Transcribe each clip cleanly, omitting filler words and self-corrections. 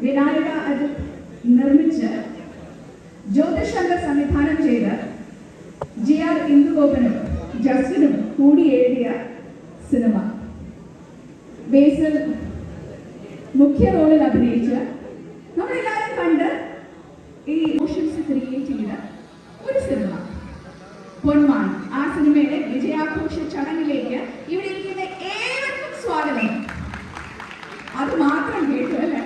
വിനായക അത് നിർമ്മിച്ച് ജ്യോതിഷ് ശങ്കർ സംവിധാനം ചെയ്ത് GR ഇന്ദുഗോപനും ജസ്റ്റിനും കൂടി എഴുതിയ സിനിമ. ബേസിൽ മുഖ്യ റോളിൽ അഭിനയിച്ച് നമ്മളെല്ലാവരും കണ്ട് ഈ ഇമോഷൻസ് ക്രിയേറ്റ് ചെയ്ത ഒരു സിനിമ പൊന്മാൻ. ആ സിനിമയുടെ വിജയാഘോഷ ചടങ്ങിലേക്ക് ഇവിടെ ഇരിക്കുന്ന ഏവർക്കും സ്വാഗതം. അത് മാത്രം കേട്ടു അല്ലേ?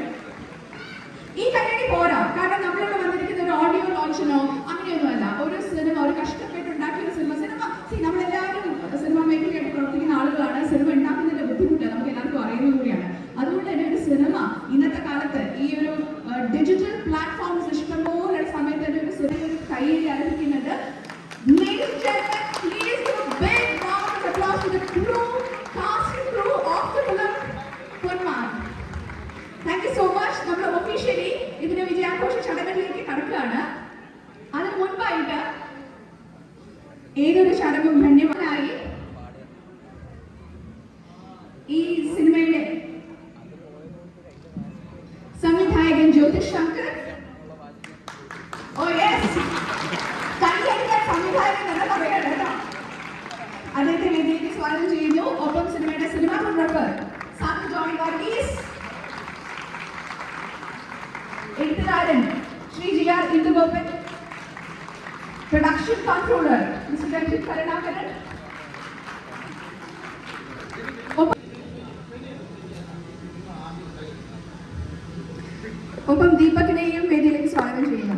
ഈ കണ്ണടി പോരാ. കാരണം നമ്മളിവിടെ വന്നിരിക്കുന്ന ഒരു ഓഡിയോ ലോഞ്ചിനോ അങ്ങനെയൊന്നുമല്ല. ഒരു സിനിമ, ഒരു കഷ്ടപ്പെട്ടുണ്ടാക്കിയ ഒരു സിനിമ നമ്മളെല്ലാവരും സിനിമ മേഖലയായിട്ട് പ്രവർത്തിക്കുന്ന ആളുകളാണ്. സിനിമ ഉണ്ടാക്കുന്നതിന്റെ ബുദ്ധിമുട്ട് നമുക്ക് എല്ലാവർക്കും അറിയുന്നത് കൂടിയാണ്. അതുകൊണ്ട് തന്നെ ഒരു സിനിമ ഇന്നത്തെ കാലത്ത് ഈ ഒരു ഡിജിറ്റൽ പ്ലാറ്റ്ഫോംസ് ഇഷ്ടംപോലെ സമയത്ത് തന്നെ ഒരു സിനിമ കയ്യിൽ ആരംഭിക്കുന്നത്. Ladies and gentlemen, please give a big round of applause to the crew, cast and crew of the film Ponman. Thank you so much. നമ്മൾ ഒഫീഷ്യലി ഇതിന്റെ വിജയാഘോഷ ചടങ്ങിലേക്ക് കടക്കുകയാണ്. അതിന് മുൻപായിട്ട് ഏതൊരു ചടങ്ങും ധന്യവാനായി ഈ സിനിമയുടെ സംവിധായകൻ ജ്യോതിഷ് ശങ്കർ, അദ്ദേഹത്തെ വേദിയിലേക്ക് സ്വാഗതം ചെയ്യുന്നു. ഒപ്പം സിനിമയുടെ സിനിമാറ്റോഗ്രാഫർ സാജു ജോൺ വർഗീസ്, എഴുത്തുകാരൻ Shri GR Indugopan, production controller mister Ranjith Karunakaran, ഒപ്പം ദീപകിനെയും വേദിയിലേക്ക് സ്വാഗതം ചെയ്യുന്നു.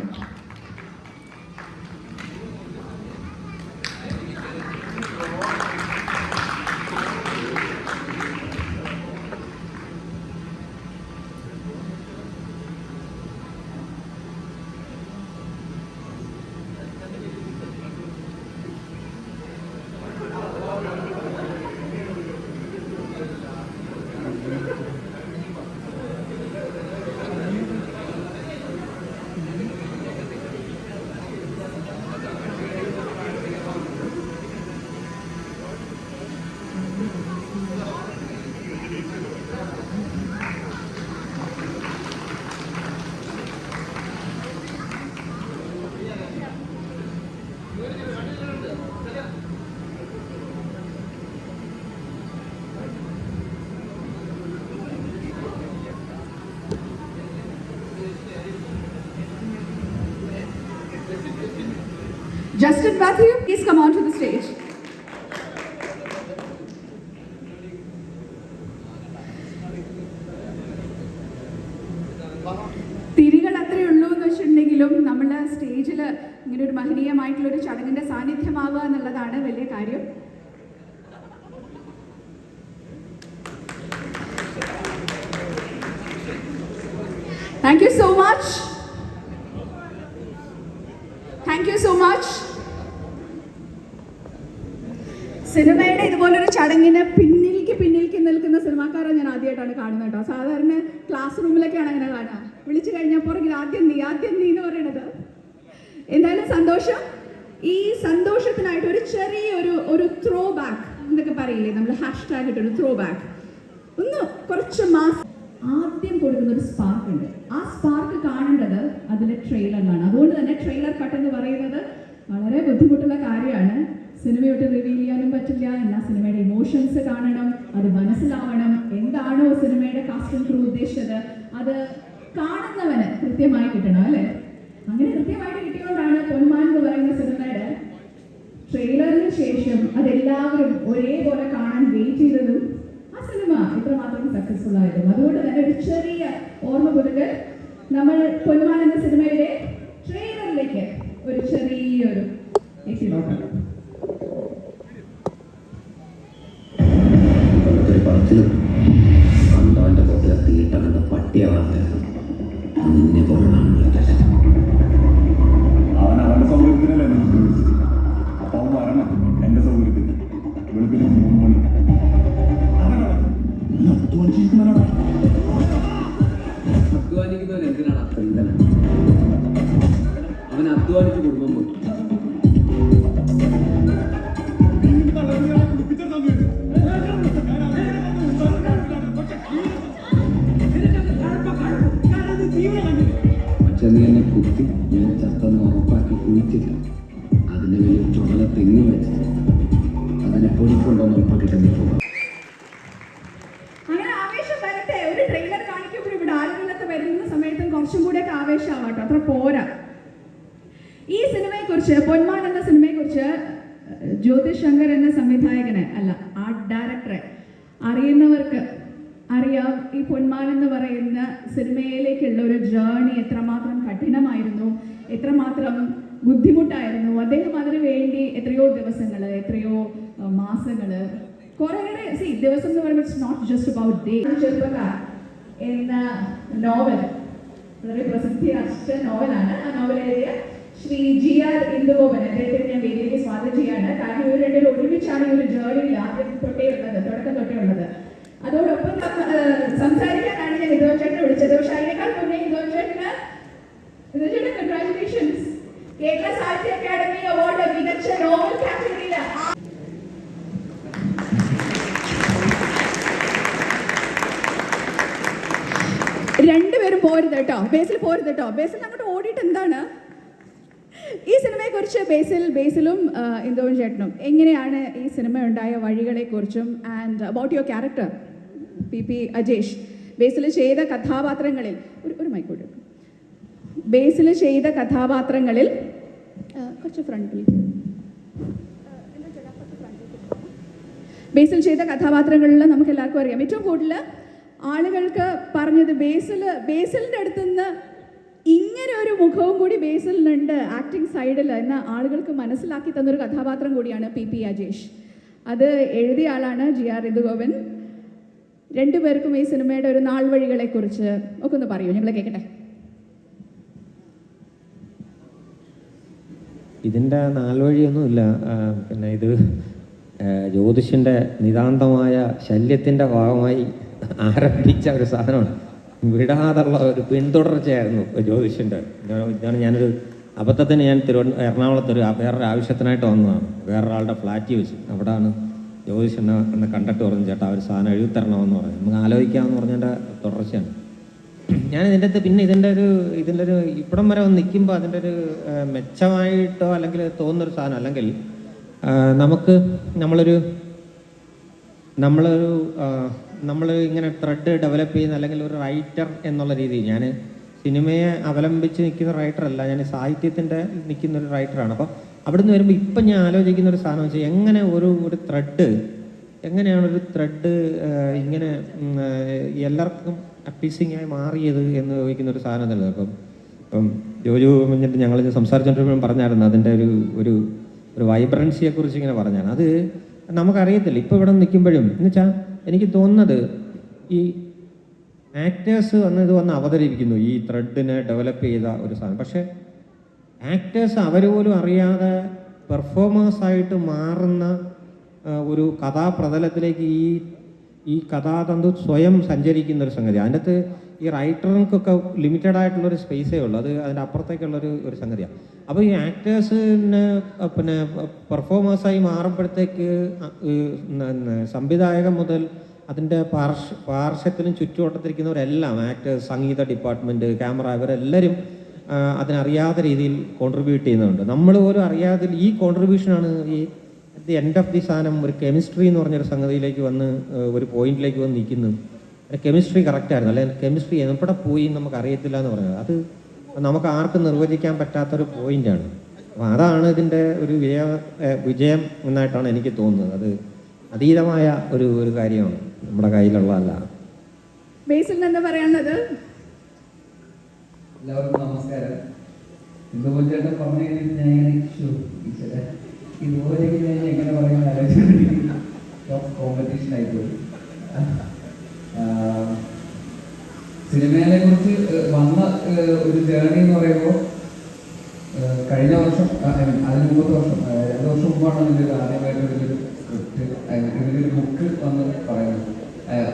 Justin Matthew, please come on to the stage. തിരികൾ അത്രയേ ഉള്ളൂ എന്ന് വെച്ചിട്ടുണ്ടെങ്കിലും നമ്മൾ സ്റ്റേജിൽ ഇങ്ങനെ ഒരു മഹനീയമായിട്ടുള്ളൊരു ചടങ്ങിന്റെ സാന്നിധ്യമാവുക എന്നുള്ളതാണ് വലിയ കാര്യം. Thank you so much. Thank you so much. സിനിമയുടെ ഇതുപോലൊരു ചടങ്ങിന് പിന്നിലേക്ക് നിൽക്കുന്ന സിനിമാക്കാരെ ഞാൻ ആദ്യമായിട്ടാണ് കാണുന്നത് കേട്ടോ. സാധാരണ ക്ലാസ് റൂമിലൊക്കെയാണ് അങ്ങനെ കാണുക. വിളിച്ചു കഴിഞ്ഞാൽ പുറകിൽ ആദ്യം നീ എന്ന് പറയുന്നത്. എന്തായാലും സന്തോഷം. ഈ സന്തോഷത്തിനായിട്ട് ഒരു ചെറിയൊരു ത്രോ ബാക്ക് എന്നൊക്കെ പറയില്ലേ, നമ്മൾ #, ഇട്ടൊരു ത്രോ ബാക്ക്, ഒന്ന് കുറച്ച് മാസം ആദ്യം കൊടുക്കുന്ന ഒരു സ്പാർക്ക് ഉണ്ട്. ആ സ്പാർക്ക് കാണേണ്ടത് അതിലെ ട്രെയിലറിലാണ്. അതുകൊണ്ട് തന്നെ ട്രെയിലർ കട്ട് എന്ന് പറയുന്നത് വളരെ ബുദ്ധിമുട്ടുള്ള കാര്യമാണ്. സിനിമയോട്ട് റിവീൽ ചെയ്യാനും പറ്റില്ല. എന്നാൽ സിനിമയുടെ ഇമോഷൻസ് കാണണം, അത് മനസ്സിലാവണം. എന്താണോ സിനിമയുടെ കാസ്റ്റ് ആൻഡ് ക്രൂ ഉദ്ദേശിച്ചത് അത് കാണുന്നവന് കൃത്യമായി കിട്ടണം അല്ലേ? അങ്ങനെ കൃത്യമായിട്ട് കിട്ടിയോണ്ടാണ് പൊന്മാൻ എന്ന് പറയുന്ന സിനിമയുടെ ട്രെയിലറിന് ശേഷം അതെല്ലാവരും ഒരേപോലെ കാണാൻ വെയിറ്റ് ചെയ്തതും ആ സിനിമ ഇത്രമാത്രം സക്സസ്ഫുൾ ആയതും. അതുകൊണ്ട് തന്നെ ഒരു ചെറിയ ഓർമ്മ പുതുക്കൽ, നമ്മൾ പൊന്മാൻ എന്ന സിനിമയുടെ ട്രെയിലറിലേക്ക് ഒരു ചെറിയൊരു എത്തിനോക്കണം. അന്തവന്റെ പുറത്തിലെ തീട്ട കണ്ട പട്ടിയാവാത്ത നിന്നെ പോകണമെന്നുള്ള അവൻ അവന്റെ സൗകര്യത്തിനല്ലേ അപ്പൊ അവൻ വരണം എന്റെ സൗകര്യത്തിന്. വെളുപ്പിന് 3 മണി അധ്വാനിക്കുന്നവൻ എന്തിനാണ് അത്രയും? അവൻ അധ്വാനിച്ച് കുടുംബം പോയി. കുറച്ചും കൂടെയൊക്കെ ആവേശമാവാട്ടോ, അത്ര പോരാ. ഈ സിനിമയെക്കുറിച്ച്, പൊന്മാൻ എന്ന സിനിമയെക്കുറിച്ച് ജ്യോതിഷ് ശങ്കർ എന്ന സംവിധായകനെ അല്ല, ആർട്ട് ഡയറക്ടറെ അറിയുന്നവർക്ക് അറിയാം ഈ പൊന്മാൻ എന്ന് പറയുന്ന സിനിമയിലേക്കുള്ള ഒരു ജേർണി എത്രമാത്രം കഠിനമായിരുന്നു, എത്രമാത്രം ബുദ്ധിമുട്ടായിരുന്നു. അദ്ദേഹം അതിനു വേണ്ടി എത്രയോ ദിവസങ്ങൾ, എത്രയോ മാസങ്ങൾ, കുറേയേറെ ദിവസം എന്ന് പറയുമ്പോൾ it's not just about day. ചെറുപ്പക്കാർ എന്ന നോവൽ വളരെ പ്രസിദ്ധി ആർജിച്ച നോവലാണ്. ആ നോവൽ എഴുതിയ ശ്രീ GR ഇന്ദുഗോപൻ, അദ്ദേഹത്തെ ഞാൻ വേദിയിലേക്ക് സ്വാഗതം ചെയ്യാണ്. കാരണം ഇവർ രണ്ടുപേരും ഒരുമിച്ചാണ് ഈ ഒരു ജേർണിയിൽ ആദ്യം തൊട്ടേ ഉള്ളത്, തുടക്കം തൊട്ടേ ഉള്ളത്. അതോടൊപ്പം സംസാരിക്കാനാണ് ഞാൻ ഇതോ ചേട്ടനെ വിളിച്ചത്. പക്ഷെ അതിനേക്കാൾ മുന്നേ ഇതോ ചേട്ടന് കൺഗ്രാറ്റുലേഷൻസ്, കേരള സാഹിത്യ അക്കാദമി അവാർഡ് മികച്ച നോവൽ കാറ്റഗറിയില്. രണ്ടുപേരും പോരുത് കേട്ടോ, ബേസിൽ പോരുത് കേട്ടോ. ബേസിൽ അങ്ങോട്ട് ഓടിയിട്ട് എന്താണ് ഈ സിനിമയെക്കുറിച്ച് ബേസിലും ഇന്ദുവും ചേട്ടനും എങ്ങനെയാണ് ഈ സിനിമ ഉണ്ടായ വഴികളെക്കുറിച്ചും and about your character PP Ajesh, Basil ചെയ്ത കഥാപാത്രങ്ങളിൽ ഒരു മൈക്കോട്ട്, ബേസിൽ ചെയ്ത കഥാപാത്രങ്ങളിൽ കുറച്ച് ഫ്രണ്ടിൽ, ബേസിൽ ചെയ്ത കഥാപാത്രങ്ങളിൽ നമുക്ക് എല്ലാവർക്കും അറിയാം, ഏറ്റവും കൂടുതൽ ആളുകൾക്ക് പറഞ്ഞത് ബേസിലിൻ്റെ അടുത്ത് നിന്ന് ഇങ്ങനെ ഒരു മുഖവും കൂടി ബേസിലിനുണ്ട് ആക്ടിങ് സൈഡിൽ എന്ന് ആളുകൾക്ക് മനസ്സിലാക്കി തന്നൊരു കഥാപാത്രം കൂടിയാണ് PP അജേഷ്. അത് എഴുതിയ ആളാണ് GR ഇന്ദുഗോപൻ. രണ്ടുപേർക്കും ഈ സിനിമയുടെ ഒരു നാൾ വഴികളെക്കുറിച്ച് ഒക്കെ ഒന്ന് പറയൂ, ഞങ്ങൾ കേൾക്കട്ടെ. ഇതിൻ്റെ നാൾവഴിയൊന്നുമില്ല. പിന്നെ ഇത് ജ്യോതിഷിൻ്റെ നിതാന്തമായ ശല്യത്തിൻ്റെ ഭാഗമായി ആരംഭിച്ച ഒരു സാധനമാണ്. വിടാതുള്ള ഒരു പിന്തുടർച്ചയായിരുന്നു ജ്യോതിഷിൻ്റെ. ഇതാണ് ഞാനൊരു അബദ്ധത്തിന് ഞാൻ എറണാകുളത്ത് വേറൊരു ആവശ്യത്തിനായിട്ട് വന്നതാണ്. വേറൊരാളുടെ ഫ്ലാറ്റിൽ വെച്ച് അവിടെയാണ് ജ്യോതിഷനെ എന്ന് കണ്ടിട്ട് പറഞ്ഞു, ചേട്ടാ ഒരു സാധനം എഴുതിത്തരണമെന്ന് പറഞ്ഞു. നമുക്ക് ആലോചിക്കാമെന്ന് പറഞ്ഞതിൻ്റെ തുടർച്ചയാണ് ഞാൻ ഇതിൻ്റെ അകത്ത്. പിന്നെ ഇതിൻ്റെ ഒരു ഇവിടം വരെ വന്ന് നിൽക്കുമ്പോൾ അതിൻ്റെ ഒരു മെച്ചമായിട്ടോ അല്ലെങ്കിൽ തോന്നുന്നൊരു സാധനം, അല്ലെങ്കിൽ നമ്മൾ ഇങ്ങനെ ത്രെഡ് ഡെവലപ്പ് ചെയ്യുന്ന, അല്ലെങ്കിൽ ഒരു റൈറ്റർ എന്നുള്ള രീതിയിൽ ഞാൻ സിനിമയെ അവലംബിച്ച് നിൽക്കുന്ന റൈറ്ററല്ല, ഞാൻ സാഹിത്യത്തിൻ്റെ നിൽക്കുന്ന ഒരു റൈറ്ററാണ്. അപ്പോൾ അവിടെ നിന്ന് വരുമ്പോൾ ഇപ്പം ഞാൻ ആലോചിക്കുന്ന ഒരു സാധനം വെച്ചാൽ എങ്ങനെയാണ് ഒരു ത്രെഡ് ഇങ്ങനെ എല്ലാവർക്കും അപ്പീസിങ് ആയി മാറിയത് എന്ന് ചോദിക്കുന്ന ഒരു സാധനം തന്നെ. ഇപ്പം ജോജു മുന്നിട്ട് ഞങ്ങൾ സംസാരിച്ചുകൊണ്ടിരിക്കുമ്പോഴും പറഞ്ഞായിരുന്നു അതിൻ്റെ ഒരു വൈബ്രൻസിയെക്കുറിച്ച് ഇങ്ങനെ പറഞ്ഞാണ്. അത് നമുക്കറിയത്തില്ല ഇപ്പോൾ ഇവിടെ നിൽക്കുമ്പോഴും. എന്നുവെച്ചാൽ എനിക്ക് തോന്നുന്നത് ഈ ആക്ടേഴ്സ് വന്ന് അവതരിപ്പിക്കുന്നു ഈ ത്രെഡിനെ ഡെവലപ്പ് ചെയ്ത ഒരു സാധനം. പക്ഷേ ആക്ടേഴ്സ് അവർ പോലും അറിയാതെ പെർഫോമേഴ്സായിട്ട് മാറുന്ന ഒരു കഥാപ്രതലത്തിലേക്ക് ഈ കഥാതന്തു സ്വയം സഞ്ചരിക്കുന്ന ഒരു സംഗതി. അതിൻ്റെ അകത്ത് ഈ റൈറ്റർക്കൊക്കെ ലിമിറ്റഡ് ആയിട്ടുള്ളൊരു സ്പേസേ ഉള്ളൂ, അത് അതിൻ്റെ അപ്പുറത്തേക്കുള്ളൊരു സംഗതിയാണ്. അപ്പോൾ ഈ ആക്ടേഴ്സിന് പിന്നെ പെർഫോമേഴ്സായി മാറുമ്പോഴത്തേക്ക് സംവിധായകൻ മുതൽ അതിൻ്റെ പാർശ്വത്തിലും ചുറ്റുവട്ടത്തിരിക്കുന്നവരെല്ലാം, ആക്ടേഴ്സ്, സംഗീത ഡിപ്പാർട്ട്മെൻറ്റ്, ക്യാമറ, ഇവരെല്ലാവരും അതിനറിയാത്ത രീതിയിൽ കോൺട്രിബ്യൂട്ട് ചെയ്യുന്നുണ്ട്. നമ്മൾ പോലും അറിയാതെ ഈ കോൺട്രിബ്യൂഷനാണ് ഈ ദി എൻഡ് ഓഫ് ദി സാധനം ഒരു കെമിസ്ട്രി എന്ന് പറഞ്ഞൊരു സംഗതിയിലേക്ക് വന്ന് ഒരു പോയിന്റിലേക്ക് വന്ന് നിൽക്കുന്നു. കെമിസ്ട്രി കറക്റ്റായിരുന്നു, അല്ലെങ്കിൽ കെമിസ്ട്രി എവിടെ പോയി നമുക്ക് അറിയത്തില്ല എന്ന് പറഞ്ഞത്. അത് നമുക്ക് ആർക്കും നിർവചിക്കാൻ പറ്റാത്തൊരു പോയിന്റാണ്. അപ്പോൾ അതാണ് ഇതിൻ്റെ ഒരു വിജയം എന്നായിട്ടാണ് എനിക്ക് തോന്നുന്നത്. അത് അതീതമായ ഒരു കാര്യമാണ്, നമ്മുടെ കയ്യിലുള്ളതല്ല. ബേസിൽ നിന്ന് പറയാനുള്ളത്. എല്ലാവർക്കും നമസ്കാരം. ഇന്ദുപഞ്ചേട്ടൻ പറഞ്ഞു കഴിഞ്ഞിട്ട് ഞാൻ ഇതുപോലെ ഞാൻ എങ്ങനെ പറയുന്ന ആലോചിച്ചിട്ടുണ്ടെങ്കിൽ കോമ്പറ്റീഷൻ ആയിപ്പോയി. സിനിമയെ കുറിച്ച് വന്ന ഒരു ജേർണി എന്ന് പറയുമ്പോൾ കഴിഞ്ഞ വർഷം, അതിന് മുമ്പത്തെ വർഷം, 2 വർഷം മുമ്പാണ് ഇതിൻ്റെ ആദ്യമായിട്ട് ഇതിലൊരു സ്ക്രിപ്റ്റ്, ഇതിലൊരു ബുക്ക് വന്ന് പറയുന്നത്,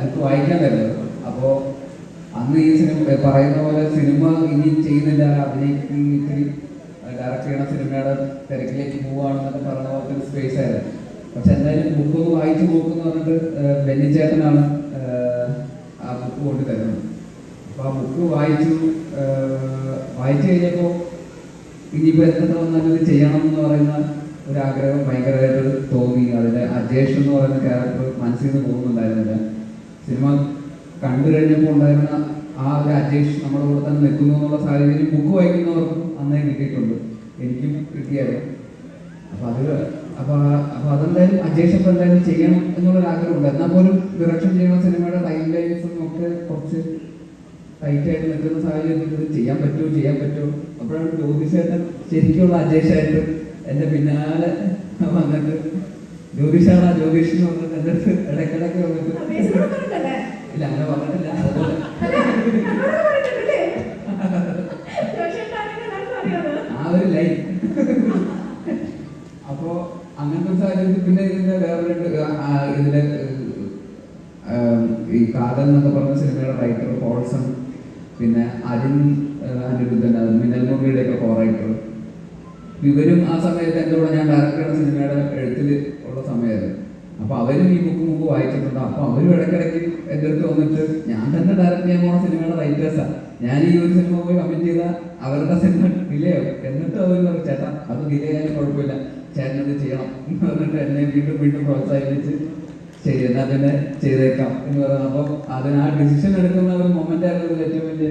ബുക്ക് വായിക്കാൻ വരുന്നത്. അപ്പോൾ അന്ന് ഈ സിനിമ പറയുന്ന പോലെ സിനിമ ഇനി ചെയ്യുന്നില്ല, അഭിനയിക്ക് ഡയറക്റ്റ് ചെയ്യണ സിനിമയുടെ തിരക്കിലേക്ക് പോവുകയാണെന്നൊക്കെ പറഞ്ഞ പോലത്തെ ഒരു സ്പേസ് ആയിരുന്നു. പക്ഷെ എന്തായാലും ബുക്ക് ഒന്ന് വായിച്ചു നോക്കുമെന്ന് പറഞ്ഞിട്ട് ബെന്നിച്ചേട്ടനാണ് ആ ബുക്ക് കൊണ്ട് തരുന്നത്. അപ്പോൾ ആ ബുക്ക് വായിച്ചു കഴിഞ്ഞപ്പോൾ ഇനിയിപ്പോൾ എത്ര വന്നാലും ഇത് ചെയ്യണം എന്ന് പറയുന്ന ഒരാഗ്രഹം ഭയങ്കരമായിട്ട് തോന്നി. അതിൽ അജേഷ് എന്ന് പറയുന്ന ക്യാരക്ടർ മനസ്സിൽ നിന്ന് പോകുന്നുണ്ടായിരുന്നില്ല. സിനിമ കണ്ടു കഴിഞ്ഞപ്പോൾ ഉണ്ടായിരുന്ന ആ ഒരു അജേഷ് നമ്മുടെ കൂടെ തന്നെ നിൽക്കുന്നു എന്നുള്ള സാഹചര്യം ബുക്ക് വായിക്കുന്നവർക്കും അന്നേ കിട്ടിയിട്ടുണ്ട്, എനിക്കും കിട്ടിയായിരുന്നു. അപ്പോൾ അപ്പോൾ അതെന്തായാലും അജേഷ് അപ്പോൾ എന്തായാലും ചെയ്യണം എന്നുള്ളൊരു ആഗ്രഹമുണ്ട്. എന്നാൽ പോലും ഡയറക്ഷൻ ചെയ്യുന്ന സിനിമയുടെ ടൈം ലൈൻസും ഒക്കെ കുറച്ച് ടൈറ്റായിട്ട് നിൽക്കുന്ന സാഹചര്യത്തിൽ ഇത് ചെയ്യാൻ പറ്റുമോ. അപ്പോഴാണ് ജ്യോതിഷേട്ടൻ ശരിക്കുള്ള അജേഷായിട്ട് എൻ്റെ പിന്നാലെ വന്നിട്ട് ജ്യോതിഷ് എന്ന് പറഞ്ഞിട്ട് എൻ്റെ അടുത്ത് ഇടയ്ക്കിടയ്ക്ക് വന്നിട്ട് ഇല്ല അങ്ങനെ പറഞ്ഞിട്ടില്ല. ആ ഒരു ലൈൻ. അപ്പോ അങ്ങനത്തെ സാഹചര്യത്തിൽ പിന്നെ ഇതിന്റെ വേറൊരു ഇതിന്റെ ഈ കാതൽ എന്നൊക്കെ പറഞ്ഞ സിനിമയുടെ റൈറ്റർ പോൾസൺ, പിന്നെ അരുൺ അനിരുദ്ധൻ, മിന്നൽ മുരളിയുടെ ഒക്കെ കോ റൈറ്റർ, ഇവരും ആ സമയത്ത് എൻ്റെ കൂടെ ഞാൻ ഡയറക്റ്റ് ചെയ്യുന്ന സിനിമയുടെ എഴുത്തിൽ ഉള്ള സമയമായിരുന്നു. അപ്പൊ അവരും ഈ ബുക്ക് മുമ്പ് വായിച്ചിട്ടുണ്ട്. അപ്പൊ അവരും ഇടയ്ക്കിടയ്ക്ക് എൻ്റെ അടുത്ത് വന്നിട്ട് ഞാൻ തന്നെ ഡയറക്റ്റ് ചെയ്യാൻ പോകുന്ന സിനിമയുടെ റൈറ്റേഴ്സാണ്, ഞാൻ ഈ ഒരു സിനിമ പോയി കമ്മിറ്റ് ചെയ്താൽ അവരുടെ സിനിമ ഡിലേ ആവും. എന്നിട്ട് അവർ പറഞ്ഞു ചേട്ടാ അത് ഡിലേ ആയാലും കുഴപ്പമില്ല, ചേട്ടനത് ചെയ്യണം എന്ന് പറഞ്ഞിട്ട് എന്നെ വീണ്ടും പ്രോത്സാഹിപ്പിച്ച് ശരി എന്നാൽ പിന്നെ ചെയ്തേക്കാം എന്ന് പറയുന്നത്. അപ്പം അതിന് ആ ഡിസിഷൻ എടുക്കുന്ന ഒരു മൊമെന്റ് ആയിരുന്നു ഏറ്റവും വലിയ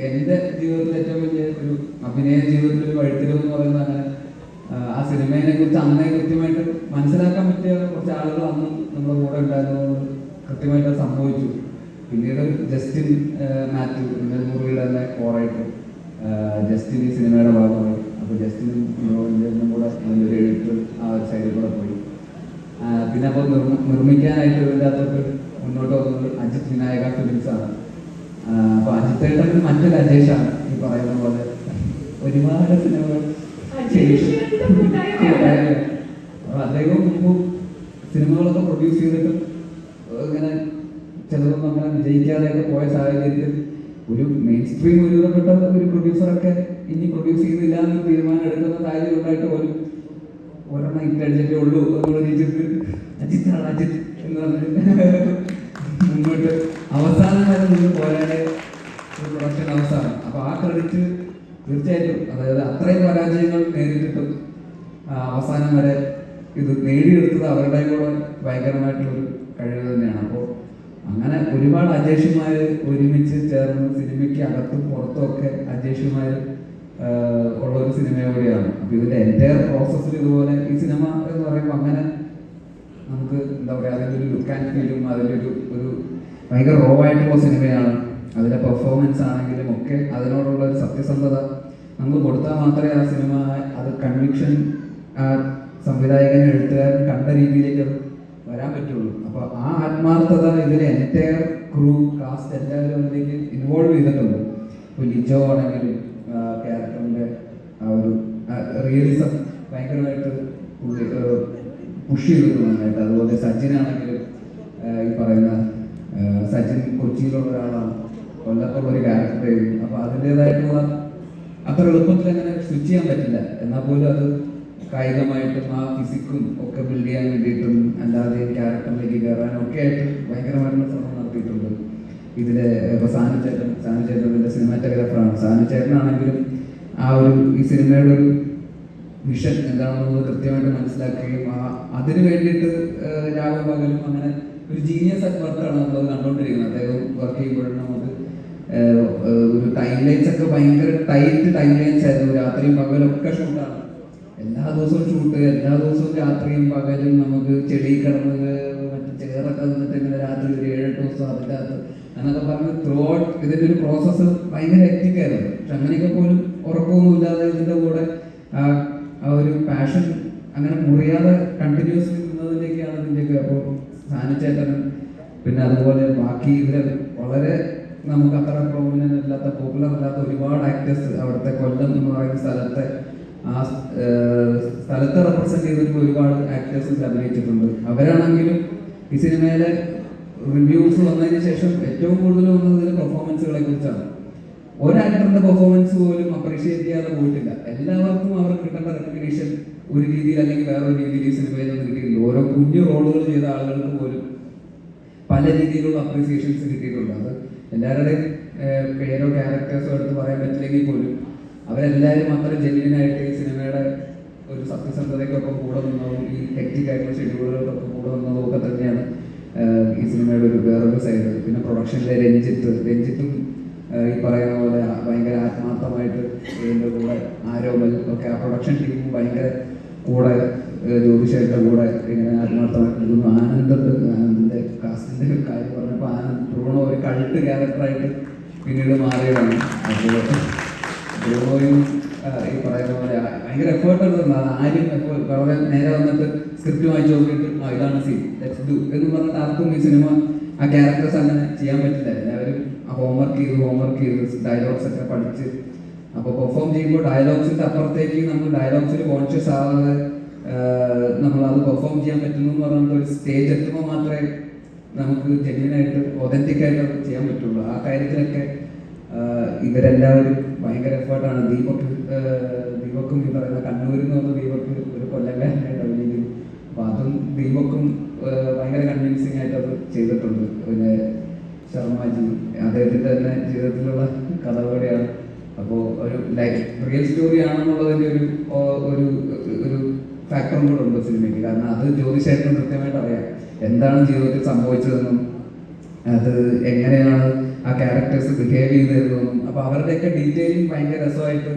എൻ്റെ ജീവിതത്തിൽ ഏറ്റവും വലിയ ഒരു അഭിനയ ജീവിതത്തിൽ ഒരു വഴിത്തിരിവ് എന്ന് പറയുന്നത്. അങ്ങനെ ആ സിനിമയെ കുറിച്ച് അന്നേ കൃത്യമായിട്ട് മനസ്സിലാക്കാൻ പറ്റിയ കുറച്ച് ആളുകൾ അന്ന് നമ്മുടെ കൂടെ ഉണ്ടായിരുന്നത് കൃത്യമായിട്ട് സംഭവിച്ചു. പിന്നീട് ജസ്റ്റിൻ മാത്യു മുറിയുടെ തന്നെ കോറായിട്ട് ജസ്റ്റിൻ ഈ സിനിമയുടെ ഭാഗമായി. അപ്പോൾ ജസ്റ്റിനും ഇന്നും കൂടെ നല്ലൊരു എഴുത്ത് ആ ഒരു സൈഡിൽ കൂടെ പോയി. പിന്നെ അപ്പോൾ നിർമ്മിക്കാനായിട്ട് ഇതിൻ്റെ അകത്തോട്ട് മുന്നോട്ട് വന്നത് അജിത് വിനായക ഫിലിംസാണ്. അപ്പോൾ അജിത് ഏട്ടൻ മറ്റൊരു അജേഷാണ്. ഈ പറയുന്ന പോലെ ഒരുപാട് സിനിമകൾ അദ്ദേഹം മുമ്പ് സിനിമകളൊക്കെ പ്രൊഡ്യൂസ് ചെയ്തിട്ട് ഇങ്ങനെ ചിലതൊന്നും അങ്ങനെ വിജയിക്കാതെയൊക്കെ പോയ സാഹചര്യത്തിൽ ഒരു മെയിൻ സ്ട്രീം ഒരുവിധപ്പെട്ട ഒരു പ്രൊഡ്യൂസറൊക്കെ ഇനി പ്രൊഡ്യൂസ് ചെയ്യുന്നില്ല എന്ന് തീരുമാനം എടുക്കുന്ന സാഹചര്യം ഉണ്ടായിട്ട് പോലും ഒരെണ്ണം ഇട്ടടിച്ചിട്ടേ ഉള്ളൂ എന്നുള്ള രീതിക്ക് അജിത്താണ് അജിത്ത് എന്ന് പറഞ്ഞിട്ട് മുന്നോട്ട് അവസാനം വരെ നിന്ന് പോരാടെ ഒരു പ്രൊഡക്ഷൻ അവസാനം. അപ്പോൾ ആ ക്രെഡിറ്റ് തീർച്ചയായിട്ടും, അതായത് അത്രയും പരാജയങ്ങൾ നേരിട്ടിട്ടും അവസാനം വരെ ഇത് നേടിയെടുത്തത് അവരുടെ കൂടെ ഭയങ്കരമായിട്ടുള്ളൊരു കഴിവ് തന്നെയാണ്. അപ്പോൾ അങ്ങനെ ഒരുപാട് അജേഷുമാർ ഒരുമിച്ച് ചേർന്ന് സിനിമയ്ക്ക് അകത്തും പുറത്തും ഒക്കെ അജേഷുമാർ ഉള്ള ഒരു സിനിമ കൂടിയാണ്. അപ്പോൾ ഇതിൻ്റെ എൻ്റയർ പ്രോസസ്സിൽ ഇതുപോലെ ഈ സിനിമ എന്ന് പറയുമ്പോൾ അങ്ങനെ നമുക്ക് എന്താ പറയുക, അതിൻ്റെ ഒരു ലുക്ക് ആൻഡ് ഫീലും അതിൻ്റെ ഒരു ഭയങ്കര റോ ആയിട്ടുള്ള സിനിമയാണ്. അതിൻ്റെ പെർഫോമൻസ് ആണെങ്കിലും ഒക്കെ അതിനോടുള്ള ഒരു സത്യസന്ധത നമ്മൾ കൊടുത്താൽ മാത്രമേ ആ സിനിമ അത് കൺവിക്ഷൻ ആ സംവിധായകനും എഴുത്തുകാരൻ കണ്ട രീതിയിലേക്ക് അത് വരാൻ പറ്റുള്ളൂ. അപ്പോൾ ആ ആത്മാർത്ഥത ഇതിലെ എൻ്റയർ ക്രൂ കാസ്റ്റ് എല്ലാവരും അതിലേക്ക് ഇൻവോൾവ് ചെയ്തിട്ടുണ്ട്. ഇപ്പോൾ ലിജോ ആണെങ്കിലും ക്യാരക്ടറിൻ്റെ ആ ഒരു റിയലിസം ഭയങ്കരമായിട്ട് പുഷ് ചെയ്തിട്ടുണ്ട് നന്നായിട്ട്. അതുപോലെ സച്ചിനാണെങ്കിലും ഈ പറയുന്ന സച്ചിൻ കൊച്ചിയിലുള്ള ഒരാളാണ്, കൊല്ലത്തുള്ള ഒരു ക്യാരക്ടർ ആയിരുന്നു. അപ്പോൾ അതിൻ്റെതായിട്ടുള്ള അത്ര എളുപ്പത്തിൽ അങ്ങനെ സ്വിച്ച് ചെയ്യാൻ പറ്റില്ല. എന്നാൽ പോലും അത് കായികമായിട്ടും ആ ഫിസിക്കും ഒക്കെ ബിൽഡ് ചെയ്യാൻ വേണ്ടിയിട്ടും അല്ലാതെ ക്യാരക്ടറിലേക്ക് കയറാനും ഒക്കെ ആയിട്ട് ഭയങ്കരമായിട്ടുള്ള ശ്രമം നടത്തിയിട്ടുണ്ട്. ഇതിലെ ഇപ്പോൾ സാനുചേട്ടൻ്റെ സിനിമാറ്റോഗ്രാഫറാണ്. സാനുചേട്ടനാണെങ്കിലും ആ ഒരു ഈ സിനിമയുടെ ഒരു വിഷൻ എന്താണെന്നുള്ളത് കൃത്യമായിട്ട് മനസ്സിലാക്കുകയും അതിന് വേണ്ടിയിട്ട് രാവും പകലും അങ്ങനെ ഒരു ജീനിയസ് വർക്കാണ് നമ്മളത് കണ്ടുകൊണ്ടിരിക്കുന്നത്. അദ്ദേഹം വർക്ക് ചെയ്യുമ്പോഴും നമുക്ക് ഒരു ടൈം ലൈൻസ് ഒക്കെ ഭയങ്കര ടൈറ്റ് ടൈം ലൈൻസ് ആയിരുന്നു. രാത്രിയും പകലൊക്കെ ഷൂട്ടാണ്, എല്ലാ ദിവസവും ഷൂട്ട്, എല്ലാ ദിവസവും രാത്രിയും പകലും നമുക്ക് ചെടി കിടന്നത് മറ്റു ചേറൊക്കെ നിന്നിട്ട് ഇങ്ങനെ രാത്രി ഒരു 7-8 ദിവസം അതിൻ്റെ അകത്ത് എന്നൊക്കെ പറഞ്ഞ് ത്രൂ ഔട്ട് ഇതിൻ്റെ ഒരു പ്രോസസ്സ് ഭയങ്കര ഹെക്റ്റിക്കായിരുന്നു. പക്ഷെ അങ്ങനെയൊക്കെ പോലും ഉറക്കമൊന്നും ഇല്ലാതെ ഇതിൻ്റെ കൂടെ ആ ഒരു പാഷൻ അങ്ങനെ മുറിയാതെ കണ്ടിന്യൂസ്ലി നിന്നതിലേക്കാണ് ഇതിൻ്റെയൊക്കെ. അപ്പോൾ സാനുചേട്ടനും പിന്നെ അതുപോലെ ബാക്കി ഇതിൽ വളരെ നമുക്ക് അത്ര പ്രോമിനൻ്റ് അല്ലാത്ത പോപ്പുലർ അല്ലാത്ത ഒരുപാട് ആക്ടേഴ്സ് അവിടുത്തെ കൊല്ലം എന്ന് പറയുന്ന സ്ഥലത്തെ ആ സ്ഥലത്തെ റെപ്രസെന്റ് ചെയ്തിട്ടുള്ള ഒരുപാട് ആക്ടേഴ്സ് അഭിനയിച്ചിട്ടുണ്ട്. അവരാണെങ്കിലും ഈ സിനിമയിലെ റിവ്യൂസ് വന്നതിന് ശേഷം ഏറ്റവും കൂടുതൽ വന്നത് പെർഫോമൻസുകളെ കുറിച്ചാണ്. ഒരു ആക്ടറിന്റെ പെർഫോമൻസ് പോലും അപ്രീഷിയേറ്റ് ചെയ്യാതെ പോയിട്ടില്ല. എല്ലാവർക്കും അവർക്ക് കിട്ടേണ്ട റെക്കഗ്നീഷൻ ഒരു രീതിയിൽ അല്ലെങ്കിൽ വേറൊരു രീതിയിൽ ഈ സിനിമയിൽ നിന്ന് കിട്ടിയിട്ടില്ല. ഓരോ കുഞ്ഞു റോളുകൾ ചെയ്ത ആളുകൾക്ക് പോലും പല രീതിയിലുള്ള അപ്രീസിയേഷൻസ് കിട്ടിയിട്ടുണ്ട്. അത് എല്ലാവരുടെയും പേരോ ക്യാരക്ടേഴ്സോ എടുത്ത് പറയാൻ പറ്റില്ലെങ്കിൽ പോലും അവരെല്ലാവരും അത്ര ജെന്യുവിനായിട്ട് ഈ സിനിമയുടെ ഒരു സത്യസന്ധതയ്ക്കൊപ്പം കൂടെ നിന്നതും ഈ ഹെക്റ്റിക് ആയിട്ടുള്ള ഷെഡ്യൂളുകൾക്കൊപ്പം കൂടെ നിന്നതും ഒക്കെ തന്നെയാണ് ഈ സിനിമയുടെ ഒരു വേറൊരു സൈഡ്. പിന്നെ പ്രൊഡക്ഷനിലെ രഞ്ജിത്തും ഈ പറയുന്ന പോലെ ഭയങ്കര ആത്മാർത്ഥമായിട്ട് ഇതിൻ്റെ കൂടെ ആരോമൽ ഒക്കെ ആ പ്രൊഡക്ഷൻ ടീമും ഭയങ്കര കൂടെ ജ്യോതിഷയുടെ കൂടെ ഇങ്ങനെ ആത്മാർത്ഥമായിട്ട് നിൽക്കുന്നു. ആനന്ദിൻ്റെ കാസ്റ്റിൻ്റെ കാര്യം പറഞ്ഞപ്പോൾ ആനന്ദ് ബ്രൂണോ ഒരു കൾട്ട് ക്യാരക്ടറായിട്ട് പിന്നീട് മാറിയതാണ്. അപ്പോൾ ബ്രൂണോയും ഈ പറയുന്ന പോലെ ഭയങ്കര എഫേർട്ട് എടുത്തിട്ടുണ്ട്. അത് ആരും വളരെ നേരെ വന്നിട്ട് സ്ക്രിപ്റ്റ് വായിച്ച് നോക്കിയിട്ട് ഇതാണ് സീൻ ലെറ്റ്സ് ഡു എന്ന് പറഞ്ഞിട്ട് ആർക്കും ഈ സിനിമ ആ ക്യാരക്ടേഴ്സ് അങ്ങനെ ചെയ്യാൻ പറ്റില്ല. എല്ലാവരും ഹോംവർക്ക് ചെയ്ത് ഡയലോഗ്സ് ഒക്കെ പഠിച്ച് അപ്പോൾ പെർഫോം ചെയ്യുമ്പോൾ ഡയലോഗ്സിൻ്റെ അപ്പുറത്തേക്ക് നമ്മൾ ഡയലോഗ്സിൽ കോൺഷ്യസ് ആവാതെ നമ്മളത് പെർഫോം ചെയ്യാൻ പറ്റുന്നു എന്ന് പറഞ്ഞിട്ട് ഒരു സ്റ്റേജ് എത്തുമ്പോൾ മാത്രമേ നമുക്ക് ജെന്യൂനായിട്ട് ഒതന്റിക് ആയിട്ട് അത് ചെയ്യാൻ പറ്റുള്ളൂ. ആ കാര്യത്തിലൊക്കെ ഇവരെല്ലാവരും ഭയങ്കര എഫേർട്ടാണ്. ദീപക്കും ഈ പറയുന്ന കണ്ണൂരിൽ നിന്ന് വന്ന ദീപക്ക് ഒരു കൊല്ലക്കാരനായിട്ട് അഭിനയിക്കുന്നു. അപ്പോൾ അതും ദീപക്കും ഭയങ്കര കൺവിൻസിങ് ആയിട്ട് അത് ചെയ്തിട്ടുണ്ട്. പിന്നെ ശർമാജി അദ്ദേഹത്തിൻ്റെ തന്നെ ജീവിതത്തിലുള്ള കഥ കൂടെയാണ്. അപ്പോൾ ഒരു റിയൽ സ്റ്റോറി ആണെന്നുള്ളതിൻ്റെ ഒരു ഒരു ഫാക്ടറും കൂടെ ഉണ്ട് സിനിമയ്ക്ക്. കാരണം അത് ജ്യോതിഷേട്ടനും കൃത്യമായിട്ട് അറിയാം എന്താണ് ജീവിതത്തിൽ സംഭവിച്ചതെന്നും അത് എങ്ങനെയാണ് ആ ക്യാരക്ടേഴ്സ് ബിഹേവ് ചെയ്തിരുന്നതെന്നും. അപ്പോൾ അവരുടെയൊക്കെ ഡീറ്റെയിലിംഗ് ഭയങ്കര രസമായിട്ട്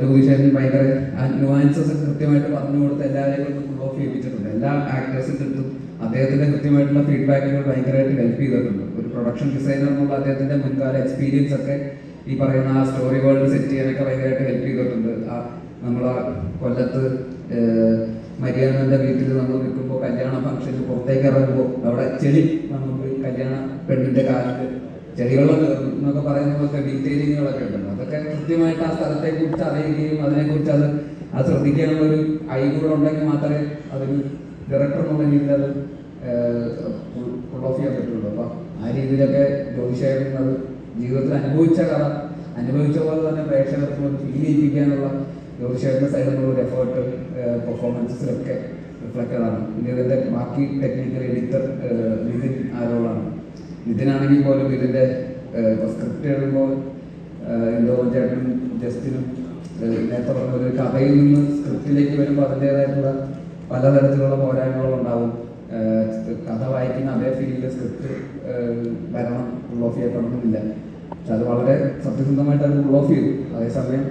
ജ്യോതിഷേട്ടൻ ഭയങ്കര ആ ന്യൂആൻസസ് കൃത്യമായിട്ട് പറഞ്ഞു കൊടുത്ത് എല്ലാവരെയും കൊണ്ട് ഫുൾ ഓഫ് ചെയ്യിപ്പിച്ചിട്ടുണ്ട്. എല്ലാ ആക്ടേഴ്സിൻ്റെ അടുത്തും അദ്ദേഹത്തിൻ്റെ കൃത്യമായിട്ടുള്ള ഫീഡ്ബാക്കുകൾ ഭയങ്കരമായിട്ട് ഹെൽപ്പ് ചെയ്തിട്ടുണ്ട്. ഒരു പ്രൊഡക്ഷൻ ഡിസൈനർ എന്നുള്ള അദ്ദേഹത്തിൻ്റെ മുൻകാല എക്സ്പീരിയൻസ് ഒക്കെ ഈ പറയുന്ന ആ സ്റ്റോറി വേൾഡ് സെറ്റ് ചെയ്യാനൊക്കെ ഭയങ്കരമായിട്ട് ഹെൽപ്പ് ചെയ്തിട്ടുണ്ട്. നമ്മൾ കൊല്ലത്ത് മരിയാമ്മൻ്റെ വീട്ടിൽ നമ്മൾ നിൽക്കുമ്പോൾ കല്യാണ ഫംഗ്ഷനിൽ പുറത്തേക്ക് ഇറങ്ങുമ്പോൾ അവിടെ ചെളി നമുക്ക് കല്യാണ പെണ്ണിൻ്റെ കാലിൽ ചെളികളും എന്നൊക്കെ പറയുന്നതൊക്കെ ഡീറ്റെയിലിങ്ങുകളൊക്കെ ഉണ്ടല്ലോ. അതൊക്കെ കൃത്യമായിട്ട് ആ സ്ഥലത്തെക്കുറിച്ച് അറിയുകയും അതിനെക്കുറിച്ച് അത് ശ്രദ്ധിക്കാനുള്ളൊരു ഐ കൂടെ ഉണ്ടെങ്കിൽ മാത്രമേ അതൊരു ഡയറക്ടർ എന്നുള്ള രീതിയിൽ അത് ഫുൾ ഓഫ് ചെയ്യാൻ പറ്റുള്ളൂ. അപ്പം ആ രീതിയിലൊക്കെ ജ്യോതിഷേട്ടൻ അത് ജീവിതത്തിൽ അനുഭവിച്ച പോലെ തന്നെ പ്രേക്ഷകർക്ക് അത് ഫീൽ ചെയ്യിപ്പിക്കാനുള്ള ജ്യോതിഷേട്ടൻ്റെ സൈഡിൽ നിന്നുള്ള ഒരു എഫേർട്ട് പെർഫോമൻസിലൊക്കെ റിഫ്ലക്റ്റഡ് ആണ്. ഇനി ഇതിൻ്റെ ബാക്കി ടെക്നിക്കൽ എഡിറ്റർ നിതിൻ ആരോളാണ്. നിതിനാണെങ്കിൽ പോലും ഇതിൻ്റെ സ്ക്രിപ്റ്റ് എഴുതുമ്പോൾ എന്തോ ചേട്ടനും ജസ്റ്റിനും നേരത്തെ പറഞ്ഞ ഒരു കഥയിൽ നിന്ന് സ്ക്രിപ്റ്റിലേക്ക് വരുമ്പോൾ അതിൻ്റേതായിട്ടുള്ള പലതരത്തിലുള്ള പോരായ്മകളും ഉണ്ടാവും. കഥ വായിക്കുന്ന അതേ ഫീൽഡിൽ സ്ക്രിപ്റ്റ് വരണം, ഫുൾ ഓഫ് ചെയ്യപ്പെടണമെന്നില്ല. പക്ഷെ അത് വളരെ സത്യസന്ധമായിട്ട് അത് ഫുൾ ഓഫ് ചെയ്തു. അതേസമയം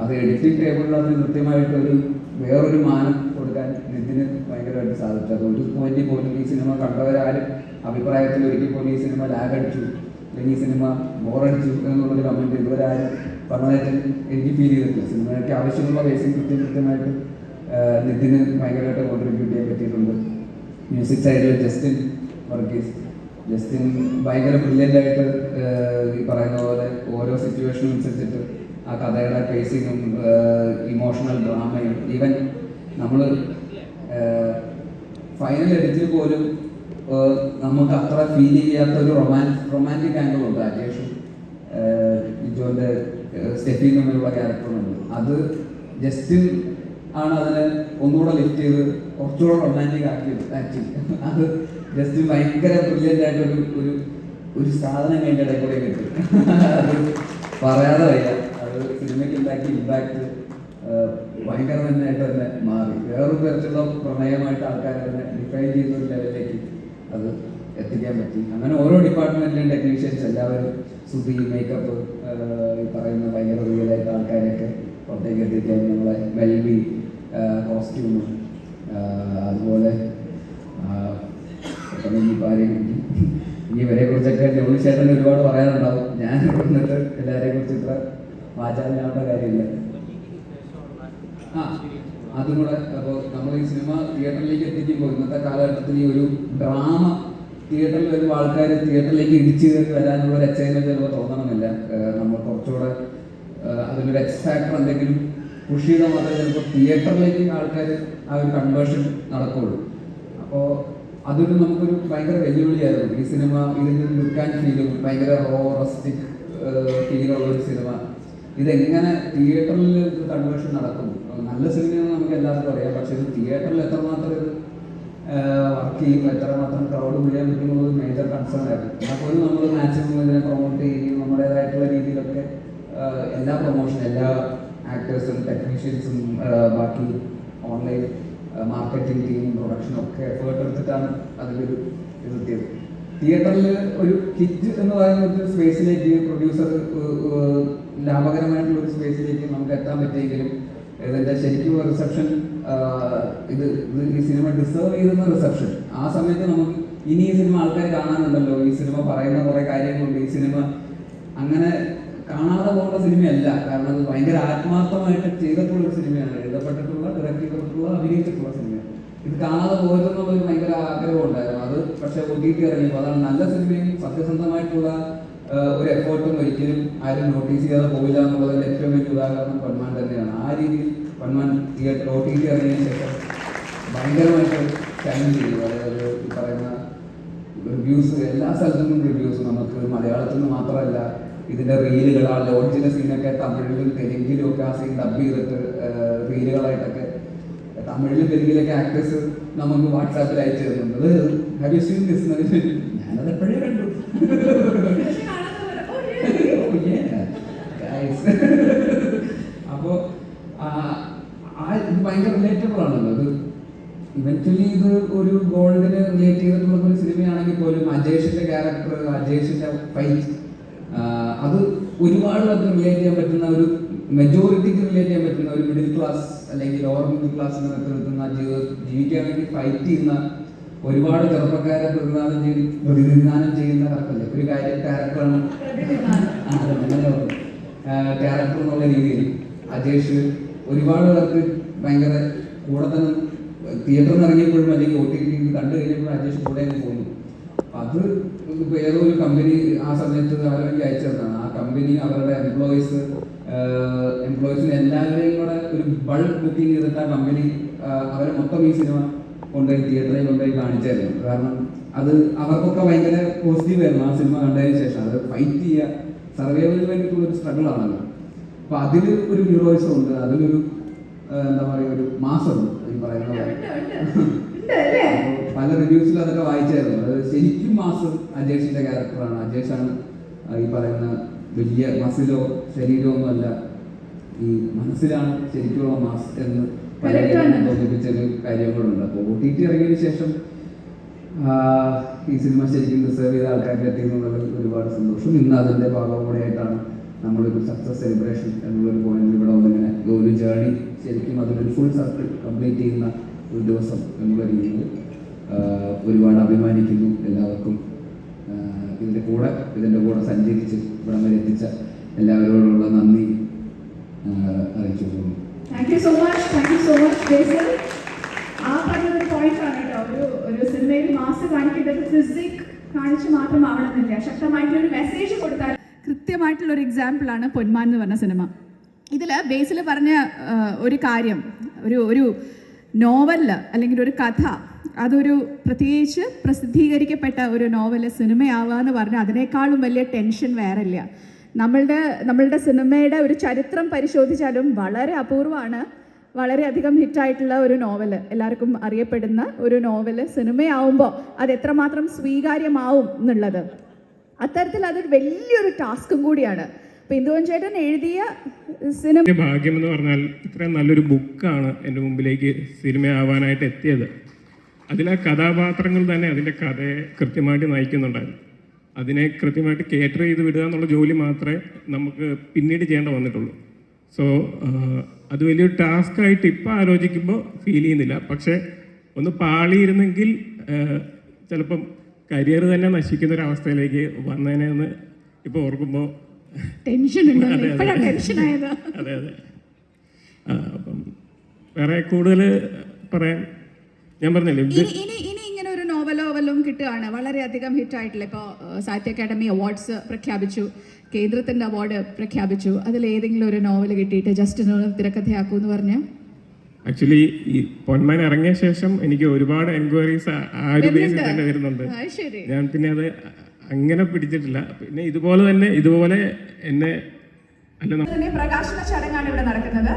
അത് എഡിറ്റിംഗ് ടേബിളിൽ അത് കൃത്യമായിട്ടൊരു വേറൊരു മാനം കൊടുക്കാൻ നിതിന് ഭയങ്കരമായിട്ട് സാധിച്ചു. അത് ഒരു പോയിന്റിൽ പോലും ഈ സിനിമ കണ്ടവരാരും അഭിപ്രായത്തിൽ ഒരിക്കൽ പോലും ഈ സിനിമ ലാഗ് അടിച്ചു അല്ലെങ്കിൽ ഈ സിനിമ ബോറടിച്ചു എന്നുള്ളൊരു കമൻറ്റ് ഇതുവരെ ആരും പറഞ്ഞതായിട്ട് എനിക്ക് ഫീൽ ചെയ്തിട്ടില്ല. സിനിമയ്ക്ക് ആവശ്യമുള്ള ബേസിക് കൃത്യമായിട്ട് നിതിന് ഭയങ്കരമായിട്ട് കോൺട്രിബ്യൂട്ട് ചെയ്യാൻ പറ്റിയിട്ടുണ്ട്. മ്യൂസിക് സൈഡിൽ ജസ്റ്റിൻ ഭയങ്കര ബ്രില്യൻ്റായിട്ട് ഈ പറയുന്ന പോലെ ഓരോ സിറ്റുവേഷനും അനുസരിച്ചിട്ട് ആ കഥയുടെ പേസിങ്ങും ഇമോഷണൽ ഡ്രാമയും ഈവൻ നമ്മൾ ഫൈനൽ എഡിറ്റിൽ പോലും നമുക്ക് അത്ര ഫീൽ ചെയ്യാത്ത ഒരു റൊമാൻറ്റിക് ആംഗിളുണ്ട്. രാജേഷും ഇജോൻ്റെ സ്റ്റെഫി തമ്മിലുള്ള ക്യാരക്ടറുണ്ട്. അത് ജസ്റ്റിൻ ആണ് അതിനെ ഒന്നുകൂടെ ലിഫ്റ്റ് ചെയ്ത് കുറച്ചുകൂടെ റൊമാൻറ്റിക് ആക്കിയത്. ആക്ച്വലി അത് ജസ്റ്റ് ഭയങ്കര ബ്രില്യൻ്റ് ആയിട്ട് ഒരു സാധനം കഴിഞ്ഞ ഇടയിൽ കൂടെ കിട്ടും. അത് പറയാതെ വയ്യ. അത് സിനിമയ്ക്ക് ഉണ്ടാക്കിയ ഇമ്പാക്ട് ഭയങ്കര തന്നെ മാറി. വേറൊരു തരത്തിലുള്ള പ്രണയമായിട്ട് ആൾക്കാരെ തന്നെ ഡിഫൈൻ ചെയ്യുന്ന ഒരു ലെവലിലേക്ക് അത് എത്തിക്കാൻ പറ്റി. അങ്ങനെ ഓരോ ഡിപ്പാർട്ട്മെൻറ്റിലും ടെക്നീഷ്യൻസ് എല്ലാവരും സുധി, മേക്കപ്പ്, ഈ പറയുന്ന ഭയങ്കര റിയലായിട്ട് ആൾക്കാരെയൊക്കെ പുറത്തേക്ക് എത്തിക്കാൻ നമ്മളെ മെൽബി, കോസ്റ്റ്യൂമ്, അതുപോലെ ഇനി ഇവരെ കുറിച്ചൊക്കെ ജ്യോതിഷേട്ടൻ ഒരുപാട് പറയാനുണ്ടാവും. ഞാൻ വന്നിട്ട് എല്ലാവരെയും കുറിച്ച് ഇത്ര വാചാലനാവേണ്ട കാര്യമില്ല. അതും കൂടെ അപ്പോൾ നമ്മൾ ഈ സിനിമ തിയേറ്ററിലേക്ക് എത്തിക്കുമ്പോൾ ഇന്നത്തെ കാലഘട്ടത്തിൽ ഈ ഒരു ഡ്രാമ തിയേറ്ററിൽ വരുമ്പോൾ ആൾക്കാർ തിയേറ്ററിലേക്ക് ഇടിച്ചു കയറി വരാനുള്ള ഒരു എക്സൈറ്റ്മെന്റ് ചിലപ്പോൾ തോന്നണമെന്നില്ല. നമ്മൾ കുറച്ചുകൂടെ അതിലൊരു എക്സ് ഫാക്ടർ എന്തെങ്കിലും പുഷ് ചെയ്താൽ മാത്രമേ ചിലപ്പോൾ തിയേറ്ററിലേക്ക് ആൾക്കാർ ആ ഒരു കൺവേർഷൻ നടക്കുകയുള്ളൂ. അപ്പോൾ അതൊരു നമുക്കൊരു ഭയങ്കര വെല്ലുവിളിയായിരുന്നു. ഈ സിനിമ ഇതിൻ്റെ ലുക്ക് ആൻഡ് ഫീലും ഭയങ്കര റോറസ്റ്റിക് ഫീലുള്ള ഒരു സിനിമ ഇതെങ്ങനെ തിയേറ്ററിൽ ഇത് കൺവേർഷൻ നടക്കും? നല്ല സിനിമയെന്ന് നമുക്ക് എല്ലാവർക്കും അറിയാം. പക്ഷേ ഇത് തിയേറ്ററിൽ എത്രമാത്രം ഇത് വർക്ക് ചെയ്യും, എത്രമാത്രം ക്രൗഡ് ചെയ്യാൻ പറ്റുന്നത് മേജർ കൺസേൺ ആയിരുന്നു. അപ്പോൾ നമ്മൾ മാക്സിമം ഇതിനെ പ്രൊമോട്ട് ചെയ്യുകയും നമ്മുടേതായിട്ടുള്ള രീതിയിലൊക്കെ എല്ലാ പ്രൊമോഷൻ, എല്ലാ ആക്ടേഴ്സും ടെക്നീഷ്യൻസും ബാക്കി ഓൺലൈൻ മാർക്കറ്റിംഗ് ടീമും പ്രൊഡക്ഷനും ഒക്കെ എഫേർട്ട് എടുത്തിട്ടാണ് അതിലൊരു ഇതെത്തിയത്. തിയേറ്ററിൽ ഒരു ഹിറ്റ് എന്ന് പറയുന്ന ഒരു സ്പേസിലേക്ക് പ്രൊഡ്യൂസർ ലാഭകരമായിട്ടുള്ള ഒരു സ്പേസിലേക്ക് നമുക്ക് എത്താൻ പറ്റിയെങ്കിലും ഇതിൻ്റെ ശരിക്കും റിസപ്ഷൻ ഇത് ഈ സിനിമ ഡിസേർവ് ചെയ്യുന്ന റിസപ്ഷൻ ആ സമയത്ത് നമുക്ക് ഇനി ഈ സിനിമ ആൾക്കാർ കാണാനുണ്ടല്ലോ, ഈ സിനിമ പറയുന്ന കുറേ കാര്യങ്ങളുണ്ട്, ഈ സിനിമ അങ്ങനെ കാണാതെ പോകുന്ന സിനിമയല്ല. കാരണം അത് ഭയങ്കര ആത്മാർത്ഥമായിട്ട് ചെയ്തിട്ടുള്ള ഒരു സിനിമയാണ്, എഴുതപ്പെട്ടിട്ടുള്ള, ഡയറക്ട് ചെയ്തിട്ടുള്ള, അഭിനയിച്ചിട്ടുള്ള സിനിമയാണ്. ഇത് കാണാതെ പോരുന്നുള്ളൊരു ഭയങ്കര ആഗ്രഹം ഉണ്ടായിരുന്നു. അത് പക്ഷെ OTT ഇറങ്ങിയപ്പോൾ അതാണ് നല്ല സിനിമയും സത്യസന്ധമായിട്ടുള്ള ഒരു എഫേർട്ടും ഒരിക്കലും ആരും നോട്ടീസ് ചെയ്യാതെ പോയില്ല എന്നുള്ളതിൻ്റെ ഏറ്റവും വലിയ ഉദാഹരണം പൊന്മാൻ തന്നെയാണ്. ആ രീതിയിൽ പൊന്മാൻ തിയേറ്റർ OTT ഇറങ്ങിയതിന് ശേഷം ഭയങ്കരമായിട്ട് ഷൈൻ ചെയ്തു. അതായത് ഈ പറയുന്ന റിവ്യൂസ് എല്ലാ സ്ഥലത്തു നിന്നും റിവ്യൂസ്, നമുക്ക് മലയാളത്തിൽ നിന്ന് മാത്രമല്ല ഇതിൻ്റെ റീലുകൾ, ആ ലോഡ്ജിൻ്റെ സീനൊക്കെ തമിഴിലും തെലുങ്കിലും ഒക്കെ ആ സീൻ ഡബ് ചെയ്തിട്ട് റീലുകളായിട്ടൊക്കെ തമിഴിലും തെലുങ്കിലൊക്കെ ആക്ടേഴ്സ് നമുക്ക് വാട്സാപ്പിൽ അയച്ചു തരുന്നുണ്ട്. Have you seen this? ഞാനത് എപ്പോഴേ കണ്ടു. അപ്പോൾ ഇത് ഭയങ്കര റിലേറ്റബിൾ ആണല്ലോ. ഇത് ഇവൻച്വലി ഇത് ഒരു ഗോൾഡിന് റിലേറ്റ് ചെയ്തിട്ടുള്ള ഒരു സിനിമയാണെങ്കിൽ പോലും അജേഷിന്റെ ക്യാരക്ടർ, അജേഷിന്റെ ഫൈറ്റ്, അത് ഒരുപാട് പേർക്ക് റിലേറ്റ് ചെയ്യാൻ പറ്റുന്ന, ഒരു മെജോറിറ്റിക്ക് റിലേറ്റ് ചെയ്യാൻ പറ്റുന്ന, ഒരു മിഡിൽ ക്ലാസ് അല്ലെങ്കിൽ ലോവർ മിഡിൽ ക്ലാസ്സിന് നിൽക്കുന്ന ജീവിക്കാൻ വേണ്ടി ഫൈറ്റ് ചെയ്യുന്ന ഒരുപാട് ചെറുപ്പക്കാരെ പ്രതിനിധാനം ചെയ്യുന്ന ഒരു ക്യാരക്ടറാണ് ക്യാരക്ടർ എന്നുള്ള രീതിയിൽ അജേഷ് ഒരുപാട് പേർക്ക് ഭയങ്കര കൂടെ തന്നെ തിയേറ്ററിൽ നിന്ന് ഇറങ്ങിയപ്പോഴും അല്ലെങ്കിൽ OTT കണ്ടു കഴിഞ്ഞപ്പോഴും അജേഷ് കൂടെ പോകുന്നു. അത് ഏതോ ഒരു കമ്പനി ആ സമയത്ത് അവരെനിക്ക് അയച്ചു തന്നതാണ്. ആ കമ്പനി അവരുടെ എംപ്ലോയീസിന് എല്ലാവരെയും കൂടെ ഒരു ബൾക്ക് ബുക്കിംഗ് ചെയ്തിട്ട് ആ കമ്പനി അവരെ മൊത്തം ഈ സിനിമ കൊണ്ടുപോയി തിയേറ്ററിൽ കൊണ്ടുപോയി കാണിച്ചായിരുന്നു. കാരണം അത് അവർക്കൊക്കെ ഭയങ്കര പോസിറ്റീവ് ആയിരുന്നു ആ സിനിമ കണ്ടതിന് ശേഷം. അത് ഫൈറ്റ് ചെയ്യുക, സർവൈവലിന് വേണ്ടിയിട്ടുള്ളൊരു സ്ട്രഗിൾ ആണല്ലോ. അപ്പോൾ അതിൽ ഒരു ഹീറോയിസം ഉണ്ട്, അതിലൊരു എന്താ പറയുക, ഒരു മാസമുണ്ട് ഈ പറയുന്ന പോലെ. പല റിവ്യൂസിൽ അതൊക്കെ വായിച്ചായിരുന്നു. അത് ശരിക്കും മാസം അജേഷിന്റെ ക്യാരക്ടറാണ്. അജേഷാണ് ഈ പറയുന്ന വലിയ മസിലോ ശരീരമോ ഒന്നുമല്ല, ഈ മനസ്സിലാണ് ശരിക്കുള്ള മാസ് എന്ന് പലരും തോന്നിപ്പിച്ചൊരു കാര്യങ്ങളുണ്ട്. അപ്പോൾ OTT ഇറങ്ങിയതിന് ശേഷം ഈ സിനിമ ശരിക്കും ഡിസേർവ് ചെയ്ത ആൾക്കാരുടെ എത്തിയെന്നുള്ളത് ഒരുപാട് സന്തോഷം. ഇന്ന് അതിൻ്റെ ഭാഗം കൂടെയായിട്ടാണ് നമ്മളൊരു സക്സസ് സെലിബ്രേഷൻ എന്നുള്ളൊരു പോയിന്റിൽ ഇവിടെ വന്നിങ്ങനെ ഒരു ജേർണി ശരിക്കും അതിലൊരു ഫുൾ സർക്കിൾ കംപ്ലീറ്റ് ചെയ്യുന്ന ഒരു ദിവസം എന്നുള്ള രീതിയിൽ ഒരുപാട് അഭിമാനിക്കുന്നു. എല്ലാവർക്കും ഇതിൻ്റെ കൂടെ സഞ്ചരിച്ച് ഇവിടം വരെ എത്തിച്ച എല്ലാവരോടുള്ള നന്ദി അറിയിച്ചു പോകുന്നു. താങ്ക് യു സോ മച്ച് ബേസിൽ. ആ പറഞ്ഞൊരു പോയിന്റ് ആണ് കേട്ടോ, ഒരു സിനിമയിൽ മാസ് കാണിക്കേണ്ടത് ഫിസിക് കാണിച്ച് മാത്രമാവണമെന്നില്ല, ശക്തമായിട്ടുള്ള ഒരു മെസ്സേജ് കൊടുത്താൽ. കൃത്യമായിട്ടുള്ള ഒരു എക്സാമ്പിളാണ് പൊന്മാൻ എന്ന് പറഞ്ഞ സിനിമ. ഇതിൽ ബേസിൽ പറഞ്ഞ ഒരു കാര്യം, ഒരു നോവലിൽ അല്ലെങ്കിൽ ഒരു കഥ, അതൊരു പ്രത്യേകിച്ച് പ്രസിദ്ധീകരിക്കപ്പെട്ട ഒരു നോവല് സിനിമയാവുക എന്ന് പറഞ്ഞാൽ അതിനേക്കാളും വലിയ ടെൻഷൻ വേറെ ഇല്ല. നമ്മളുടെ സിനിമയുടെ ഒരു ചരിത്രം പരിശോധിച്ചാലും വളരെ അപൂർവമാണ് വളരെയധികം ഹിറ്റായിട്ടുള്ള ഒരു നോവല്, എല്ലാവർക്കും അറിയപ്പെടുന്ന ഒരു നോവല് സിനിമയാവുമ്പോൾ അത് എത്രമാത്രം സ്വീകാര്യമാവും എന്നുള്ളത്. അത്തരത്തിൽ അതൊരു വലിയൊരു ടാസ്കും കൂടിയാണ്. അപ്പം ഇന്ദുവൻ ചേട്ടൻ എഴുതിയ സിനിമ ഭാഗ്യം എന്ന് പറഞ്ഞാൽ ഇത്രയും നല്ലൊരു ബുക്കാണ് എൻ്റെ മുമ്പിലേക്ക് സിനിമയാവാനായിട്ട് എത്തിയത്. അതിലെ കഥാപാത്രങ്ങൾ തന്നെ അതിൻ്റെ കഥയെ കൃത്യമായിട്ട് നയിക്കുന്നുണ്ടായിരുന്നു. അതിനെ കൃത്യമായിട്ട് കേറ്റർ ചെയ്ത് വിടുക എന്നുള്ള ജോലി മാത്രമേ നമുക്ക് പിന്നീട് ചെയ്യേണ്ട വന്നിട്ടുള്ളൂ. സോ അത് വലിയൊരു ടാസ്ക്കായിട്ട് ഇപ്പോൾ ആലോചിക്കുമ്പോൾ ഫീൽ ചെയ്യുന്നില്ല. പക്ഷേ ഒന്ന് പാളിയിരുന്നെങ്കിൽ ചിലപ്പം കരിയർ തന്നെ നശിക്കുന്ന ഒരു അവസ്ഥയിലേക്ക് വന്നതിനെന്ന് ഇപ്പോൾ ഓർക്കുമ്പോൾ അതെ. അപ്പം വേറെ കൂടുതൽ പറയാൻ ഞാൻ പറഞ്ഞില്ലേ, ഇനി ഇങ്ങനെ ഒരു നോവലോ വല്ലതും കിട്ടുകയാണ് വളരെയധികം ഹിറ്റായിട്ടില്ല. ഇപ്പോൾ സാഹിത്യ അക്കാദമി അവാർഡ്സ് പ്രഖ്യാപിച്ചു, കേന്ദ്രത്തിൻ്റെ അവാർഡ് പ്രഖ്യാപിച്ചു. അതിൽ ഏതെങ്കിലും ഒരു നോവൽ കിട്ടിയിട്ട് ജസ്റ്റിന് തിരക്കഥയാക്കൂ എന്ന് പറഞ്ഞാൽ? ആക്ച്വലി ഈ പൊന്മാൻ ഇറങ്ങിയ ശേഷം എനിക്ക് ഒരുപാട് എൻക്വയറീസ് ആ ഒരു ബേസിൽ തന്നെ വരുന്നുണ്ട്. ഞാൻ പിന്നെ അത് അങ്ങനെ പിടിച്ചിട്ടില്ല. പിന്നെ ഇതുപോലെ എന്നെ പ്രകാശന ചടങ്ങാണ് ഇവിടെ നടക്കുന്നത്.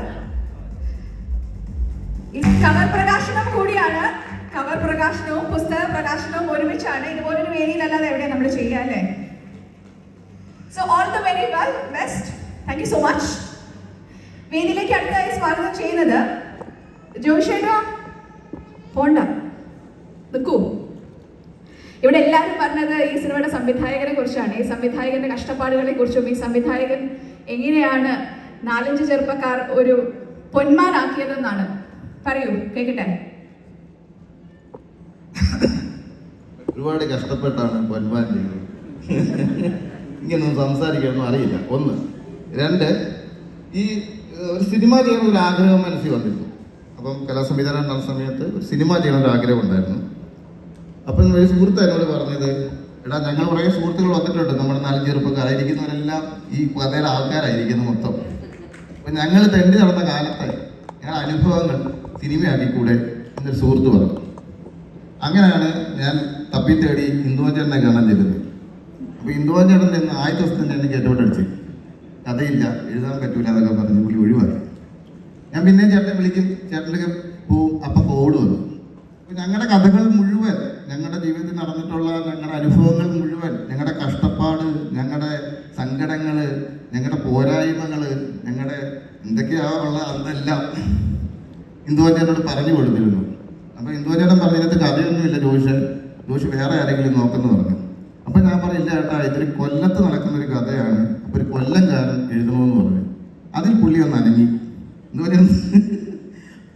കവർ പ്രകാശനം കൂടിയാണ്. കവർ പ്രകാശനവും പുസ്തക പ്രകാശനവും ഒരുമിച്ചാണ്. ഇതുപോലൊരു വേദിയിലല്ലാതെ എവിടെയാണ് നമ്മൾ ചെയ്യുക, അല്ലേ? So all the very well best. Thank you so much. വേദിയിലേക്ക് അടുത്തതായി സ്വാഗതം ചെയ്യുന്നത് ജോഷേട്ടാ പോണ്ട നിൽക്കൂ. ഇവിടെ എല്ലാവരും പറഞ്ഞത് ഈ സിനിമയുടെ സംവിധായകനെ കുറിച്ചാണ്, ഈ സംവിധായകന്റെ കഷ്ടപ്പാടുകളെ കുറിച്ചും ഈ സംവിധായകൻ എങ്ങനെയാണ് 4-5 ചെറുപ്പക്കാർ ഒരു പൊന്മാനാക്കിയതെന്നാണ്. പറയൂ, കേൾക്കട്ടെ. ഒരുപാട് കഷ്ടപ്പെട്ടാണ് പൊന്മാൻ ചെയ്തത്. ഇങ്ങനൊന്നും സംസാരിക്കാനൊന്നും അറിയില്ല. 1. 2, ഈ ഒരു സിനിമ ചെയ്യണ ഒരു ആഗ്രഹം മനസ്സിൽ വന്നിരുന്നു. അപ്പം കലാസംവിധാനം നടന്ന സമയത്ത് ഒരു സിനിമ ചെയ്യണ ഒരു ആഗ്രഹം ഉണ്ടായിരുന്നു. അപ്പം ഒരു സുഹൃത്ത് എന്നോട് പറഞ്ഞത്, എടാ ഞങ്ങൾ കുറേ സുഹൃത്തുക്കൾ വന്നിട്ടുണ്ട്, നമ്മുടെ 4 ചെറുപ്പക്കാരായിരിക്കുന്നവരെല്ലാം ഈ കഥയുടെ ആൾക്കാരായിരിക്കുന്നു മൊത്തം. അപ്പം ഞങ്ങൾ തെണ്ടി നടന്ന കാലത്തെ ഞങ്ങളുടെ അനുഭവങ്ങൾ സിനിമയാക്കിക്കൂടെ എന്നൊരു സുഹൃത്ത് പറഞ്ഞു. അങ്ങനെയാണ് ഞാൻ തപ്പി തേടി ഇന്ദുവഞ്ചേട്ടനെ കാണാൻ ചെല്ലുന്നത്. അപ്പോൾ ഇന്ദുവഞ്ചേട്ടൻ ചെന്ന് ആദ്യത്തെ ദിവസം തന്നെ എന്നെ കേട്ടോട്ടടിച്ച്, കഥയില്ല, എഴുതാൻ പറ്റൂല എന്നൊക്കെ പറഞ്ഞ് പുള്ളി ഒഴിവാക്കി. ഞാൻ പിന്നെ ചേട്ടനെ വിളിക്കും, ചേട്ടനിലേക്ക് പോവും, അപ്പം കോവിഡ് വന്നു. അപ്പോൾ ഞങ്ങളുടെ കഥകൾ മുഴുവൻ, ഞങ്ങളുടെ ജീവിതത്തിൽ നടന്നിട്ടുള്ള ഞങ്ങളുടെ അനുഭവങ്ങൾ മുഴുവൻ, ഞങ്ങളുടെ കഷ്ടപ്പാട്, ഞങ്ങളുടെ സങ്കടങ്ങൾ, ഞങ്ങളുടെ പോരായ്മകൾ, ഞങ്ങളുടെ എന്തൊക്കെയാ ഉള്ള അതെല്ലാം ഇന്ദുവഞ്ചേട്ടനോട് പറഞ്ഞു കൊടുത്തിരുന്നു. അപ്പോൾ ഇന്ദുവഞ്ചേട്ടൻ പറഞ്ഞതിനകത്ത് കഥയൊന്നുമില്ല ജോഷി വേറെ ആരെങ്കിലും നോക്കുന്നു പറഞ്ഞു. അപ്പം ഞാൻ പറഞ്ഞില്ല ചേട്ടാ, ഇതൊരു കൊല്ലത്ത് നടക്കുന്നൊരു കഥയാണ്, അപ്പോൾ ഒരു കൊല്ലംകാരൻ എഴുതണമെന്ന് പറഞ്ഞു. അതിൽ പുള്ളി ഒന്ന് അനങ്ങി. എന്തുപറഞ്ഞ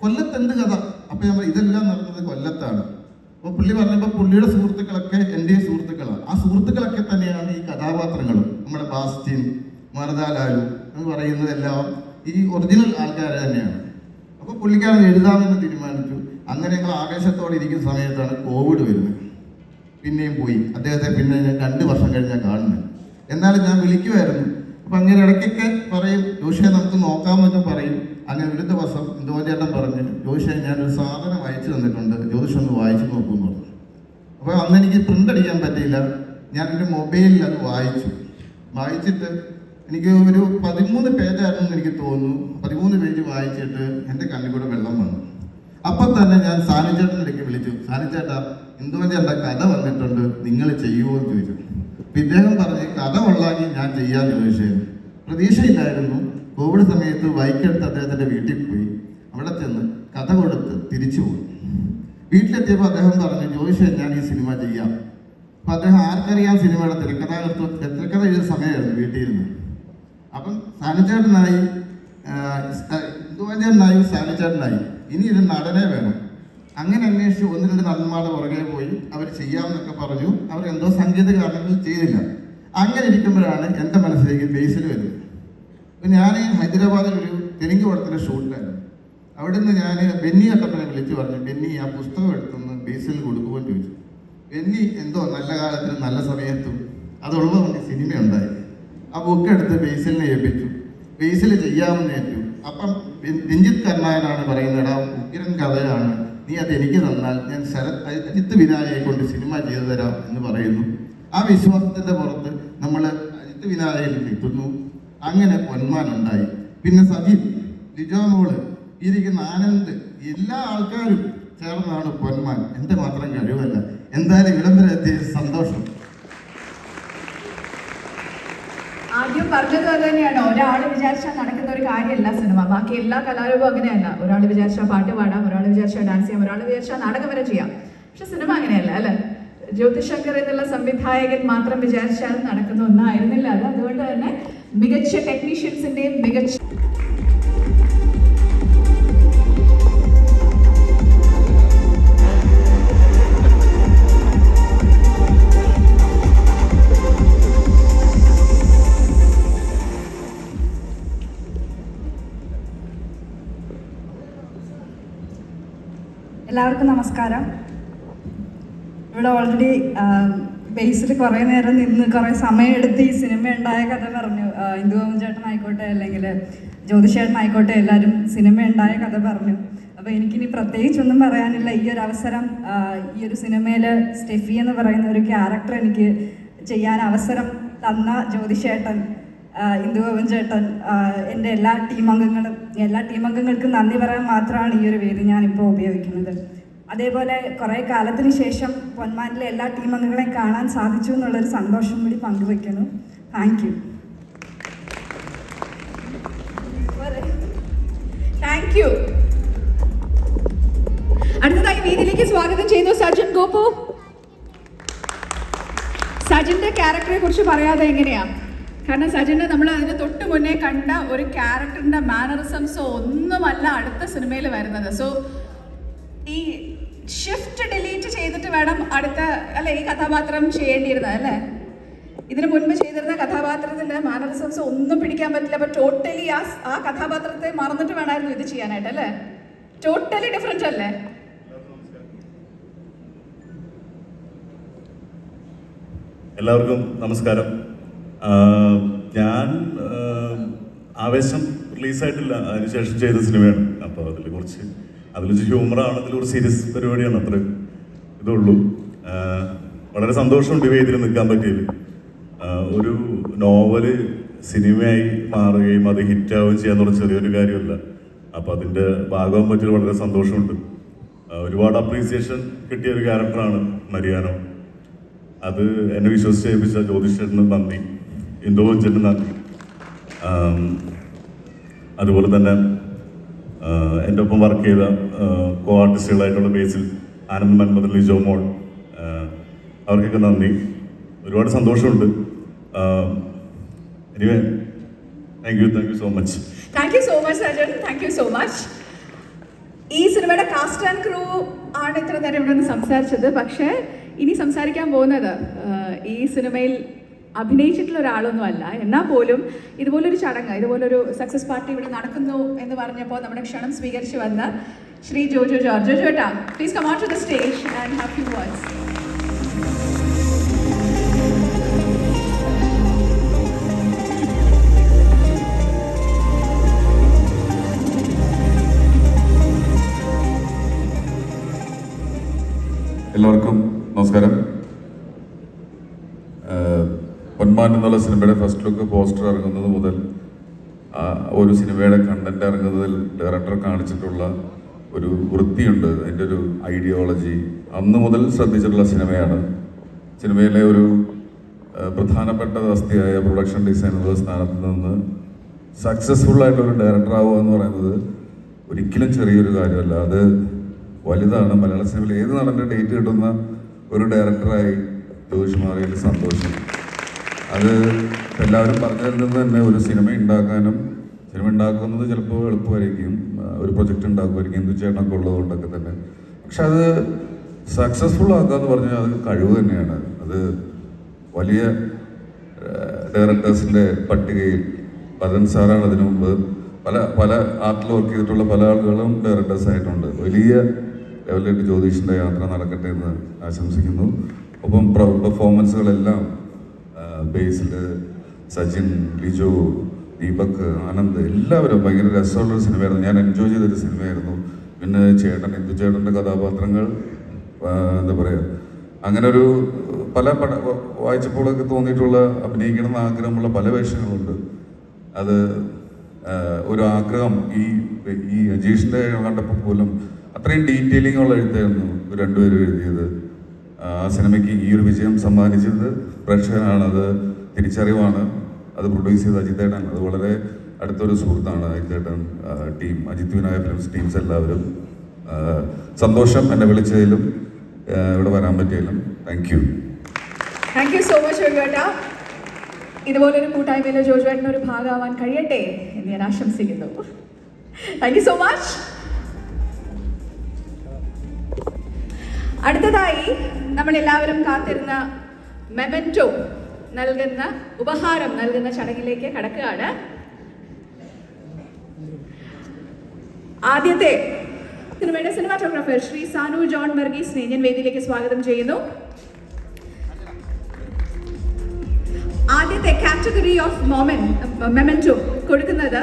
കൊല്ലത്ത് എന്ത് കഥ? അപ്പം ഞാൻ പറഞ്ഞു ഇതെല്ലാം നടന്നത് കൊല്ലത്താണ്. അപ്പോൾ പുള്ളി പറഞ്ഞപ്പോൾ പുള്ളിയുടെ സുഹൃത്തുക്കളൊക്കെ എൻ്റെയും സുഹൃത്തുക്കളാണ്. ആ സുഹൃത്തുക്കളൊക്കെ തന്നെയാണ് ഈ കഥാപാത്രങ്ങളും. നമ്മുടെ ബാസ്റ്റിൻ, മറുതാലാലു എന്ന് പറയുന്നതെല്ലാം ഈ ഒറിജിനൽ ആൾക്കാർ തന്നെയാണ്. അപ്പോൾ പുള്ളിക്കാരൻ എഴുതാമെന്ന് തീരുമാനിച്ചു. അങ്ങനെ ഞങ്ങൾ ആവേശത്തോടെ ഇരിക്കുന്ന സമയത്താണ് കോവിഡ് വരുന്നത്. പിന്നെയും പോയി. അദ്ദേഹത്തെ പിന്നെ ഞാൻ 2 വർഷം കഴിഞ്ഞാൽ കാണുന്നത്. എന്നാലും ഞാൻ വിളിക്കുമായിരുന്നു. അപ്പം അങ്ങനെ ഇടയ്ക്കൊക്കെ പറയും, ജോഷിയെ നമുക്ക് നോക്കാമെന്നൊക്കെ പറയും. അങ്ങനെ ഒരു ദിവസം ഇന്ദുവഞ്ചേട്ടൻ പറഞ്ഞു, ജോഷിയെ ഞാനൊരു സാധനം അയച്ചു തന്നിട്ടുണ്ട്, ജ്യോതിഷം ഒന്ന് വായിച്ചു നോക്കുമെന്ന് പറഞ്ഞു. അപ്പോൾ അന്ന് എനിക്ക് പ്രിൻ്റ് അടിക്കാൻ പറ്റിയില്ല. ഞാൻ എൻ്റെ മൊബൈലിൽ അത് വായിച്ചിട്ട് എനിക്ക് ഒരു 13 പേജായിരുന്നു എനിക്ക് തോന്നുന്നു. 13 പേജ് വായിച്ചിട്ട് എൻ്റെ കണ്ണിൽ കൂടെ വെള്ളം വന്നു. അപ്പം തന്നെ ഞാൻ സാനിച്ചേട്ടനിടയ്ക്ക് വിളിച്ചു, സാനിച്ചേട്ടാ ഇന്ദുവഞ്ചേട്ടൻ്റെ കഥ വന്നിട്ടുണ്ട്, നിങ്ങൾ ചെയ്യുമോ എന്ന് ചോദിച്ചു. അപ്പം ഇദ്ദേഹം പറഞ്ഞ് കഥ കൊള്ളാമെങ്കിൽ ഞാൻ ചെയ്യാൻ ചോദിച്ചത്. പ്രതീക്ഷയില്ലായിരുന്നു. കോവിഡ് സമയത്ത് ബൈക്കെടുത്ത് അദ്ദേഹത്തിൻ്റെ വീട്ടിൽ പോയി. അവിടെ ചെന്ന് കഥ കൊടുത്ത് തിരിച്ചു പോയി. വീട്ടിലെത്തിയപ്പോൾ അദ്ദേഹം പറഞ്ഞു, ജോയിഷേ ഞാൻ ഈ സിനിമ ചെയ്യാം. അപ്പം അദ്ദേഹം ആർക്കറിയാം സിനിമയുടെ തിരക്കഥ എഴുതിയ സമയമായിരുന്നു വീട്ടിൽ ഇരുന്ന്. അപ്പം സാനിച്ചേട്ടനായി, ഇന്ദുവഞ്ചേട്ടനായി, സാനിച്ചേട്ടനായി, ഇനി ഒരു നടനെ വേണം. അങ്ങനെ അന്വേഷിച്ച് 1-2 നടന്മാരുടെ പുറകെ പോയി. അവർ ചെയ്യാമെന്നൊക്കെ പറഞ്ഞു. അവർ എന്തോ സംഗീത കാരണങ്ങൾ ചെയ്തില്ല. അങ്ങനെ ഇരിക്കുമ്പോഴാണ് എൻ്റെ മനസ്സിലേക്ക് ബേസിൽ വരുന്നത്. അപ്പം ഞാൻ ഹൈദരാബാദിൽ ഒരു തെലുങ്ക് പടത്തിൻ്റെ ഷൂട്ടിലായിരുന്നു. അവിടെ നിന്ന് ഞാൻ ബെന്നി കട്ടപ്പനെ വിളിച്ച് പറഞ്ഞു, ബെന്നി ആ പുസ്തകം എടുത്തൊന്ന് ബേസിൽ കൊടുക്കുമോ എന്ന് ചോദിച്ചു. ബെന്നി എന്തോ നല്ല കാലത്തിനും നല്ല സമയത്തും അതുള്ളതുകൊണ്ട് സിനിമ ഉണ്ടായി. ആ ബുക്ക് എടുത്ത് ബേസിലിനെ ഏൽപ്പിച്ചു. ബേസിൽ ചെയ്യാമെന്ന് ഏറ്റു. അപ്പം രഞ്ജിത്ത് കർണായനാണ് പറയുന്നത്, ആ ഉഗ്രൻ കഥയാണ്, നീ അത് എനിക്ക് തന്നാൽ ഞാൻ അജിത്ത് വിനായകയെ കൊണ്ട് സിനിമ ചെയ്തു തരാം എന്ന് പറയുന്നു. ആ വിശ്വാസത്തിൻ്റെ പുറത്ത് നമ്മൾ അജിത്ത് വിനായകയിൽ എത്തുന്നു. അങ്ങനെ പൊന്മാൻ ഉണ്ടായി. പിന്നെ സജീവ്, ലിജോമോള്, ഇരിക്കുന്ന ആനന്ദ്, എല്ലാ ആൾക്കാരും ചേർന്നാണ് പൊന്മാൻ. എൻ്റെ മാത്രം കഴിവല്ല. എന്തായാലും ഇവിടം വരെ എത്തിയ സന്തോഷം. ആദ്യം പറഞ്ഞത് അത് തന്നെയാണ്, ഒരാൾ വിചാരിച്ചാൽ നടക്കുന്ന ഒരു കാര്യമല്ല സിനിമ. ബാക്കി എല്ലാ കലാരൂപവും അങ്ങനെയല്ല. ഒരാൾ വിചാരിച്ചാൽ പാട്ട് പാടാം, ഒരാൾ വിചാരിച്ചാൽ ഡാൻസ് ചെയ്യാം, ഒരാൾ വിചാരിച്ചാൽ നാടകം വരെ ചെയ്യാം. പക്ഷെ സിനിമ അങ്ങനെയല്ല അല്ലേ? ജ്യോതിശങ്കർ എന്നുള്ള സംവിധായകൻ മാത്രം വിചാരിച്ചാൽ നടക്കുന്ന ഒന്നായിരുന്നില്ല അത്. അതുകൊണ്ട് തന്നെ മികച്ച ടെക്നീഷ്യൻസിന്റെയും മികച്ച എല്ലാവർക്കും നമസ്കാരം. ഇവിടെ ഓൾറെഡി ബേസിൽ കുറേ നേരം നിന്ന് കുറേ സമയമെടുത്ത് ഈ സിനിമ ഉണ്ടായ കഥ പറഞ്ഞു. ഇന്ദുവഞ്ചേട്ടനായിക്കോട്ടെ അല്ലെങ്കിൽ ജ്യോതിഷേട്ടനായിക്കോട്ടെ എല്ലാവരും സിനിമ ഉണ്ടായ കഥ പറഞ്ഞു. അപ്പോൾ എനിക്കിനി പ്രത്യേകിച്ചൊന്നും പറയാനില്ല. ഈ ഒരു അവസരം, ഈ ഒരു സിനിമയിൽ സ്റ്റെഫി എന്ന് പറയുന്ന ഒരു ക്യാരക്ടർ എനിക്ക് ചെയ്യാൻ അവസരം തന്ന ജ്യോതിഷേട്ടൻ, ഇന്ദുവഞ്ചേട്ടൻ, എൻ്റെ എല്ലാ ടീമംഗങ്ങൾക്കും നന്ദി പറയാൻ മാത്രമാണ് ഈ ഒരു വേദി ഞാനിപ്പോൾ ഉപയോഗിക്കുന്നത്. അതേപോലെ കുറേ കാലത്തിന് ശേഷം പൊന്മാനിലെ എല്ലാ ടീമംഗങ്ങളെയും കാണാൻ സാധിച്ചു എന്നുള്ളൊരു സന്തോഷം കൂടി പങ്കുവയ്ക്കുന്നു. Thank you. അടുത്തതായി വേദിയിലേക്ക് സ്വാഗതം ചെയ്യുന്നു സർജൻ ഗോപു. സജിന്റെ ക്യാരക്ടറെ കുറിച്ച് പറയാതെ എങ്ങനെയാ? കാരണം സജിനെ നമ്മൾ അതിന് തൊട്ട് മുന്നേ കണ്ട ഒരു ക്യാരക്ടറിന്റെ മാനറിസംസോ ഒന്നുമല്ല അടുത്ത സിനിമയിൽ വരുന്നത്. സോ ഈ ഷിഫ്റ്റ് ഡിലീറ്റ് ചെയ്തിട്ട് വേണം അടുത്ത അല്ലെ ഈ കഥാപാത്രം ചെയ്യേണ്ടിയിരുന്നത് അല്ലേ? ഇതിനു മുൻപ് ചെയ്തിരുന്ന കഥാപാത്രത്തിന്റെ മാനറിസംസ് ഒന്നും പിടിക്കാൻ പറ്റില്ല. അപ്പൊ ടോട്ടലി ആ കഥാപാത്രത്തെ മറന്നിട്ട് വേണമായിരുന്നു ഇത് ചെയ്യാനായിട്ട് അല്ലേ? ടോട്ടലി ഡിഫറെന്റ് അല്ലേ? എല്ലാവർക്കും നമസ്കാരം. ഞാൻ ആവേശം റിലീസായിട്ടില്ല, അതിനുശേഷം ചെയ്ത സിനിമയാണ്. അപ്പോൾ അതിൽ ഹ്യൂമറാണ്, അതിൽ ഒരു സീരിയസ് പരിപാടിയാണ്, അത്ര ഇതുള്ളൂ. വളരെ സന്തോഷമുണ്ട് ഈ വേദിയിൽ നിൽക്കാൻ പറ്റിയതിൽ. ഒരു നോവല് സിനിമയായി മാറുകയും അത് ഹിറ്റാവുകയും ചെയ്യാന്നുള്ള ചെറിയൊരു കാര്യമല്ല. അപ്പോൾ അതിൻ്റെ ഭാഗമാകാൻ പറ്റിയത് വളരെ സന്തോഷമുണ്ട്. ഒരുപാട് അപ്രീസിയേഷൻ കിട്ടിയ ഒരു ക്യാരക്ടറാണ് മരിയാനോ. അത് എന്നെ വിശ്വസിച്ച് ഏൽപ്പിച്ച ജ്യോതിഷേട്ടന് നന്ദി, ഇന്ദുവഞ്ചന് നന്ദി. അതുപോലെ തന്നെ എൻ്റെ ഒപ്പം വർക്ക് ചെയ്ത കോ ആർട്ടിസ്റ്റുകളായിട്ടുള്ള ബേസിൽ, ആനന്ദ് മന്മഥൻ, ലിജോ മോൾ, അവർക്കൊക്കെ നന്ദി. ഒരുപാട് സന്തോഷമുണ്ട്. Anyway thank you so much. Thank you so much Sajan, thank you so much. ഈ സിനിമയുടെ കാസ്റ്റ് ആൻഡ് ക്രൂ ആണ് ഇത്ര നേരം ഇവിടെ നിന്ന് സംസാരിച്ചത്. പക്ഷേ ഇനി സംസാരിക്കാൻ പോകുന്നത് ഈ സിനിമയിൽ അഭിനയിച്ചിട്ടുള്ള ഒരാളൊന്നും അല്ല. എന്നാൽ പോലും ഇതുപോലൊരു ചടങ്ങ്, ഇതുപോലൊരു സക്സസ് പാർട്ടി ഇവിടെ നടക്കുന്നു എന്ന് പറഞ്ഞപ്പോൾ നമ്മുടെ ക്ഷണം സ്വീകരിച്ചു വന്ന ശ്രീ ജോജോ ജോർജ്. ജോജോ ഏട്ടാ, please come on to the stage and have few words. എല്ലാവർക്കും നമസ്കാരം. പൊന്മാൻ എന്നുള്ള സിനിമയുടെ ഫസ്റ്റ് ലുക്ക് പോസ്റ്റർ ഇറങ്ങുന്നത് മുതൽ ഒരു സിനിമയുടെ കണ്ടന്റ് ഇറങ്ങുന്നതിൽ ഡയറക്ടർ കാണിച്ചിട്ടുള്ള ഒരു വൃത്തിയുണ്ട്, അതിൻ്റെ ഒരു ഐഡിയോളജി അന്ന് മുതൽ ശ്രദ്ധിച്ചിട്ടുള്ള സിനിമയാണ്. സിനിമയിലെ ഒരു പ്രധാനപ്പെട്ട വസ്തുവായ പ്രൊഡക്ഷൻ ഡിസൈനറുടെ സ്ഥാനത്ത് നിന്ന് സക്സസ്ഫുൾ ആയിട്ടൊരു ഡയറക്ടർ ആവുക എന്ന് പറയുന്നത് ഒരിക്കലും ചെറിയൊരു കാര്യമല്ല. അത് വലുതാണ്. മലയാള സിനിമയിൽ ഏത് നടൻ്റെ ഡേറ്റ് കിട്ടുന്ന ഒരു ഡയറക്ടറായി ജോഷ് മാറിയതിൽ സന്തോഷം. അത് എല്ലാവരും പറഞ്ഞതിൽ നിന്ന് തന്നെ ഒരു സിനിമ ഉണ്ടാക്കാനും, സിനിമ ഉണ്ടാക്കുന്നത് ചിലപ്പോൾ എളുപ്പമായിരിക്കും, ഒരു പ്രൊജക്റ്റ് ഉണ്ടാക്കുമായിരിക്കും, ഇന്ദുചേട്ടനൊക്കെ ഉള്ളതുകൊണ്ടൊക്കെ തന്നെ. പക്ഷെ അത് സക്സസ്ഫുൾ ആക്കുക എന്ന് പറഞ്ഞാൽ അത് കഴിവ് തന്നെയാണ്. അത് വലിയ ഡയറക്ടേഴ്സിൻ്റെ പട്ടികയിൽ ഭരതൻ സാറാണ് അതിനു മുമ്പ് പല ആർട്ടിൽ വർക്ക് ചെയ്തിട്ടുള്ള പല ആളുകളും ഡയറക്ടേഴ്സ് ആയിട്ടുണ്ട്. വലിയ ലെവലിലേക്ക് ജ്യോതിഷിൻ്റെ യാത്ര നടക്കട്ടെ എന്ന് ആശംസിക്കുന്നു. ഒപ്പം പെർഫോമൻസുകളെല്ലാം ബേസിൽ സജിൻ, ലിജോ, ദീപക്, ആനന്ദ് എല്ലാവരും ഭയങ്കര രസമുള്ളൊരു സിനിമയായിരുന്നു. ഞാൻ എൻജോയ് ചെയ്തൊരു സിനിമയായിരുന്നു. പിന്നെ ഇന്ദുചേട്ടൻ്റെ കഥാപാത്രങ്ങൾ എന്താ പറയുക, അങ്ങനെ ഒരു പല വായിച്ചപ്പോഴൊക്കെ തോന്നിയിട്ടുള്ള അഭിനയിക്കണമെന്ന് ആഗ്രഹമുള്ള പല വേഷങ്ങളുണ്ട്. അത് ഒരു ആഗ്രഹം ഈ അജീഷിൻ്റെ കണ്ടപ്പോൾ പോലും അത്രയും ഡീറ്റെയിലിംഗ് ഉള്ള എഴുത്തായിരുന്നു രണ്ടുപേരും എഴുതിയത്. ആ സിനിമയ്ക്ക് ഈ ഒരു വിജയം സമ്മാനിച്ചത് പ്രേക്ഷകനാണ്, അത് തിരിച്ചറിവാണ്. അത് പ്രൊഡ്യൂസ് ചെയ്ത അജിത്തേട്ടൻ, അത് വളരെ അടുത്തൊരു സുഹൃത്താണ് അജിത്തേട്ടൻ, team Ajith Vinayaka films teams എല്ലാവരും. സന്തോഷം എന്നെ വിളിച്ചതിലും ഇവിടെ വരാൻ പറ്റിയതിലും. Thank you. Thank you so much ജോജുവേട്ടാ. ഇതുപോലൊരു കൂട്ടായ്മയിലെ ജോജുവേട്ടന് ഒരു ഭാഗമാവാൻ കഴിയട്ടെ എന്ന് ഞാൻ ആശംസിക്കുന്നു. Thank you so much. അടുത്തതായി നമ്മളെല്ലാവരും കാത്തിരുന്ന മെമന്റോ നൽകുന്ന ഉപഹാരം നൽകുന്ന ചടങ്ങിലേക്ക് കടക്കുകയാണ്. ആദ്യത്തെ സിനിമയുടെ സിനിമാറ്റോഗ്രാഫർ ശ്രീ സാനു ജോൺ വർഗീസിനെ ഞാൻ വേദിയിലേക്ക് സ്വാഗതം ചെയ്യുന്നു. ആദ്യത്തെ കാറ്റഗറി ഓഫ് മെമന്റോ കൊടുക്കുന്നത്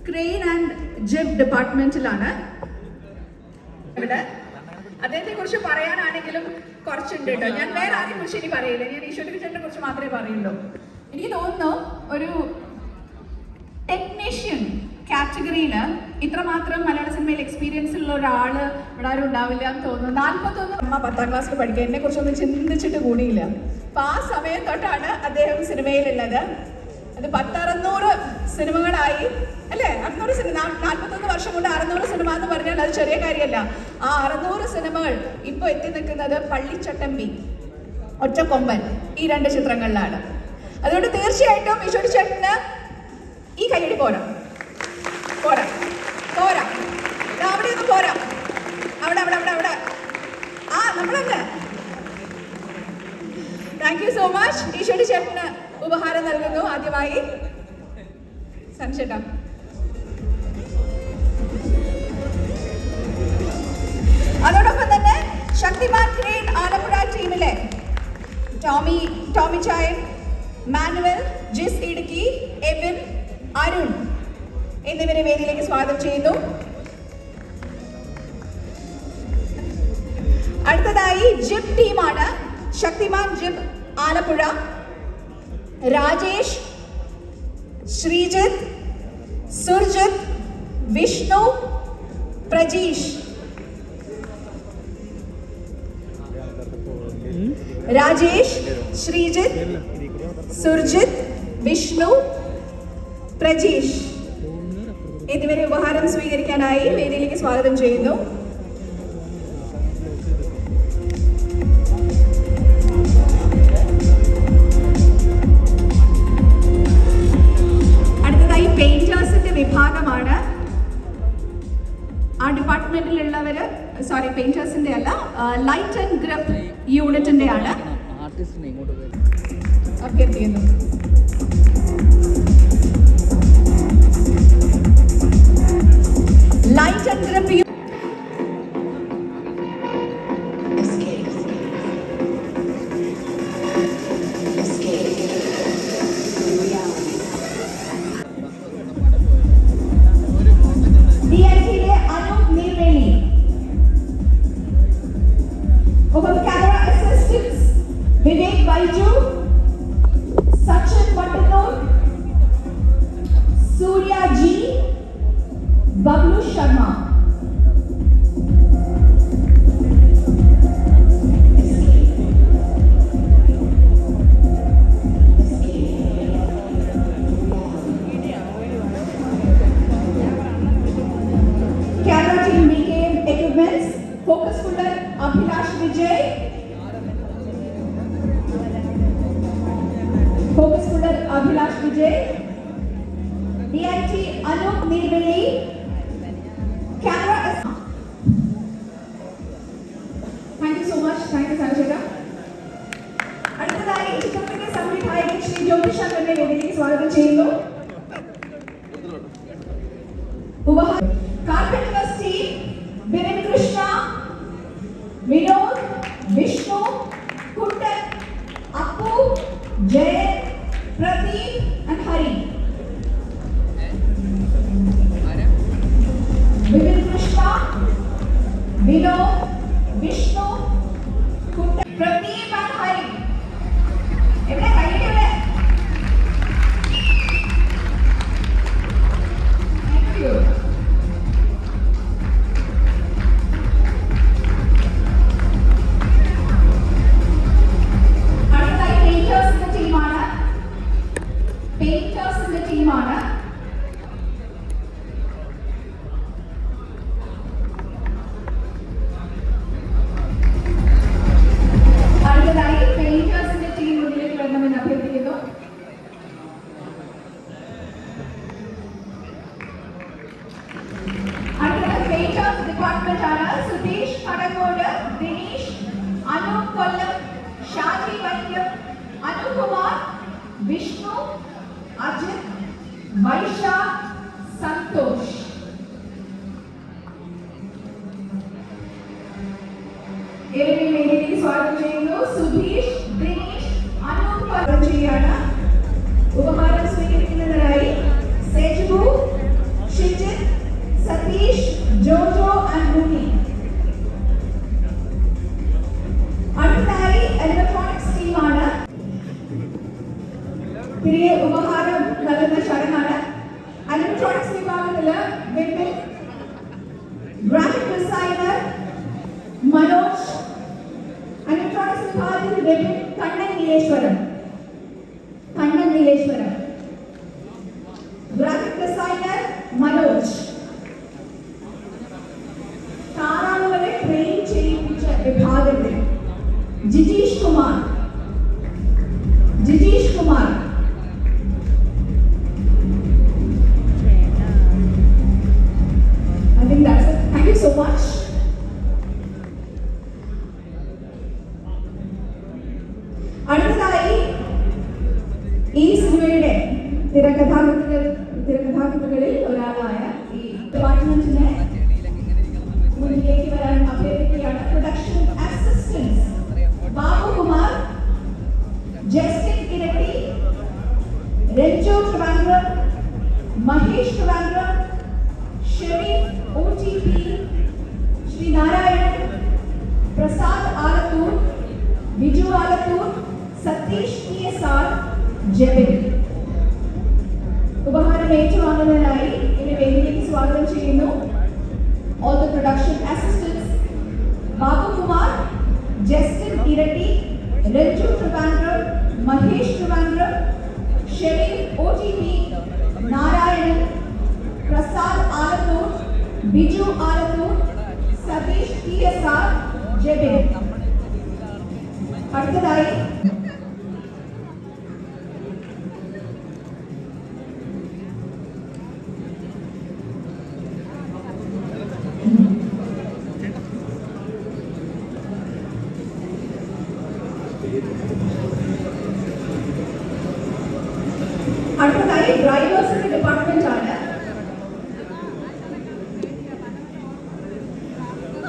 ക്രെയിൻ ആൻഡ് ജിബ് ഡിപ്പാർട്ട്മെന്റിലാണ്. അദ്ദേഹത്തെ കുറിച്ച് പറയാനാണെങ്കിലും കുറച്ചുണ്ട് കേട്ടോ. ഞാൻ വേറെ ആരെ കുറിച്ച് ഇനി പറയില്ല, ഞാൻ ഈശ്വരനെ കുറിച്ച് മാത്രമേ പറയുള്ളൂ. എനിക്ക് തോന്നുന്നു ഒരു ടെക്നീഷ്യൻ കാറ്റഗറിയിൽ ഇത്രമാത്രം മലയാള സിനിമയിൽ എക്സ്പീരിയൻസ് ഉള്ള ഒരാൾ ഇവിടെ ആരും ഉണ്ടാവില്ല എന്ന് തോന്നുന്നു. 41 അമ്മ 10ാം ക്ലാസ്സിൽ പഠിക്കുക, എന്നെ കുറിച്ചൊന്നും ചിന്തിച്ചിട്ട് കൂടിയില്ല. അപ്പൊ ആ സമയം തൊട്ടാണ് അദ്ദേഹം സിനിമയിലുള്ളത്. അത് 600 സിനിമകളായി അല്ലേ? 600 സിനിമ, 41 വർഷം കൊണ്ട് 600 സിനിമ എന്ന് പറഞ്ഞാൽ അത് ചെറിയ കാര്യമല്ല. ആ 600 സിനിമകൾ ഇപ്പോൾ എത്തി നിൽക്കുന്നത് പള്ളിച്ചട്ടമ്പി, ഒറ്റക്കൊമ്പൻ, ഈ 2 ചിത്രങ്ങളിലാണ്. അതുകൊണ്ട് തീർച്ചയായിട്ടും ഈശോടി ചേട്ടന് ഈ കൈയടി പോരാ പോരാ പോരാ, അവിടെ ഒന്നും പോരാ, അവിടെ അവിടെ അവിടെ അവിടെ ആ നമ്മളല്ലേ. Thank you so much. ഈശോടി ചേട്ടന് ഉപഹാരം നൽകുന്നു. ആദ്യമായി സൻചേട്ടാ. അതോടൊപ്പം തന്നെ ശക്തിമാൻ ക്രെയിൻ ആലപ്പുഴ ടീമിലെ ടോമി ചായൻ, മാനുവൽ, ജിസ് ഇടുക്കി, എബിൻ, അരുൺ എന്നിവരെ വേദിയിലേക്ക് സ്വാഗതം ചെയ്യുന്നു. അടുത്തതായി ജിബ് ടീമാണ്. ശക്തിമാൻ ജിബ് ആലപ്പുഴ, രാജേഷ്, ശ്രീജിത്ത്, സുർജിത്ത്, വിഷ്ണു, പ്രജീഷ്. രാജേഷ്, ശ്രീജിത്ത്, സുർജിത്ത്, വിഷ്ണു, പ്രജീഷ് എന്നിവരെ ഉപഹാരം സ്വീകരിക്കാനായി വേദിയിലേക്ക് സ്വാഗതം ചെയ്യുന്നു. അടുത്തതായി പെയിന്റേഴ്സിന്റെ വിഭാഗമാണ്. ആ ഡിപ്പാർട്ട്മെന്റിലുള്ളവര്, സോറി പെയിന്റേഴ്സിന്റെ അല്ല, ലൈറ്റ് ആൻഡ് ഗ്രപ്പ് യൂണിറ്റിന്റെ ആണ് അഭ്യർത്ഥിക്കുന്നു. Light and grip Vivek Baiju, Sachin Patanur, Surya G, Bablu Sharma. Camera team became equipments. Focus puller Abhilash Vijay. Focus puller Abhilash Vijay, DIT Anup Nirveli, camera. Thank you so much. Thank you Sanjay. അടുത്തതായി ചിത്രത്തിന്റെ സംവിധായകൻ ശ്രീ ജ്യോതിശങ്കറിനെ വേദിയിലേക്ക് സ്വാഗതം ചെയ്യുന്നു. Carpenter's team Vipin Krishna, Vinod, Vishnu, Kuttan, Appu, Jayan, Pradeep and Hari. Vipin Krishna, Vinod, Vishnu, Kutta, Pradeep and Hari. Evde Hari evde. Thank you. പെയിന്റേഴ്സിന്റെ ടീമാണ്. അടുത്തതായി പെയിന്റേഴ്സിന്റെ team മുന്നിലേക്ക് വരണമെന്ന് അഭ്യർത്ഥിക്കുന്നു. അടുത്തതായി പെയിന്റേഴ്സ് ഡിപ്പാർട്ട്മെന്റ് ആണ്. സുധീഷ് കടക്കോട്, ദിനീഷ്, അനൂപ് കൊല്ലം, ഷാജി വൈദ്യം, അനുകുമാർ, വിഷ്ണു, അജിത്, വൈശാഖ്, സന്തോഷ്. ഇവരെ വേദിയിലേക്ക് സ്വാഗതം ചെയ്യുന്നു. സുധീഷ്, ദിനീഷ്, അനൂപ് സ്വാഗതം ചെയ്യാണ്. ഉപഹാരം സ്വീകരിക്കുന്നതിനായി സെജു, ഷിജിത്, സതീഷ്, ജോജോ ആൻഡ് മുനി. അടുത്തതായി ഇലക്ട്രോണിക്സ് ടീമാണ്. തിരികെ ഉപഹാരം നൽകുന്ന ചടങ്ങാണ്. ഇലക്ട്രോണിക്സ് വിഭാഗത്തില് Vipin, graphic designer Manoj, electronics വിഭാഗത്തിൽ വിപിൻ, കണ്ണൻ നീലേശ്വരം, ഗ്രാഫിക് ഡിസൈനർ മനോജ്. താറാവുകളെ ട്രെയിൻ ചെയ്യിപ്പിച്ച വിഭാഗത്തിൽ Jijeesh Kumar, Jijeesh Kumar. I think that's it. Thank you so much. അടുത്തതായി ഈ സിനിമയുടെ തിരക്കഥാകൃത്തുകളിൽ ഒരാളായ ഈ ഡിപ്പാർട്ട്മെന്റിനെ മുന്നിലേക്ക് വരാൻ അഭ്യർത്ഥിക്കുകയാണ്. പ്രൊഡക്ഷൻ അസിസ്റ്റൻസ് ബാബുകുമാർ, ജസ്റ്റിൻ ഇരട്ടി, രഞ്ജു ട്രിവാൻഡ്രം, മഹേഷ് ട്രിവാൻഡ്രം, ഷെരീഫ് OTP, ശ്രീനാരായണൻ, പ്രസാദ് ആലത്തൂർ, ബിജു ആലത്തൂർ, സതീഷ് TSR, ജെബിൻ. ഉപഹാരം ഏറ്റുവാങ്ങുന്നതിനായി ഇവരെ വേദിയിലേക്ക് സ്വാഗതം ചെയ്യുന്നു. All the production assistants: Babu Kumar, Justin Irati, Renju Trivandrum, Mahesh Trivandrum, Sherif OTP, Narayanan, Prasad Alathur, Biju Alathur, Satish TSR, Jebin. അടുത്തതായി ഡ്രൈവേഴ്സിന്റെ ഡിപ്പാർട്ട്മെന്റ് ആണ്.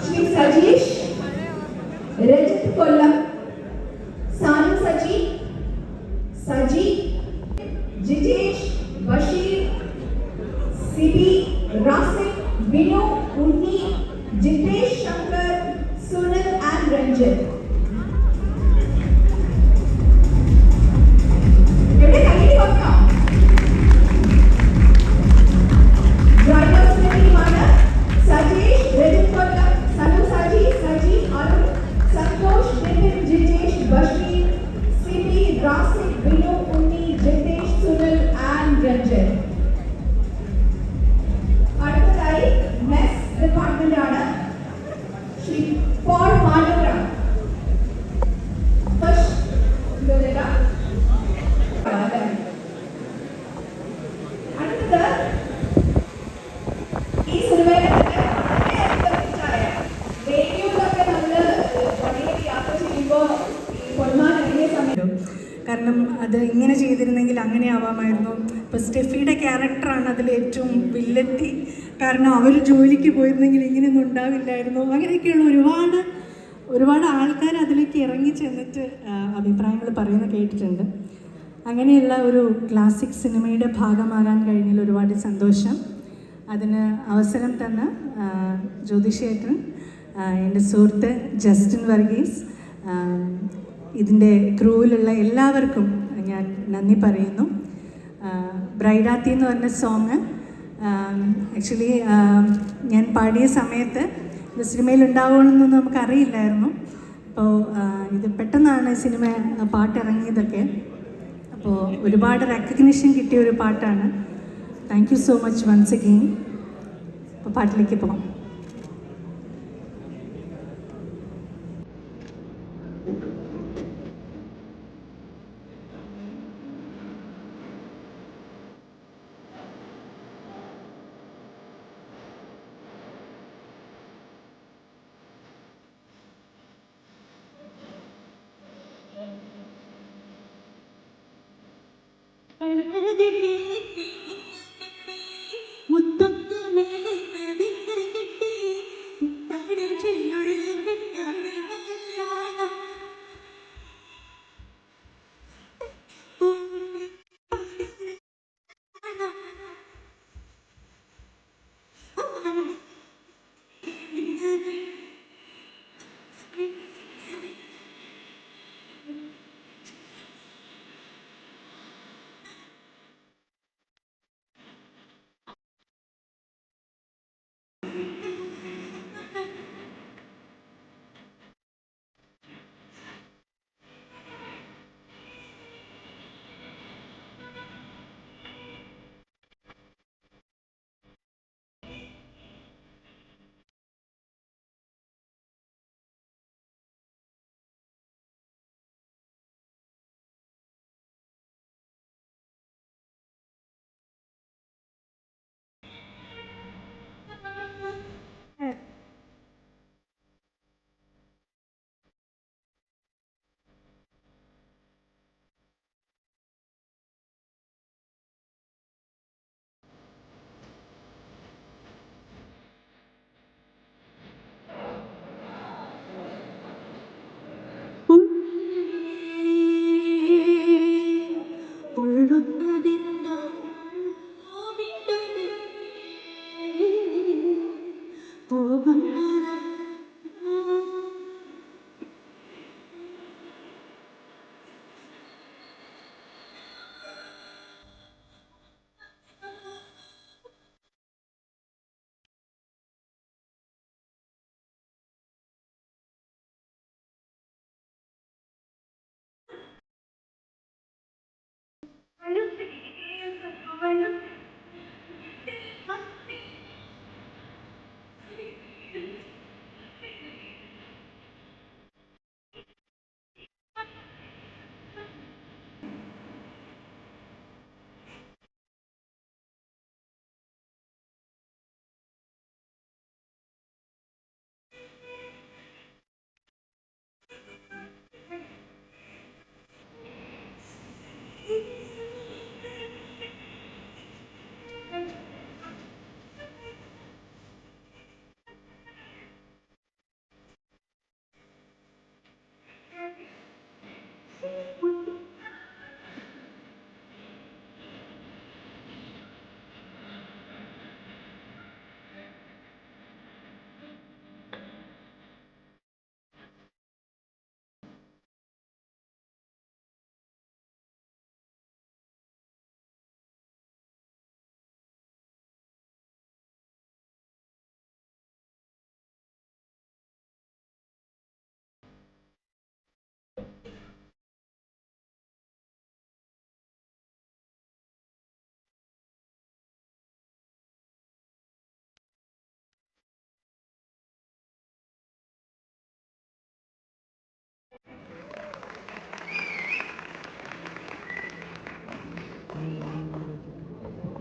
ശ്രീ സജീഷ്, രജിത് കൊല്ലം, സാനു സജി, സജി, ജിജേഷ്, ബഷീർ, സിബി, റാസിക്, വിനു, ഉണ്ണി, ജിതേഷ് ശങ്കർ, സുനിൽ ആൻഡ് രഞ്ജിത്ത്. എവിടെ കയ്യിൽ വന്നോ? ഡ്രൈവേഴ്സിന്റെ ടീമാണ് സജീഷ്, രജിത് കൊല്ലം, സനു സജി, സജി, അരുൺ, സന്തോഷ്, നിതിൻ, ജിജേഷ്, ബഷീർ, സിബി, റാസിക്, വിനു, ഉണ്ണി, ജിതേഷ്, സുനിൽ ആൻഡ് രഞ്ജിത്ത്. അടുത്തതായി മെസ് ഡിപ്പാർട്ട്മെന്റ് ആണ്. ശ്രീ പോൾ മാനോരം, അടുത്തത് ഈ സിനിമയിലെ റേഡിയോയിലൊക്കെ നമ്മള് വഴിയിലേക്ക് യാത്ര ചെയ്യുമ്പോൾ ഈ പൊന്മാൻ ഇറങ്ങിയ സമയത്ത് കാരണം അത് ഇങ്ങനെ ചെയ്തിരുന്നെങ്കിൽ അങ്ങനെ ആവാമായിരുന്നു. ഇപ്പോൾ സ്റ്റെഫിയുടെ ക്യാരക്ടറാണ് അതിൽ ഏറ്റവും വില്ലത്തി. കാരണം അവർ ജോലിക്ക് പോയിരുന്നെങ്കിൽ ഇങ്ങനെയൊന്നും ഉണ്ടാവില്ലായിരുന്നു. അങ്ങനെയൊക്കെയുള്ള ഒരുപാട് ആൾക്കാർ അതിലേക്ക് ഇറങ്ങി ചെന്നിട്ട് അഭിപ്രായങ്ങൾ പറയുന്നത് കേട്ടിട്ടുണ്ട്. അങ്ങനെയുള്ള ഒരു ക്ലാസിക് സിനിമയുടെ ഭാഗമാകാൻ കഴിഞ്ഞതിൽ ഒരുപാട് സന്തോഷം. അതിന് അവസരം തന്ന ജ്യോതിഷേട്ടൻ, എൻ്റെ സുഹൃത്ത് ജസ്റ്റിൻ വർഗീസ്, ഇതിൻ്റെ ക്രൂവിലുള്ള എല്ലാവർക്കും ഞാൻ നന്ദി പറയുന്നു. ബ്രൈഡാത്തി എന്ന് പറഞ്ഞ സോങ് ആക്ച്വലി ഞാൻ പാടിയ സമയത്ത് ഇത് സിനിമയിൽ ഉണ്ടാവുമെന്നൊന്നും നമുക്കറിയില്ലായിരുന്നു. അപ്പോൾ ഇത് പെട്ടെന്നാണ് സിനിമ പാട്ടിറങ്ങിയതൊക്കെ. അപ്പോൾ ഒരുപാട് റെക്കഗ്നിഷൻ കിട്ടിയ ഒരു പാട്ടാണ്. Thank you so much once again. അപ്പോൾ പാട്ടിലേക്ക് പോകാം.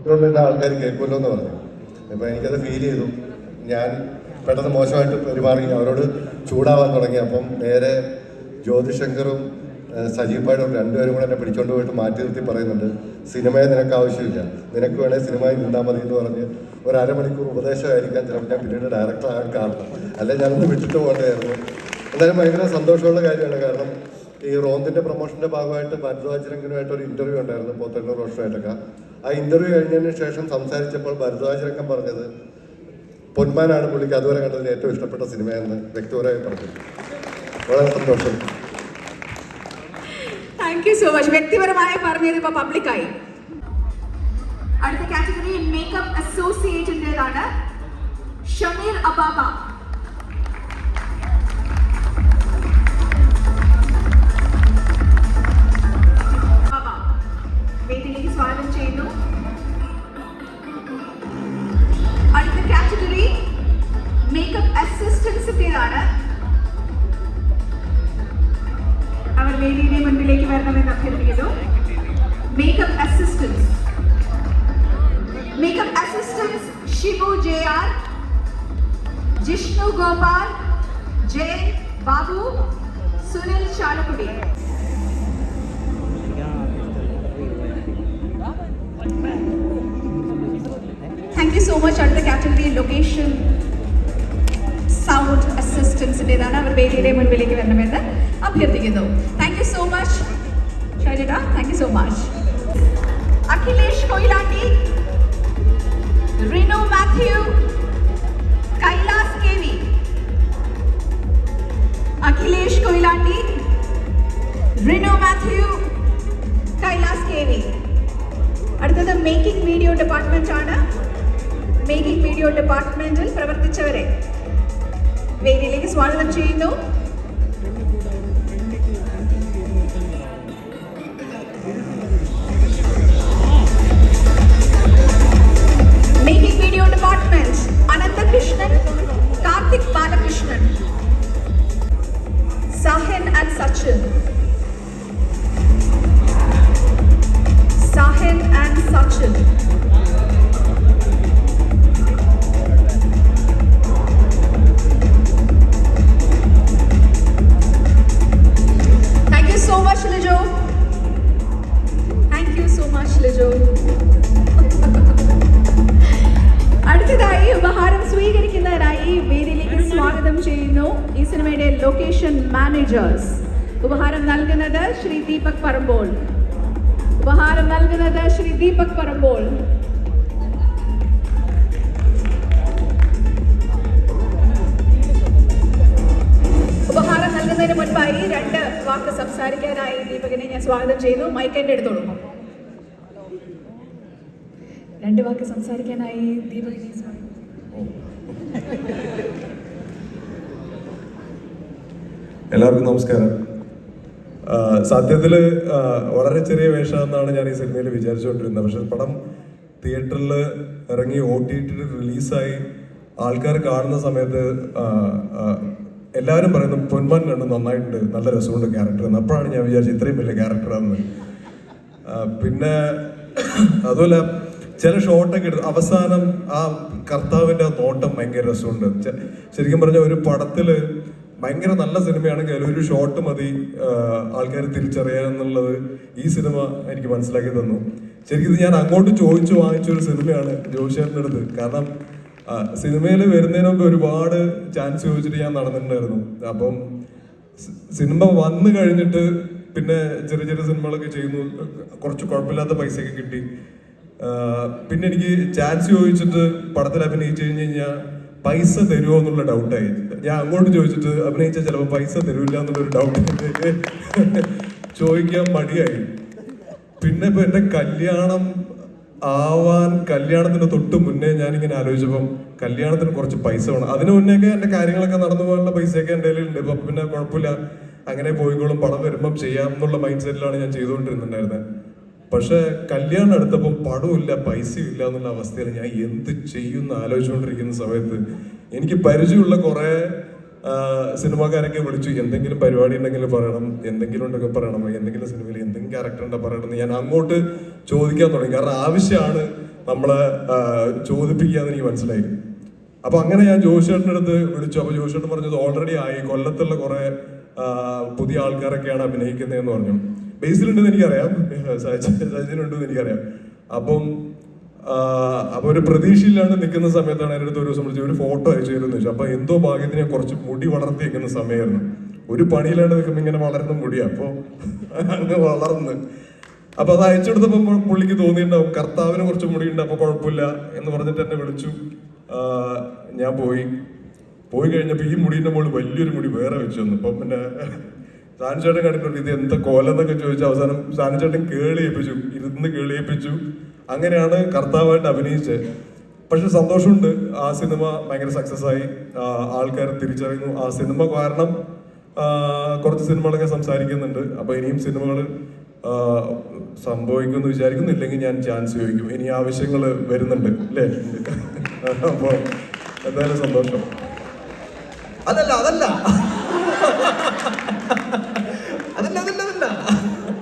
ഇതുകൊണ്ട് ആൾക്കാർ കേൾക്കുമല്ലോ എന്ന് പറഞ്ഞു. അപ്പോൾ എനിക്കത് ഫീൽ ചെയ്തു. ഞാൻ പെട്ടെന്ന് മോശമായിട്ട് പെരുമാറി, അവരോട് ചൂടാവാൻ തുടങ്ങി. അപ്പം നേരെ ജ്യോതിശങ്കറും സജീവ് പാടും രണ്ടുപേരും കൂടെ എന്നെ പിടിച്ചുകൊണ്ട് പോയിട്ട് മാറ്റി നിർത്തി പറയുന്നുണ്ട്, സിനിമയെ നിനക്ക് ആവശ്യമില്ല, നിനക്ക് വേണേൽ സിനിമയിൽ നിന്നാൽ മതി എന്ന് പറഞ്ഞ് ഒരു അരമണിക്കൂർ ഉപദേശമായിരിക്കാൻ ചിലപ്പോൾ ഞാൻ പിന്നീട് ഡയറക്ടർ ആകാൻ കാരണം. അല്ലെങ്കിൽ ഞാനൊന്ന് വിട്ടിട്ട് പോകേണ്ടതായിരുന്നു. എന്തായാലും ഭയങ്കര സന്തോഷമുള്ള കാര്യമാണ്. കാരണം ഈ റോന്തിൻ്റെ പ്രൊമോഷൻ്റെ ഭാഗമായിട്ട് ഭരദ്വാജ് രംഗനുമായിട്ട് ഒരു ഇൻ്റർവ്യൂ ഉണ്ടായിരുന്നു 98 വർഷമായിട്ടൊക്കെ. ആ ഇൻ്റർവ്യൂ കഴിഞ്ഞതിന് ശേഷം സംസാരിച്ചപ്പോൾ ഭരദ്വാജ് രംഗൻ പറഞ്ഞത് പൊന്മാനാണ് പുള്ളിക്ക് അതുവരെ കണ്ടതിൽ ഏറ്റവും ഇഷ്ടപ്പെട്ട സിനിമയെന്ന് വ്യക്തിപരമായി പറഞ്ഞു. വളരെ സന്തോഷം. Thank you so much. വ്യക്തിപരമായി പറഞ്ഞത് ഇപ്പൊ പബ്ലിക്കായി. അടുത്ത കാറ്റഗറി മേക്കപ്പ് അസോസിയേറ്റിൻ്റെതാണ്. ഷമീർ അബാബ. വേദിയിലേക്ക് സ്വാഗതം ചെയ്യുന്നു. അടുത്ത കാറ്റഗറി മേക്കപ്പ് അസിസ്റ്റൻസിൻ്റെതാണ്. അവർ വേദിയുടെ മുൻപിലേക്ക് വരണമെന്ന് അഭ്യർത്ഥിക്കുന്നു. Makeup assistants. Makeup assistants Shibu JR, Jishnu Gopal, Jayan Babu, Sunil Chalakudy. Thank you so much. അടുത്ത കാറ്റഗറി ലൊക്കേഷൻ സൗണ്ട് അസിസ്റ്റൻസിൻ്റെതാണ്. അവർ വേദിയുടെ മുൻപിലേക്ക് വരണമെന്ന് അഭ്യർത്ഥിക്കുന്നു. Thank you so much Shaija. Thank you so much. Akhilesh Koyilandy, Rinu Mathew, Kailas KV. Akhilesh Koyilandy, Rinu Mathew, Kailas KV. അടുത്തത് മേക്കിംഗ് വീഡിയോ ഡിപ്പാർട്ട്മെന്റ് ആണ്. മേക്കിംഗ് വീഡിയോ ഡിപ്പാർട്ട്മെന്റിൽ പ്രവർത്തിച്ചവരെ വേദിയിലേക്ക് സ്വാഗതം ചെയ്യുന്നു. Making video department Ananthakrishnan, Karthik Balakrishnan, സാഹൻ and Sachin. Sahan and Sachin. Thank you so much, Lijo. Thank you so much, Lijo. അടുത്തതായി ഉപഹാരം സ്വീകരിക്കുന്നതിനായി വേദിയിലേക്ക് സ്വാഗതം ചെയ്യുന്നു ഈ സിനിമയുടെ ലൊക്കേഷൻ മാനേജേഴ്സ്. ഉപഹാരം നൽകുന്നത് ശ്രീ ദീപക് പറമ്പോൾ. ഉപഹാരം നൽകുന്നത് ശ്രീ ദീപക് പറമ്പോൾ. ഉപഹാരം നൽകുന്നതിന് മുൻപായി 2 വാക്ക് സംസാരിക്കാനായി ദീപകിനെ ഞാൻ സ്വാഗതം ചെയ്യുന്നു. മൈക്ക് എൻ്റെ എടുത്തോളൂ. 2 വാക്ക് സംസാരിക്കാനായി ദീപകിനെ സ്വാഗതം. എല്ലാവർക്കും നമസ്കാരം. സത്യത്തിൽ വളരെ ചെറിയ വേഷമെന്നാണ് ഞാൻ ഈ സിനിമയിൽ വിചാരിച്ചുകൊണ്ടിരുന്നത്. പക്ഷെ പടം തിയേറ്ററിൽ ഇറങ്ങി OTT റിലീസായി ആൾക്കാർ കാണുന്ന സമയത്ത് എല്ലാവരും പറയുന്നു പൊന്മാൻ കണ്ട് നന്നായിട്ടുണ്ട്, നല്ല രസമുണ്ട് ക്യാരക്ടർ എന്ന്. അപ്പോഴാണ് ഞാൻ വിചാരിച്ചത് ഇത്രയും വലിയ ക്യാരക്ടറാണെന്ന്. പിന്നെ അതുപോലെ ചില ഷോട്ടൊക്കെ എടുത്തു അവസാനം ആ കർത്താവിൻ്റെ നോട്ടം ഭയങ്കര രസമുണ്ട്. ശരിക്കും പറഞ്ഞാൽ ഒരു പടത്തിൽ ഭയങ്കര നല്ല സിനിമയാണെങ്കിൽ ഒരു ഷോട്ട് മതി ആൾക്കാർ തിരിച്ചറിയാന്നുള്ളത് ഈ സിനിമ എനിക്ക് മനസ്സിലാക്കി തന്നു. ശരിക്കും ഇത് ഞാൻ അങ്ങോട്ട് ചോദിച്ചു വാങ്ങിച്ചൊരു സിനിമയാണ് ജോഷേട്ടൻ്റെ അടുത്ത്. കാരണം സിനിമയിൽ വരുന്നതിനൊക്കെ ഒരുപാട് ചാൻസ് ചോദിച്ചിട്ട് ഞാൻ നടന്നിട്ടുണ്ടായിരുന്നു. അപ്പം സിനിമ വന്നു കഴിഞ്ഞിട്ട് പിന്നെ ചെറിയ ചെറിയ സിനിമകളൊക്കെ ചെയ്യുന്നു, കുറച്ച് കുഴപ്പമില്ലാത്ത പൈസയൊക്കെ കിട്ടി. പിന്നെ എനിക്ക് ചാൻസ് ചോദിച്ചിട്ട് പടത്തിൽ അഭിനയിച്ചു കഴിഞ്ഞ് കഴിഞ്ഞാൽ പൈസ തരുമോ എന്നുള്ള ഡൗട്ടായി. ഞാൻ അങ്ങോട്ട് ചോദിച്ചിട്ട് അഭിനയിച്ചാൽ ചിലപ്പോൾ പൈസ തരൂല്ല എന്നുള്ളൊരു ഡൗട്ട് ചോദിക്കാൻ മടിയായി. പിന്നെ ഇപ്പൊ എൻ്റെ കല്യാണത്തിന് തൊട്ട് മുന്നേ ഞാനിങ്ങനെ ആലോചിച്ചപ്പം കല്യാണത്തിന് കുറച്ച് പൈസ വേണം. അതിന് മുന്നേയൊക്കെ എൻ്റെ കാര്യങ്ങളൊക്കെ നടന്നു പോകാനുള്ള പൈസയൊക്കെ എൻ്റെ കയ്യിലുണ്ട്. ഇപ്പം പിന്നെ കുഴപ്പമില്ല, അങ്ങനെ പോയിക്കോളും, പടം വരുമ്പം ചെയ്യാം എന്നുള്ള മൈൻഡ് സെറ്റിലാണ് ഞാൻ ചെയ്തുകൊണ്ടിരുന്നുണ്ടായിരുന്നത്. പക്ഷെ കല്യാണം എടുത്തപ്പം പടമില്ല, പൈസയും ഇല്ല എന്നുള്ള അവസ്ഥയിൽ ഞാൻ എന്ത് ചെയ്യുമെന്ന് ആലോചിച്ചുകൊണ്ടിരിക്കുന്ന സമയത്ത് എനിക്ക് പരിചയമുള്ള കുറേ സിനിമാക്കാരൊക്കെ വിളിച്ചു, എന്തെങ്കിലും പരിപാടി ഉണ്ടെങ്കിൽ പറയണം, എന്തെങ്കിലും ഉണ്ടെങ്കിൽ പറയണം, എന്തെങ്കിലും സിനിമയിൽ എന്തെങ്കിലും ക്യാരക്ടർ ഉണ്ടെങ്കിൽ പറയണം എന്ന്. ഞാൻ അങ്ങോട്ട് ചോദിക്കാൻ തുടങ്ങി. കാരണം ആവശ്യമാണ് നമ്മളെ ചോദിപ്പിക്കാന്ന് എനിക്ക് മനസ്സിലായി. അപ്പൊ അങ്ങനെ ഞാൻ ജോഷേട്ടൻ്റെ അടുത്ത് വിളിച്ചു. അപ്പൊ ജോഷേട്ടൻ പറഞ്ഞത് ഓൾറെഡി ആയി, കൊല്ലത്തുള്ള കുറെ പുതിയ ആൾക്കാരൊക്കെയാണ് അഭിനയിക്കുന്നതെന്ന് പറഞ്ഞു. ബേസിലുണ്ടെന്ന് എനിക്കറിയാം, സജിനുണ്ടെന്ന് എനിക്കറിയാം. അപ്പൊ ഒരു പ്രതീക്ഷയില്ലാണ്ട് നിൽക്കുന്ന സമയത്താണ് എൻ്റെ അടുത്ത് ഒരു ദിവസം വിളിച്ചു, ഒരു ഫോട്ടോ അയച്ചു തരുമെന്ന് വെച്ചു. അപ്പൊ എന്തോ ഭാഗ്യത്തിന് ഞാൻ കുറച്ച് മുടി വളർത്തി വെക്കുന്ന സമയമായിരുന്നു. ഒരു പണിയില്ലാണ്ട് നിൽക്കുമ്പോൾ ഇങ്ങനെ വളർന്ന മുടിയാ, അപ്പൊ അങ്ങ് വളർന്ന്. അപ്പൊ അത് അയച്ചെടുത്തപ്പോൾ പുള്ളിക്ക് തോന്നിയിട്ടുണ്ടാവും കർത്താവിന് കുറച്ച് മുടിയുണ്ട്, അപ്പൊ കുഴപ്പമില്ല എന്ന് പറഞ്ഞിട്ട് എന്നെ വിളിച്ചു. ഞാൻ പോയി കഴിഞ്ഞപ്പോൾ ഈ മുടീൻ്റെ മുകളിൽ വലിയൊരു മുടി വേറെ വെച്ചു തന്നു. അപ്പം പിന്നെ സാനിച്ചേട്ടൻ കണ്ടിട്ടുണ്ട് ഇത് എന്താ കോലെന്നൊക്കെ ചോദിച്ചു. അവസാനം സാനിച്ചേട്ടൻ ഇരുന്ന് കേളിയേപ്പിച്ചു. അങ്ങനെയാണ് കർത്താവായിട്ട് അഭിനയിച്ചത്. പക്ഷെ സന്തോഷമുണ്ട്, ആ സിനിമ ഭയങ്കര സക്സസ് ആയി, ആൾക്കാർ തിരിച്ചറിയുന്നു. ആ സിനിമ കാരണം കുറച്ച് സിനിമകളൊക്കെ സംസാരിക്കുന്നുണ്ട്. അപ്പൊ ഇനിയും സിനിമകൾ സംഭവിക്കുമെന്ന് വിചാരിക്കുന്നു. ഇല്ലെങ്കിൽ ഞാൻ ചാൻസ് ചോദിക്കും. ഇനി ആവശ്യങ്ങൾ വരുന്നുണ്ട് അല്ലേ? അപ്പൊ എന്തായാലും സന്തോഷം. അതല്ല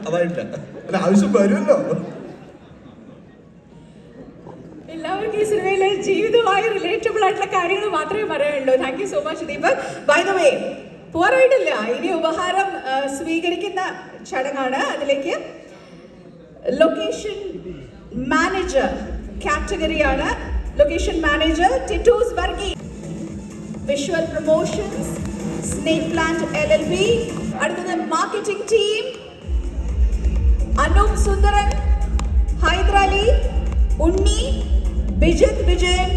അതായില്ല, അല്ല ആവശ്യം വരുമല്ലോ. എല്ലാവർക്കും ഈ സിനിമയിലെ ജീവിതമായി റിലേറ്റബിൾ ആയിട്ടുള്ള കാര്യങ്ങൾ മാത്രമേ പറയാനുള്ളൂ. Thank you so much Deepak. By the way, പോരായിട്ടില്ല, ഇനി ഉപഹാരം സ്വീകരിക്കുന്ന ചടങ്ങാണ്. അതിലേക്ക് ലൊക്കേഷൻ മാനേജർ കാറ്റഗറിയാണ്. Location manager Titus Varghese, visual promotions snake plant LLP. അടുത്തത് marketing team Anoop Sundaran, Haidarali, Unni, Bijith Vijayan,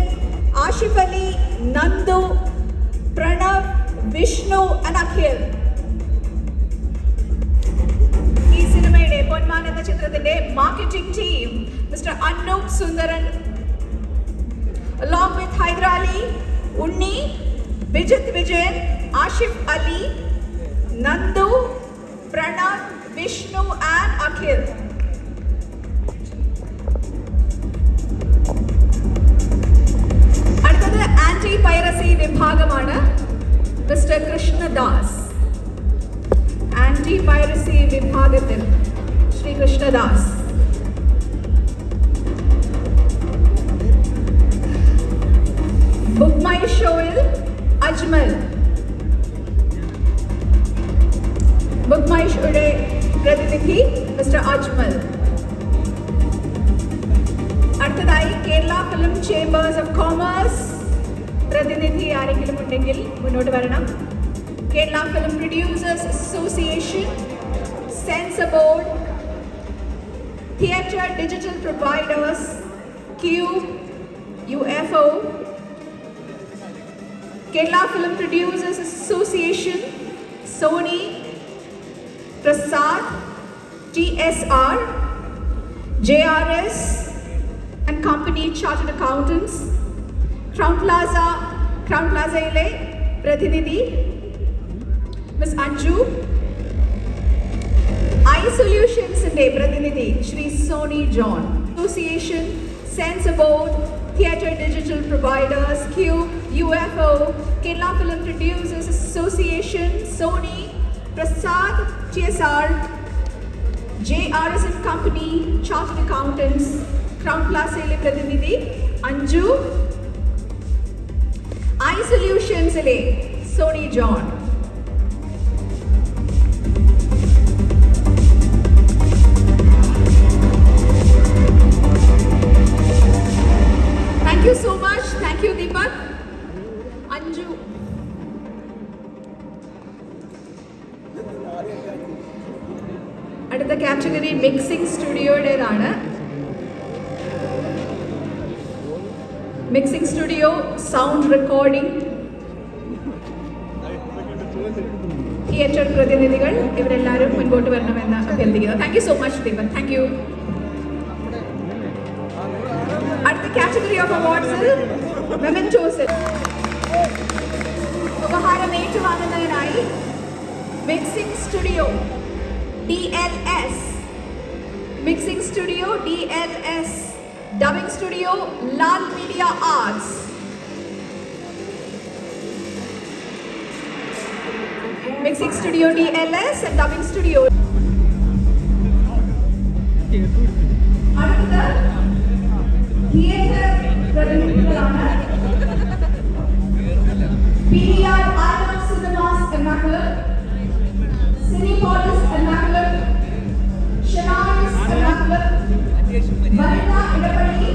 Ashif Ali, Nandu, Pranav, Vishnu and Akhil. ഈ സിനിമയുടെ പൊന്മാൻ എന്ന ചിത്രത്തിന്റെ marketing team mister Anoop Sundaran along with Haidarali, Unni, Bijith Vijayan, Ashif Ali, Nandu, Pranav, Vishnu and Akhil. അടുത്തത് ആന്റി പൈറസി വിഭാഗമാണ്. മിസ്റ്റർ കൃഷ്ണദാസ്, ആന്റി പൈറസി വിഭാഗത്തിൽ ശ്രീ കൃഷ്ണദാസ്. ബുക്ക് മൈ ഷോയിൽ അജ്മൽ, ബുക്ക് മൈ ഷോയുടെ പ്രതിനിധി മിസ്റ്റർ അജ്മൽ. അടുത്തതായി Kerala film chambers of commerce പ്രതിനിധി ആരെങ്കിലും ഉണ്ടെങ്കിൽ മുന്നോട്ട് വരണം. Kerala film producers association, censor board, theatre digital providers, cube, UFO, Kerala Film Producers Association, Sony, Prasad, TSR, JRS and Company Chartered Accountants, Crown Plaza ile Prathinidhi Ms. Anju, iSolutions inde Prathinidhi Shri Sony John, Association, Sensor Board, Theatre Digital Providers, Cube, UFO, Kerala Film Producers Association, Sony, Prasad, TSR, JRS and Company, Chartered Accountants, Crown Plaza ile Prathinidhi Anju, iSolutions ile Sony John. Thank you so much. Thank you, Deepak. Anju. അടുത്ത category mixing സ്റ്റുഡിയോയുടേതാണ്. Mixing studio, sound recording, theatre പ്രതിനിധികൾ ഇവരെല്ലാവരും മുൻപോട്ട് വരണമെന്ന് അഭ്യർത്ഥിക്കുന്നു. Thank you so much Deepak. Thank you. അടുത്ത category of അവാർഡ്സിൽ മെമന്റോസിൽ ഉപഹാരം ഏറ്റുവാങ്ങുന്നതിനായി mixing studio DLS, mixing studio DLS, dubbing studio Lal media arts, mixing studio DLS and dubbing studio അടുത്തത് തിയേറ്റർ പ്രതിനിധികളാണ്. PVR INOX Cinemas Ernakulam, Cinepolis Ernakulam, Shanaris Ernakulam, Varina Idapalli,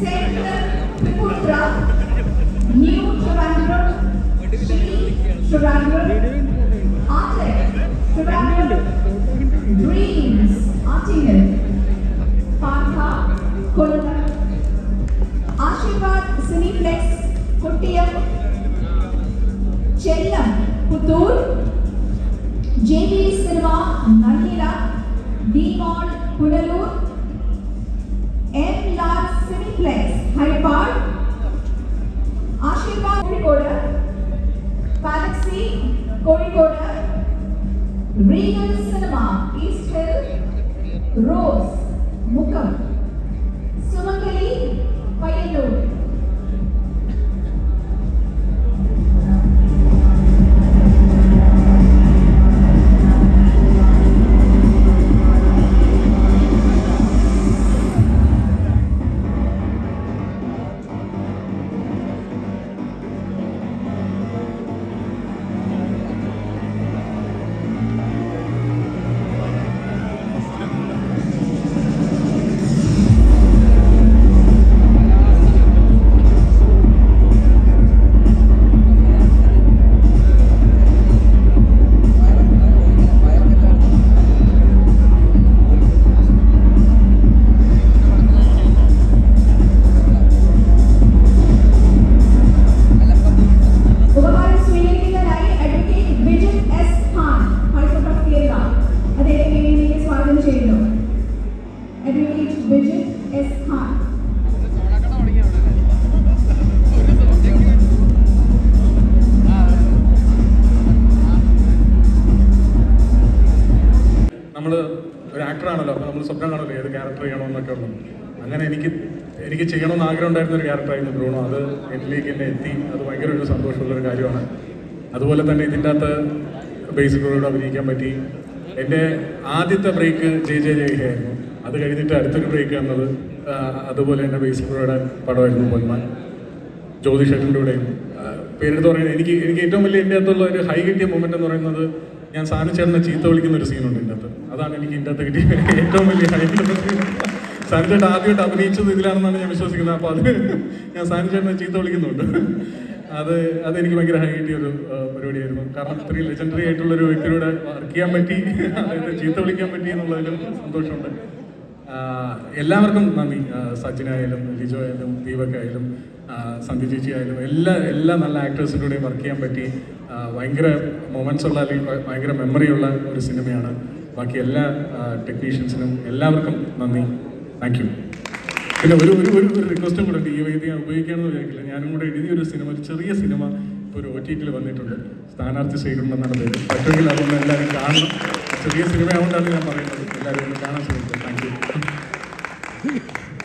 Center Tripura, New Trivandrum, Shri Trivandrum, Artec Trivandrum, Dreams Artingal, Partha Kolkata, Ashirwad Cineplex Kottayam, Chellam Puttur, JB Cinema Nallila, D-Mall Punalur, M Large Cineplex Hyderabad, Ashirwad Kozhikode, Galaxy Kozhikode, Regal Cinema East Hill, Rose Mukkam, Sumangali Payyanur. നമ്മൾ ഒരു ആക്ടറാണല്ലോ, അപ്പോൾ നമ്മൾ സ്വപ്നം കാണുമല്ലോ ഏത് character ചെയ്യണമെന്നൊക്കെ ഉള്ളത്. അങ്ങനെ എനിക്ക് ചെയ്യണമെന്ന് ആഗ്രഹം ഉണ്ടായിരുന്ന ഒരു ക്യാരക്ടറായിരുന്നു ബ്രൂണോ. അത് എന്നിലേക്ക് തന്നെ എത്തി. അത് ഭയങ്കര ഒരു സന്തോഷമുള്ളൊരു കാര്യമാണ്. അതുപോലെ തന്നെ ഇതിൻ്റെ അകത്ത് ബേസിക് റോളോട് അഭിനയിക്കാൻ പറ്റി. എൻ്റെ ആദ്യത്തെ ബ്രേക്ക് ജയ് ആയിരുന്നു. അത് കഴിഞ്ഞിട്ട് അടുത്തൊരു ബ്രേക്ക് വന്നത് അതുപോലെ തന്നെ ബേസിക് റോയുടെ പടമായിരുന്നു പൊന്മാൻ. ജ്യോതിഷേട്ടൻ്റെ കൂടെയും പേരെടുത്ത് പറയുന്നത് എനിക്ക് ഏറ്റവും വലിയ എൻ്റെ അകത്തുള്ള ഒരു ഹൈ കിട്ടിയ മൊമെൻ്റ് എന്ന് പറയുന്നത്, ഞാൻ സാനിച്ചേട്ടനെ ചീത്ത വിളിക്കുന്ന ഒരു സീനുണ്ട് ഇതിൻ്റെ അകത്ത്. അതാണ് എനിക്ക് ഇതിൻ്റെ അകത്ത് കിട്ടിയ ഏറ്റവും വലിയ ഹൈ കിട്ടുന്ന സീൻ. സാനിച്ചേട്ടൻ ആദ്യമായിട്ട് അഭിനയിച്ചത് ഇതിലാണെന്നാണ് ഞാൻ വിശ്വസിക്കുന്നത്. അപ്പോൾ അത് ഞാൻ സാനിച്ചേട്ടനെ ചീത്ത വിളിക്കുന്നുണ്ട്. അതെനിക്ക് ഭയങ്കര ഹൈ കിട്ടിയൊരു പരിപാടിയായിരുന്നു. കാരണം ഇത്രയും ലെജൻഡറി ആയിട്ടുള്ളൊരു വ്യക്തിയോടെ വർക്ക് ചെയ്യാൻ പറ്റി, അതായത് ചീത്ത വിളിക്കാൻ പറ്റി എന്നുള്ളതിൽ സന്തോഷമുണ്ട്. എല്ലാവർക്കും നന്ദി. സച്ചിനായാലും ലിജോ ആയാലും ദീപക്കായാലും സന്ധി ചേച്ചി ആയാലും എല്ലാ നല്ല ആക്ടേഴ്സിൻ്റെ കൂടെയും വർക്ക് ചെയ്യാൻ പറ്റി. ഭയങ്കര മൊമെൻറ്റ്സ് ഉള്ള അല്ലെങ്കിൽ ഭയങ്കര മെമ്മറിയുള്ള ഒരു സിനിമയാണ്. ബാക്കി എല്ലാ ടെക്നീഷ്യൻസിനും എല്ലാവർക്കും നന്ദി. Thank you. പിന്നെ ഒരു റിക്വസ്റ്റും കൂടെ ഉണ്ട്. ഈ വേദി ഞാൻ ഉപയോഗിക്കാമെന്ന് വിചാരിക്കില്ല. ഞാനും കൂടെ എഴുതിയൊരു സിനിമ, ഒരു ചെറിയ സിനിമ ഇപ്പോൾ ഒരു OTT വന്നിട്ടുണ്ട്. സ്ഥാനാർത്ഥി സ്വീകരണമെന്നാണ് പേര്. പറ്റുമെങ്കിൽ അതൊന്ന് എല്ലാവരും കാണണം. ചെറിയ സിനിമ ആയതുകൊണ്ടാണ് ഞാൻ പറയുന്നത്. എല്ലാവരും ഒന്ന് കാണാൻ ശ്രമിക്കുക. Thank you.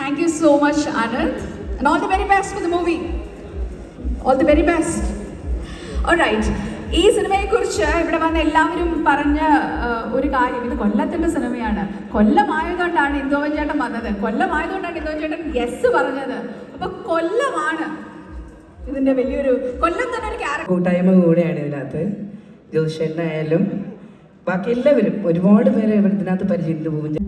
Thank you so much, Anand. And all the very best for the movie. All the very best. All right. ഈ സിനിമയെക്കുറിച്ച് ഇവിടെ വന്ന എല്ലാവരും പറഞ്ഞ ഒരു കാര്യം, ഇത് കൊല്ലത്തിൻ്റെ സിനിമയാണ്. കൊല്ലമായതുകൊണ്ടാണ് ഇന്ദുവൻ ചേട്ടൻ വന്നത്. കൊല്ലമായതുകൊണ്ടാണ് ഇന്ദുവൻ ചേട്ടൻ യെസ് പറഞ്ഞത്. അപ്പോൾ കൊല്ലമാണ് ഇതിൻ്റെ വലിയൊരു, കൊല്ലം തന്നെ ഒരു ക്യാരക്ടർ. കൂട്ടായ്മ കൂടെയാണ് ഇതിനകത്ത്. ജ്യോതിഷേട്ടനായാലും ബാക്കി എല്ലാവരും ഒരുപാട് പേരെ ഇതിനകത്ത് പരിചയപ്പെട്ടു പോകും.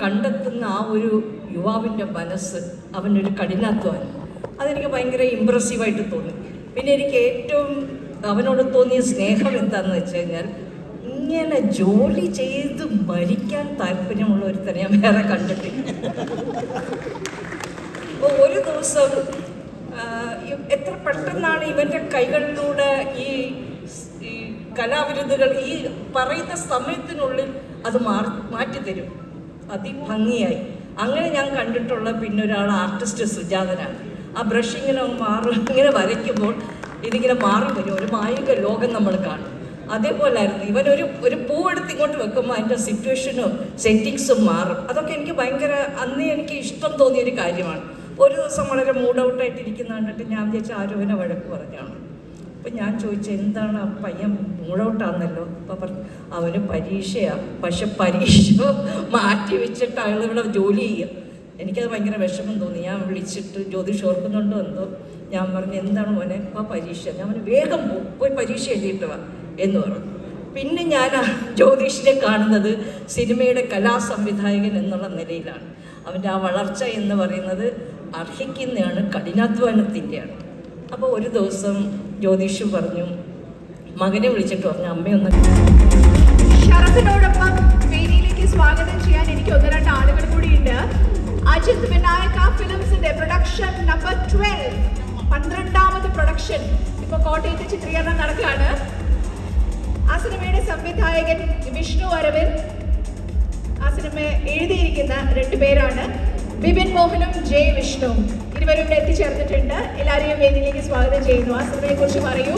കണ്ടെത്തുന്ന ആ ഒരു യുവാവിൻ്റെ മനസ്സ്, അവൻ്റെ ഒരു കഠിനാധ്വാനം, അതെനിക്ക് ഭയങ്കര ഇമ്പ്രസീവായിട്ട് തോന്നി. പിന്നെ എനിക്ക് ഏറ്റവും അവനോട് തോന്നിയ സ്നേഹം എന്താണെന്ന് വെച്ച് കഴിഞ്ഞാൽ, ഇങ്ങനെ ജോലി ചെയ്ത് മരിക്കാൻ താല്പര്യമുള്ള ഒരുത്തനെ ഞാൻ വേറെ കണ്ടിട്ടില്ല. അപ്പോൾ ഒരു ദിവസം എത്ര പെട്ടെന്നാണ് ഇവൻ്റെ കൈകളിലൂടെ ഈ കലാവിരുദ്ധകൾ ഈ പറയുന്ന സമയത്തിനുള്ളിൽ അത് മാറ്റിത്തരും. അതിഭംഗിയായി. അങ്ങനെ ഞാൻ കണ്ടിട്ടുള്ള പിന്നെ ഒരാൾ ആർട്ടിസ്റ്റ് സുജാതനാണ്. ആ ബ്രഷ് ഇങ്ങനെ ഇങ്ങനെ വരയ്ക്കുമ്പോൾ ഇതിങ്ങനെ മാറി വരും, ഒരു മായിക ലോകം നമ്മൾ കാണും. അതേപോലായിരുന്നു ഒരു പൂവെടുത്ത് ഇങ്ങോട്ട് വെക്കുമ്പോൾ അതിൻ്റെ സിറ്റുവേഷനും സെറ്റിങ്സും മാറും. അതൊക്കെ എനിക്ക് ഭയങ്കര അന്ന് എനിക്ക് ഇഷ്ടം തോന്നിയൊരു കാര്യമാണ്. ഒരു ദിവസം വളരെ മൂഡ് ഔട്ടായിട്ടിരിക്കുന്ന കണ്ടിട്ട് ഞാൻ വിചാരിച്ച ആരോപന വഴക്ക് പറഞ്ഞാണ്. അപ്പം ഞാൻ ചോദിച്ചു എന്താണ് ആ പയ്യൻ മൂഡ് ഔട്ടാണെന്നല്ലോ. അപ്പം പറഞ്ഞു അവന് പരീക്ഷയാണ്, പക്ഷെ പരീക്ഷ മാറ്റി വെച്ചിട്ട് അയാൾ ഇവിടെ ജോലി ചെയ്യുക. എനിക്കത് ഭയങ്കര വിഷമം തോന്നി. ഞാൻ വിളിച്ചിട്ട് ജ്യോതിഷ് ഓർക്കുന്നുണ്ടോ എന്തോ, ഞാൻ പറഞ്ഞു എന്താണ് മോനെ ആ പരീക്ഷ? ഞാൻ പറഞ്ഞു വേഗം പോയി പരീക്ഷ എഴുതിയിട്ട് വാ എന്ന് പറഞ്ഞു. പിന്നെ ഞാൻ ജ്യോതിഷിനെ കാണുന്നത് സിനിമയുടെ കലാസംവിധായകൻ എന്നുള്ള നിലയിലാണ്. അവൻ്റെ ആ വളർച്ച എന്ന് പറയുന്നത് അർഹിക്കുന്നതാണ്, കഠിനാധ്വാനത്തിൻ്റെയാണ്. അപ്പോൾ ഒരു ദിവസം ജ്യോതിഷ് പറഞ്ഞു, മകനെ വിളിച്ചിട്ട് പറഞ്ഞു അമ്മയൊന്ന് ശരത്തിനോടൊപ്പം വേദിയിലേക്ക് സ്വാഗതം ചെയ്യാൻ എനിക്ക് 1-2 ആളുകൾ കൂടിയുണ്ട്. അജിത് വിനായക ഫിലിംസിന്റെ പ്രൊഡക്ഷൻ നമ്പർ 12, 12ാമത് പ്രൊഡക്ഷൻ ഇപ്പോൾ കോട്ടയത്ത് ചിത്രീകരണം നടക്കുകയാണ്. ആ സിനിമയുടെ സംവിധായകൻ വിഷ്ണു അരവിന്ദ്. ആ സിനിമ എഴുതിയിരിക്കുന്ന 2 പേരാണ്, ബിപിൻ മോഹനും ജെ വിഷ്ണുവും. ഇരുവരും ഇവിടെ എത്തിച്ചേർന്നിട്ടുണ്ട്. എല്ലാവരെയും വേദിയിലേക്ക് സ്വാഗതം ചെയ്യുന്നു. ആ സിനിമയെ കുറിച്ച് പറയൂ.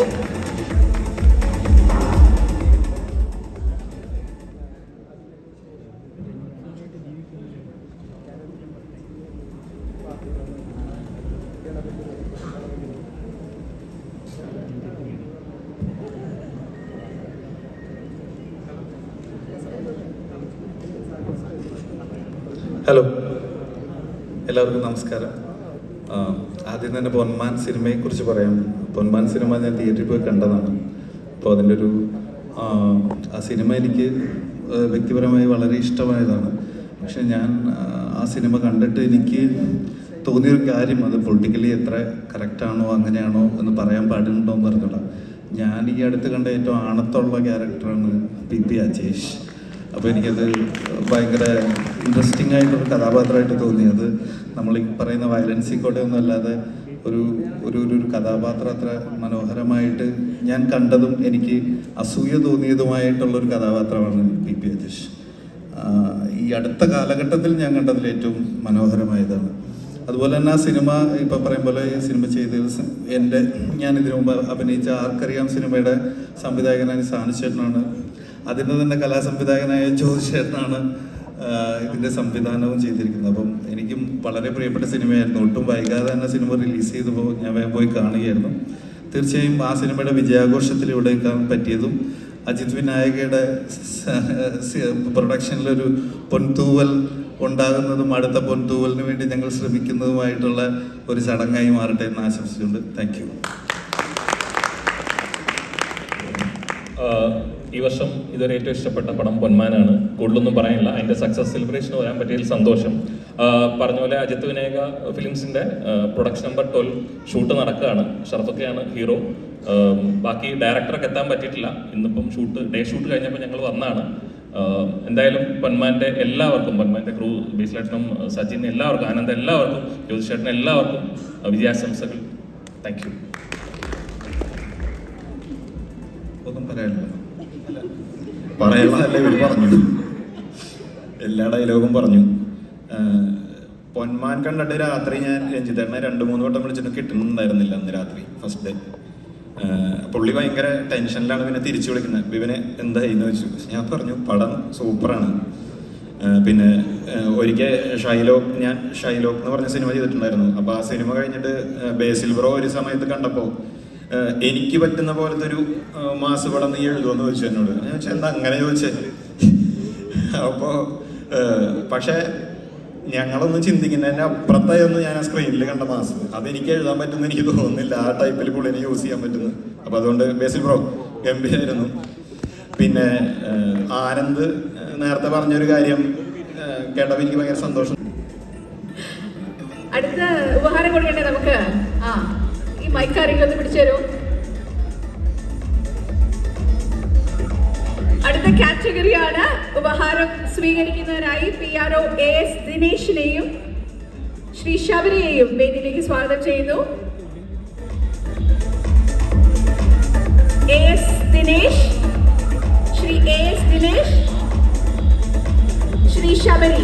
ഹലോ, എല്ലാവർക്കും നമസ്കാരം. ആദ്യം തന്നെ പൊന്മാൻ സിനിമയെക്കുറിച്ച് പറയാം. പൊന്മാൻ സിനിമ ഞാൻ തിയേറ്ററിൽ പോയി കണ്ടതാണ്. അപ്പോൾ അതിൻ്റെ ആ സിനിമ എനിക്ക് വ്യക്തിപരമായി വളരെ ഇഷ്ടമായതാണ്. പക്ഷെ ഞാൻ ആ സിനിമ കണ്ടിട്ട് എനിക്ക് തോന്നിയൊരു കാര്യം, അത് പൊളിറ്റിക്കലി എത്ര കറക്റ്റാണോ അങ്ങനെയാണോ എന്ന് പറയാൻ പാടുന്നുണ്ടോ എന്ന് പറഞ്ഞോളാം. ഞാൻ ഈ അടുത്ത് കണ്ട ഏറ്റവും ആണത്തുള്ള ക്യാരക്ടറാണ് പി അജേഷ്. അപ്പോൾ എനിക്കത് ഭയങ്കര ഇൻട്രസ്റ്റിംഗ് ആയിട്ടൊരു കഥാപാത്രമായിട്ട് തോന്നി. അത് നമ്മൾ ഈ പറയുന്ന വയലൻസിക്കോട്ടെ ഒന്നും അല്ലാതെ ഒരു കഥാപാത്രം അത്ര മനോഹരമായിട്ട് ഞാൻ കണ്ടതും എനിക്ക് അസൂയ തോന്നിയതുമായിട്ടുള്ളൊരു കഥാപാത്രമാണ് പി അജേഷ്. ഈ അടുത്ത കാലഘട്ടത്തിൽ ഞാൻ കണ്ടതിൽ ഏറ്റവും മനോഹരമായതാണ്. അതുപോലെ തന്നെ ആ സിനിമ ഇപ്പം പറയും പോലെ ഈ സിനിമ ചെയ്തത് ഞാൻ ഇതിനു മുമ്പ് അഭിനയിച്ച ആർക്കറിയാം സിനിമയുടെ സംവിധായകനായ സാനുചേട്ടനാണ്. അതിൻ്റെ തന്നെ കലാസംവിധായകനായ ജ്യോതിഷേട്ടനാണ് ഇതിൻ്റെ സംവിധാനവും ചെയ്തിരിക്കുന്നത്. അപ്പം എനിക്കും വളരെ പ്രിയപ്പെട്ട സിനിമയായിരുന്നു. ഒട്ടും വൈകാതെ തന്നെ സിനിമ റിലീസ് ചെയ്തപ്പോൾ ഞാൻ വേഗം പോയി കാണുകയായിരുന്നു. തീർച്ചയായും ആ സിനിമയുടെ വിജയാഘോഷത്തിൽ ഇവിടെ എത്താൻ പറ്റിയതും അജിത് വിനായകയുടെ പ്രൊഡക്ഷനിലൊരു പൊൻതൂവൽ ഉണ്ടാകുന്നതും അടുത്ത പൊൻതൂവലിന് വേണ്ടി ഞങ്ങൾ ശ്രമിക്കുന്നതുമായിട്ടുള്ള ഒരു ചടങ്ങായി മാറട്ടെ എന്ന് ആശംസിച്ചുകൊണ്ട് താങ്ക് യു. ഈ വർഷം ഇതുവരെ ഏറ്റവും ഇഷ്ടപ്പെട്ട പടം പൊന്മാനാണ്. കൂടുതലൊന്നും പറയാനില്ല. അതിൻ്റെ സക്സസ് സെലിബ്രേഷന് വരാൻ പറ്റിയതിൽ സന്തോഷം. പറഞ്ഞ പോലെ അജിത് വിനായക ഫിലിംസിൻ്റെ പ്രൊഡക്ഷൻ നമ്പർ 12 ഷൂട്ട് നടക്കുകയാണ്. ഷറഫൊക്കെയാണ് ഹീറോ. ബാക്കി ഡയറക്ടർക്ക് എത്താൻ പറ്റിയിട്ടില്ല. ഇന്നിപ്പം ഡേ ഷൂട്ട് കഴിഞ്ഞപ്പോൾ ഞങ്ങൾ വന്നാണ്. എന്തായാലും പൊന്മാൻ്റെ എല്ലാവർക്കും, പൊന്മാൻ്റെ ക്രൂ, ബേസിലേട്ടനും സജിൻ എല്ലാവർക്കും, ആനന്ദ് എല്ലാവർക്കും, ജ്യോതിഷേട്ടനും എല്ലാവർക്കും വിജയാശംസകൾ. Thank you. ഒന്നും പറയാനില്ല, പറയാനുള്ളതല്ലേ ഇവർ പറഞ്ഞു, എല്ലാ ഡയലോഗും പറഞ്ഞു. പൊന്മാൻ കണ്ടിട്ട് രാത്രി ഞാൻ രഞ്ജിത്തേട്ടനെ 2-3 വട്ടം വിളിച്ചിട്ട് കിട്ടുന്നുണ്ടായിരുന്നില്ല അന്ന് രാത്രി ഫസ്റ്റ് ഡേ. പുള്ളി ഭയങ്കര ടെൻഷനിലാണ്. പിന്നെ തിരിച്ചു വിളിക്കുന്നത്, ഇവനെ എന്തായിന്ന് വെച്ചു. ഞാൻ പറഞ്ഞു പടം സൂപ്പറാണ്. പിന്നെ ഒരിക്കൽ ഞാൻ ഷൈലോക്ക് എന്ന് പറഞ്ഞ സിനിമ ചെയ്തിട്ടുണ്ടായിരുന്നു. അപ്പോൾ ആ സിനിമ കഴിഞ്ഞിട്ട് ബേസിൽ ബ്രോ ഒരു സമയത്ത് കണ്ടപ്പോൾ എനിക്ക് പറ്റുന്ന പോലത്തെ ഒരു മാസ് പടം നീ എഴുതുമെന്ന് ചോദിച്ചു എന്നോട്. ഞാൻ ചോദിച്ചാൽ എന്താ അങ്ങനെ ചോദിച്ചേ. അപ്പോൾ പക്ഷേ ഞങ്ങളൊന്നും ചിന്തിക്കുന്നതിൻ്റെ അപ്പുറത്തായൊന്നും ഞാൻ ആ സ്ക്രീനിൽ കണ്ട മാസ് അതെനിക്ക് എഴുതാൻ പറ്റുമെന്ന് എനിക്ക് തോന്നുന്നില്ല. ആ ടൈപ്പിൽ പുള്ളിനെ യൂസ് ചെയ്യാൻ പറ്റുന്നു. അപ്പോൾ അതുകൊണ്ട് ബേസിൽ ബ്രോ ഗംഭീരായിരുന്നു. പിന്നെ ആനന്ദ് നേരത്തെ പറഞ്ഞൊരു കാര്യം കേട്ടപ്പോൾ എനിക്ക് ഭയങ്കര സന്തോഷം. അടുത്ത ഉപഹാരം കൊടുക്കണ്ടേ നമുക്ക്? ഈ മൈക്കാരെങ്കിലും ഒന്ന് പിടിച്ചു തരൂ. അടുത്ത കാറ്റഗറിയാണ് ഉപഹാരം സ്വീകരിക്കുന്നതിനായി PRO AS ദിനേശിനെയും ശ്രീ ശബരിയെയും വേദിയിലേക്ക് സ്വാഗതം ചെയ്യുന്നു. AS Dinesh, Shri AS Dinesh, Shri Sabari.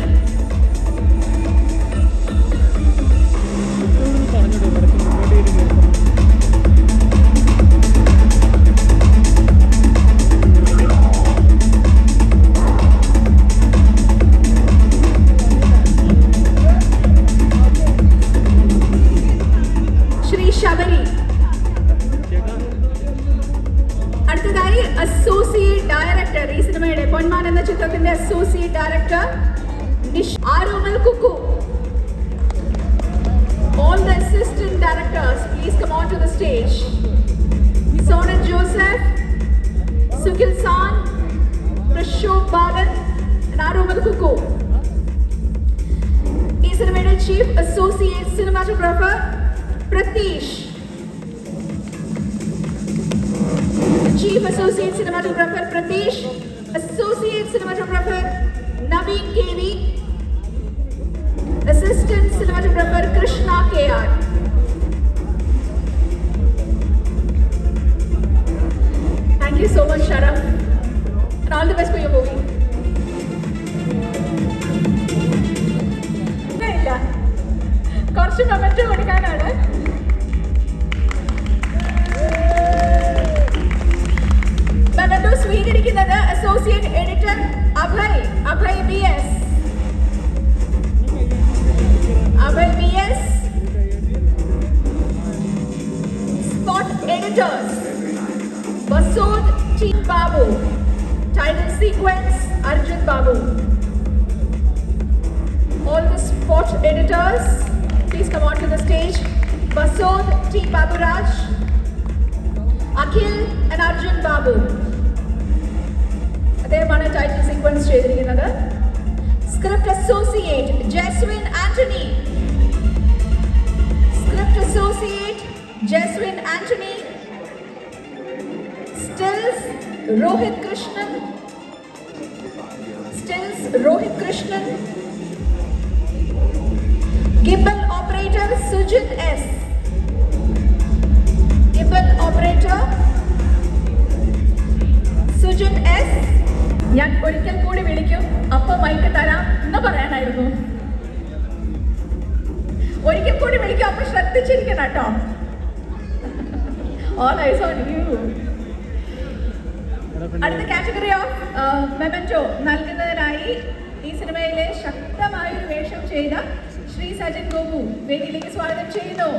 Arumal Kuku. All the assistant directors, please come on to the stage. Sonan Joseph, Sukil San, Prashok Balan, and Arumal Kuku. Is the Chief Associate Cinematographer, Pratish. Chief Associate Cinematographer, Pratish. Associate Cinematographer, Naveen KV. Assistant Cinematographer, Krishna KR. Thank you so much, Sharaf. And all the best for your movie. കുറച്ച് moment കൊടുക്കാനാണ്. Memento സ്വീകരിക്കുന്നത് associate editor Abhay BS. Abhay BS. Spot editors Basod T. Babu. Title sequence Arjun Babu. All the spot editors, please come on to the stage. Basod T. Baburaj, Akhil and Arjun Babu. Adeyamana title sequence cheyirikkunnathu. Script Associate Jeswin Anthony. Script Associate Jeswin Anthony. Stills Rohit Krishnan. Stills Rohit Krishnan. Gimbal Operator Sujit S. Gimbal Operator Sujit S. ഞാൻ ഒരിക്കൽ കൂടി വിളിക്കും, അപ്പൊ mic തരാം എന്ന് പറയാനായിരുന്നു. ഒരിക്കൽ കൂടി വിളിക്കും, അപ്പൊ ശ്രദ്ധിച്ചിരിക്കണം കേട്ടോ. All eyes on you. അടുത്ത കാറ്റഗറി ഓഫ് മെമന്റോ നൽകുന്നതിനായി ഈ സിനിമയിലെ ശക്തമായ ഒരു വേഷം ചെയ്ത ശ്രീ സജൻ ഗോപു വേദിയിലേക്ക് സ്വാഗതം ചെയ്യുന്നു.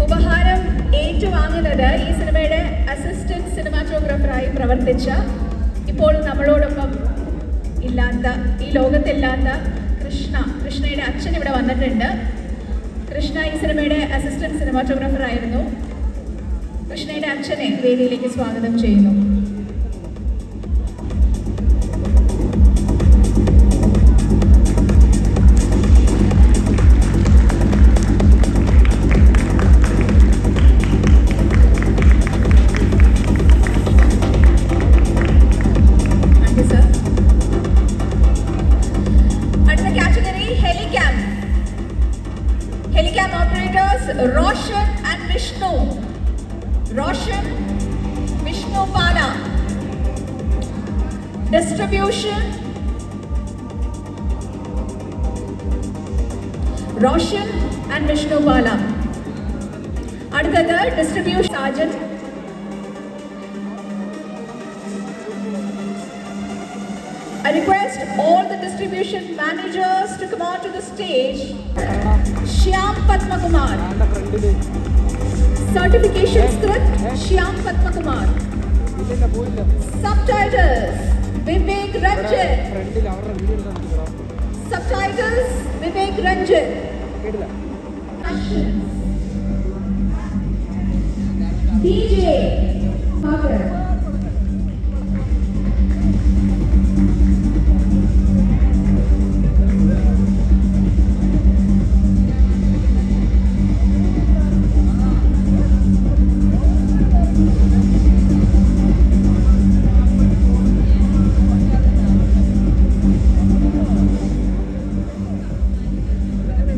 ഉപഹാരം ഏറ്റുവാങ്ങുന്നത് ഈ സിനിമയുടെ അസിസ്റ്റന്റ് സിനിമാറ്റോഗ്രാഫറായി പ്രവർത്തിച്ച, ഇപ്പോൾ നമ്മളോടൊപ്പം ഇല്ലാത്ത, ഈ ലോകത്തില്ലാത്ത കൃഷ്ണയുടെ അച്ഛൻ ഇവിടെ വന്നിട്ടുണ്ട്. കൃഷ്ണ ഈ സിനിമയുടെ അസിസ്റ്റന്റ് സിനിമാറ്റോഗ്രാഫർ ആയിരുന്നു. കൃഷ്ണയുടെ അച്ഛനെ വേദിയിലേക്ക് സ്വാഗതം ചെയ്യുന്നു. Roshan and Vishnu. Roshan, Vishnu Pala. Distribution. Roshan and Vishnu Pala. അടുത്തത് distribution sergeant. I request all the distribution managers to come on to the stage. Shyam Padmakumar. Certification script Shyam Padmakumar. Subtitles Vivek Ranjan. Subtitles Vivek Ranjan. DJ Bhagat.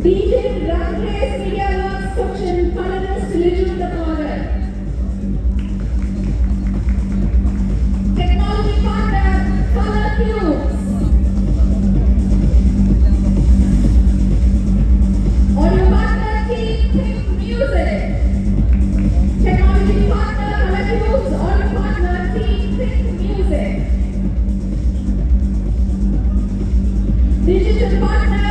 DJ Rakesh Media Works Section Palanas Liju Tapagar. Technology partner Color Cubes. Audio partner Team Think Music. Technology partner Color Cubes. Audio partner Team Think Music. Digital partner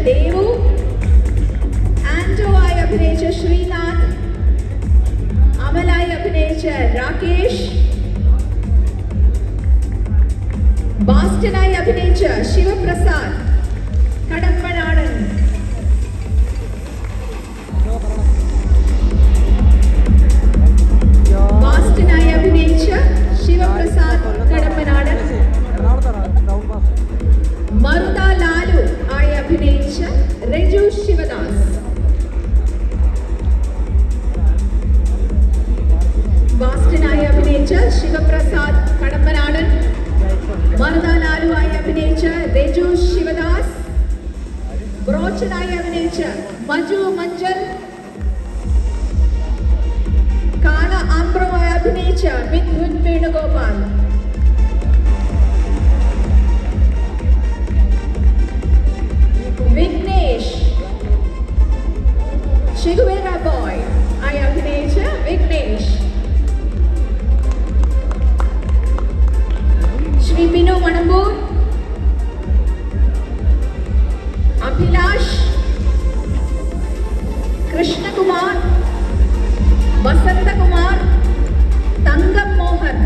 Devu, ആൻഡോ ആയി അഭിനയിച്ച ശ്രീനാഥ്, അമലായി അഭിനയിച്ച രാകേഷ്, ബാസ്റ്റനായി അഭിനയിച്ച ശിവപ്രസാദ് കടമ്പനാടൻ, ബാസ്റ്റനായി അഭിനയിച്ച ശിവപ്രസാദ് കടമ്പനാടൻ, മറുത ലാലു ആയി അഭിനയിച്ച രജു ശിവദാസ്, ബാസ്റ്റനായി അഭിനയിച്ച ശിവപ്രസാദ് കടമ്പനാടൻ, മറുത ലാലു ആയി അഭിനയിച്ച രജു ശിവദാസ്, ബ്രോച്ചനായി അഭിനയിച്ച മജു മഞ്ചൽ, കാല ആംബ്രമായി അഭിനയിച്ച മിഥുൻ വേണുഗോപാൽ, വിഘ്നേഷ്, ഷിഗുവേര ബോയ് ആയി അഭിനയിച്ച വിഘ്നേഷ്, ശ്രീ ബിനു മണമ്പൂർ, അഭിലാഷ്, കൃഷ്ണകുമാർ, വസന്തകുമാർ, തങ്കം മോഹൻ,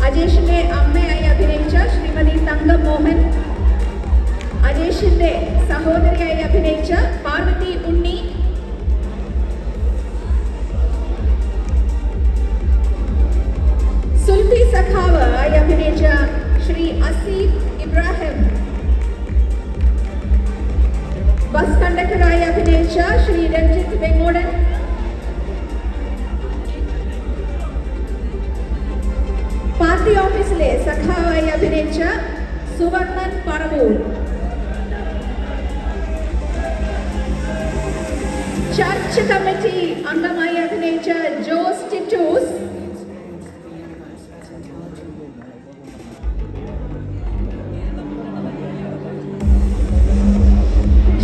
അജേഷിന്റെ അമ്മയായി അഭിനയിച്ച ശ്രീമതി തങ്കം മോഹൻ, അജേഷിന്റെ സഹോദരിയായി അഭിനയിച്ച പാർവതി ഉണ്ണി, സുൽഫി സഖാവ് ആയി അഭിനയിച്ച ശ്രീ അസീഫ് ഇബ്രാഹിം, ബസ് കണ്ടക്ടറായി അഭിനയിച്ച ശ്രീ രഞ്ജിത്ത് വെങ്ങോടൻ, പാർട്ടി ഓഫീസിലെ സഖാവായി അഭിനയിച്ച സുവർണൻ പറവൂർ, ചർച്ച് കമ്മിറ്റി അംഗമായി അഭിനയിച്ച ജോസ് ടിറ്റൂസ്,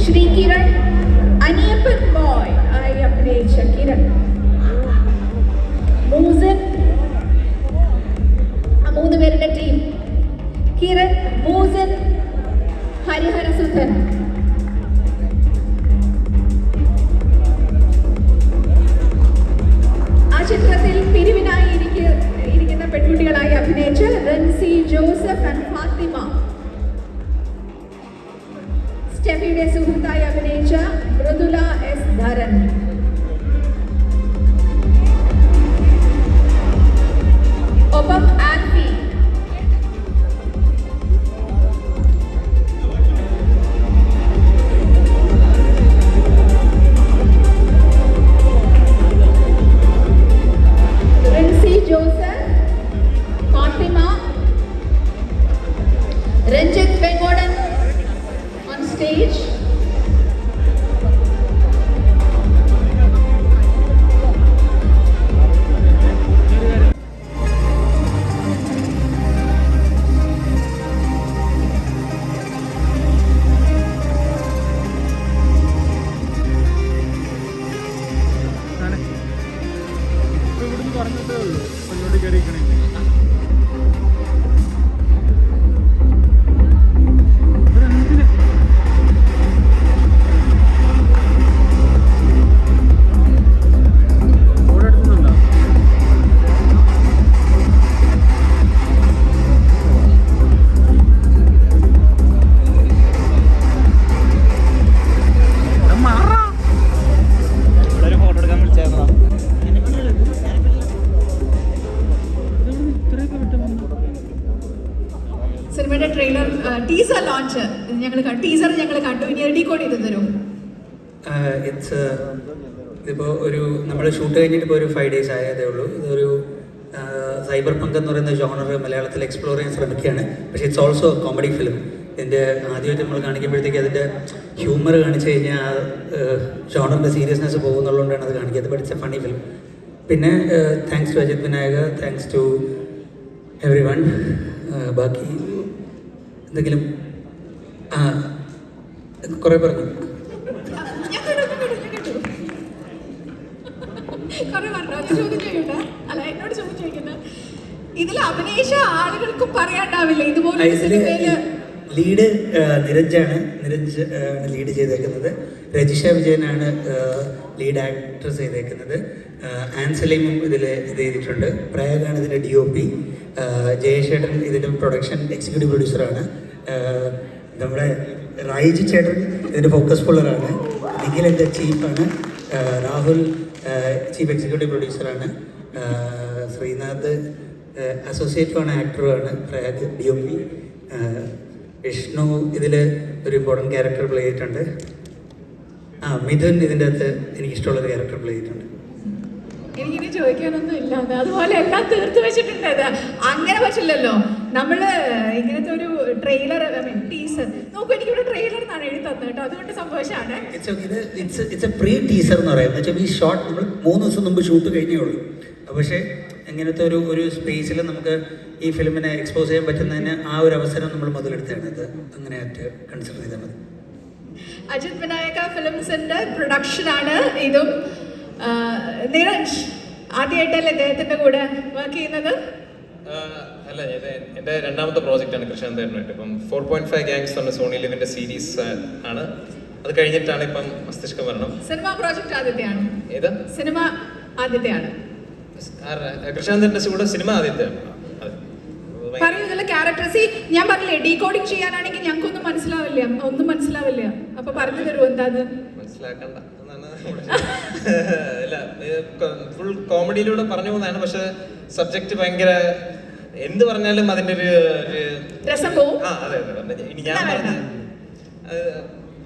ശ്രീ കിരൺ, അനിയപ്പൻ ബോയ് ആയി അഭിനയിച്ച കിരൺ, മൂസൻ, മൂന്ന് പേരുടെ ടീം കിരൺ, മൂസൻ, ഹരിഹരസുധൻ, ആ ചിത്രത്തിൽ പിരിവിനായി ഇരിക്കുന്ന പെൺകുട്ടികളായി അഭിനയിച്ച റൻസി ജോസഫ് ആൻഡ് ഫാത്തിമ, സ്റ്റെഫിയുടെ സുഹൃത്തായി അഭിനയിച്ച മൃദുല എസ് ധരൻ, ഒപ്പം ആൽഫി, റിൻസി ജോസഫ്, ഫാത്തിമ, രഞ്ജിത്ത് വെങ്ങോടൻ on stage, സിനിമയുടെ ട്രെയിലർ ടീസർ ലോഞ്ച് ടീസർ ഞങ്ങൾ കണ്ടു. ഇനി ഡീകോഡ് ചെയ്ത് തരും. ഇതിപ്പോൾ ഒരു നമ്മൾ ഷൂട്ട് കഴിഞ്ഞിട്ട് ഇപ്പോൾ ഒരു 5 days ആയതേ ഉള്ളൂ. ഇതൊരു സൈബർ പങ്ക് എന്ന് പറയുന്ന ജോണർ മലയാളത്തിൽ എക്സ്പ്ലോർ ചെയ്യാൻ ശ്രമിക്കുകയാണ്. പക്ഷേ ഇറ്റ്സ് ഓൾസോ കോമഡി ഫിലിം. ഇതിൻ്റെ ആദ്യമായിട്ട് നമ്മൾ കാണിക്കുമ്പോഴത്തേക്ക് അതിൻ്റെ ഹ്യൂമർ കാണിച്ചു കഴിഞ്ഞാൽ ആ ജോണറിൻ്റെ സീരിയസ്നെസ് പോകുന്നുള്ളതുകൊണ്ടാണ് അത് കാണിക്കുന്നത്. But it's a funny film. പിന്നെ thanks to Ajith Vinayaka, thanks to everyone. ബാക്കി എന്തെങ്കിലും കുറേ പറഞ്ഞു. ഇതിൽ അഭിനയിച്ച ആളുകൾക്കും പറയാണ്ടാവില്ല ഇതുപോലെ സിനിമയില് ലീഡ് നിരഞ്ജാണ്. നിരഞ്ജ് ആണ് ലീഡ് ചെയ്തേക്കുന്നത്. രജിഷ വിജയനാണ് ലീഡ് ആക്ട്രസ് ചെയ്തേക്കുന്നത്. ആൻസലീമും ഇതിൽ ഇത് ചെയ്തിട്ടുണ്ട്. പ്രയാഗാണ് ഇതിൻ്റെ DOP. ജയേഷേട്ടൻ ഇതിൻ്റെ പ്രൊഡക്ഷൻ എക്സിക്യൂട്ടീവ് പ്രൊഡ്യൂസറാണ്. നമ്മുടെ റൈജി ചേട്ടൻ ഇതിൻ്റെ ഫോക്കസ് പുള്ളറാണ്. നിഖിൽ എൻ്റെ ചീഫാണ്. രാഹുൽ ചീഫ് എക്സിക്യൂട്ടീവ് പ്രൊഡ്യൂസറാണ്. ശ്രീനാഥ് അസോസിയേറ്റുമാണ്, ആക്ടറുമാണ്. പ്രയാഗ് DOP. വിഷ്ണു ഇതിൽ ഒരു ഇമ്പോർട്ടൻറ്റ് ക്യാരക്ടർ പ്ലേ ചെയ്തിട്ടുണ്ട്. മിഥുൻ ഇതിൻ്റെ അകത്ത് എനിക്കിഷ്ടമുള്ളൊരു ക്യാരക്ടർ പ്ലേ ചെയ്തിട്ടുണ്ട്. എനിക്കിനി ചോദിക്കാനൊന്നും ഇല്ല, അതുപോലെ എല്ലാം തീർത്ത് വെച്ചിട്ടുണ്ട്. അത് അങ്ങനെ പറ്റില്ലല്ലോ. നമ്മൾ ഇങ്ങനത്തെ ഒരു ട്രെയിലർ ടീസർ നോക്കൂ, എനിക്കിവിടെ ട്രെയിലർ എന്നാണ് എഴുതി തന്നത് കേട്ടോ, അതുകൊണ്ട് സന്തോഷമാണ്. ഇറ്റ്സ് എ പ്രീ ടീസർ എന്ന് പറയുന്നത്. ഈ ഷോട്ട് നമ്മൾ 3 ദിവസം മുമ്പ് ഷൂട്ട് കഴിഞ്ഞേ ഉള്ളൂ. പക്ഷേ ഇങ്ങനത്തെ ഒരു സ്പേസിൽ നമുക്ക് ഈ ഫിലിമിനെ എക്സ്പോസ് ചെയ്യാൻ പറ്റുന്നതിന് ആ ഒരു അവസരം നമ്മൾ മുതലെടുത്താണ്. അത് അങ്ങനെ കൺസിഡർ ചെയ്താൽ മതി. അജിത് വിനായക ഫിലിംസിന്റെ പ്രൊഡക്ഷനാണ് ഇതും. നിരഞ്ജ് ആദ്യമായിട്ടല്ലേ അദ്ദേഹത്തിന്റെ കൂടെ വർക്ക് ചെയ്യുന്നത്? അല്ല, എൻ്റെ രണ്ടാമത്തെ പ്രോജക്റ്റാണ് കൃഷ്ണാന്തേട്ടനായിട്ട്. ഇപ്പം 4.5 ഗാങ്സ് ആണ് സോണി ലിവിൻ്റെ സീരീസ് ആണ്. അത് കഴിഞ്ഞിട്ടാണ് ഇപ്പം മസ്തിഷ്ക മരണം. സിനിമ പ്രോജക്റ്റ് ആദ്യത്തെയാണ്. ഏത് സിനിമ ആദ്യത്തെയാണ്? കൃഷ്ണാന്തേട്ടൻ്റെ കൂടെ സിനിമ ആദ്യത്തെയാണ്. പറയുന്നില്ല ക്യാരക്ടേഴ്സ്. ഞാൻ പറഞ്ഞില്ലേ, ഡീകോഡിങ് ചെയ്യാനാണെങ്കിൽ ഞങ്ങൾക്കൊന്നും മനസ്സിലാവില്ല. അപ്പൊ പറഞ്ഞു തരുമോ എന്താന്ന്? മനസ്സിലാക്കണ്ട അല്ല, ഫുൾ കോമഡിയിലൂടെ പറഞ്ഞു പോകുന്നതാണ്. പക്ഷെ സബ്ജക്റ്റ് ഭയങ്കര എന്ത് പറഞ്ഞാലും അതിന്റെ ഒരു രസം പോവും. അതെ, ഇനി ഞാൻ പറഞ്ഞ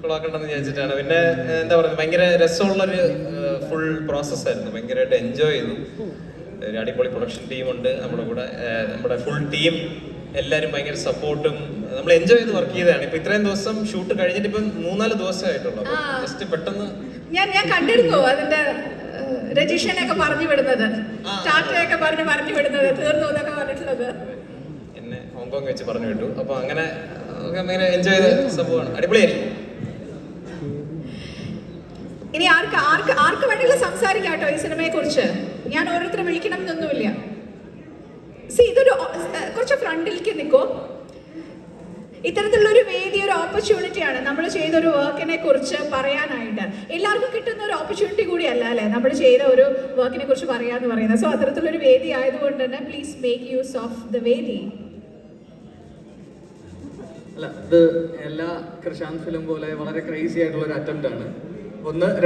കൊളാക്കണ്ടെന്ന് വിചാരിച്ചിട്ടാണ്. പിന്നെ എന്താ പറയുക, ഭയങ്കര രസമുള്ളൊരു ഫുൾ പ്രോസസ്സായിരുന്നു. ഭയങ്കരമായിട്ട് എൻജോയ് ചെയ്തു. ഒരു അടിപൊളി പ്രൊഡക്ഷൻ ടീമുണ്ട് നമ്മുടെ കൂടെ. നമ്മുടെ ഫുൾ ടീം എല്ലാവരും ഭയങ്കര സപ്പോർട്ടും നമ്മൾ എൻജോയ് ചെയ്ത് വർക്ക് ചെയ്തതാണ്. ഇപ്പൊ ഇത്രയും ദിവസം ഷൂട്ട് കഴിഞ്ഞിട്ട് ഇപ്പം 3-4 ദിവസമായിട്ടുള്ളൂ. ജസ്റ്റ് പെട്ടെന്ന് ഞാൻ കണ്ടിരുന്നു അതിന്റെ രജിഷനൊക്കെ പറഞ്ഞു വിടുന്നത്, ടാറ്റയൊക്കെ പറഞ്ഞു വിടുന്നത്, തീർന്നു എന്നൊക്കെ പറഞ്ഞിട്ടുള്ളത്. എന്നെ ഹോങ്കോങ് വെച്ച് പറഞ്ഞു വിട്ടു. അപ്പൊ അങ്ങനെ എൻജോയ് ചെയ്ത സംഭവമാണ്. അടിപൊളിയായിരിക്കും. ഇനി ആർക്ക് വേണമെങ്കിലും സംസാരിക്കാം കേട്ടോ ഈ സിനിമയെ കുറിച്ച്. ഞാൻ ഓരോരുത്തരെ വിളിക്കണം എന്നൊന്നുമില്ല. ഇതൊരു കുറച്ച് ഫ്രണ്ടിലേക്ക് നിൽക്കോ. ഇത്തരത്തിലുള്ളൊരു വേദി, ഒരു ഓപ്പർച്യൂണിറ്റിയാണ് നമ്മൾ ചെയ്തൊരു വർക്കിനെ കുറിച്ച് പറയാനായിട്ട്. എല്ലാവർക്കും കിട്ടുന്ന ഒരു ഓപ്പർച്യൂണിറ്റി കൂടിയല്ല അല്ലേ നമ്മൾ ചെയ്ത ഒരു വർക്കിനെ കുറിച്ച് പറയാന്ന് പറയുന്നത്. സോ അത്തരത്തിലൊരു വേദി ആയതുകൊണ്ട് തന്നെ please make use of the വേദി. അല്ല, ഇത് എല്ലാ കൃഷാന്ത് ഫിലിം പോലെ വളരെ ക്രേസി ആയിട്ടുള്ള ഒരു അറ്റംപ്റ്റ് ആണ്.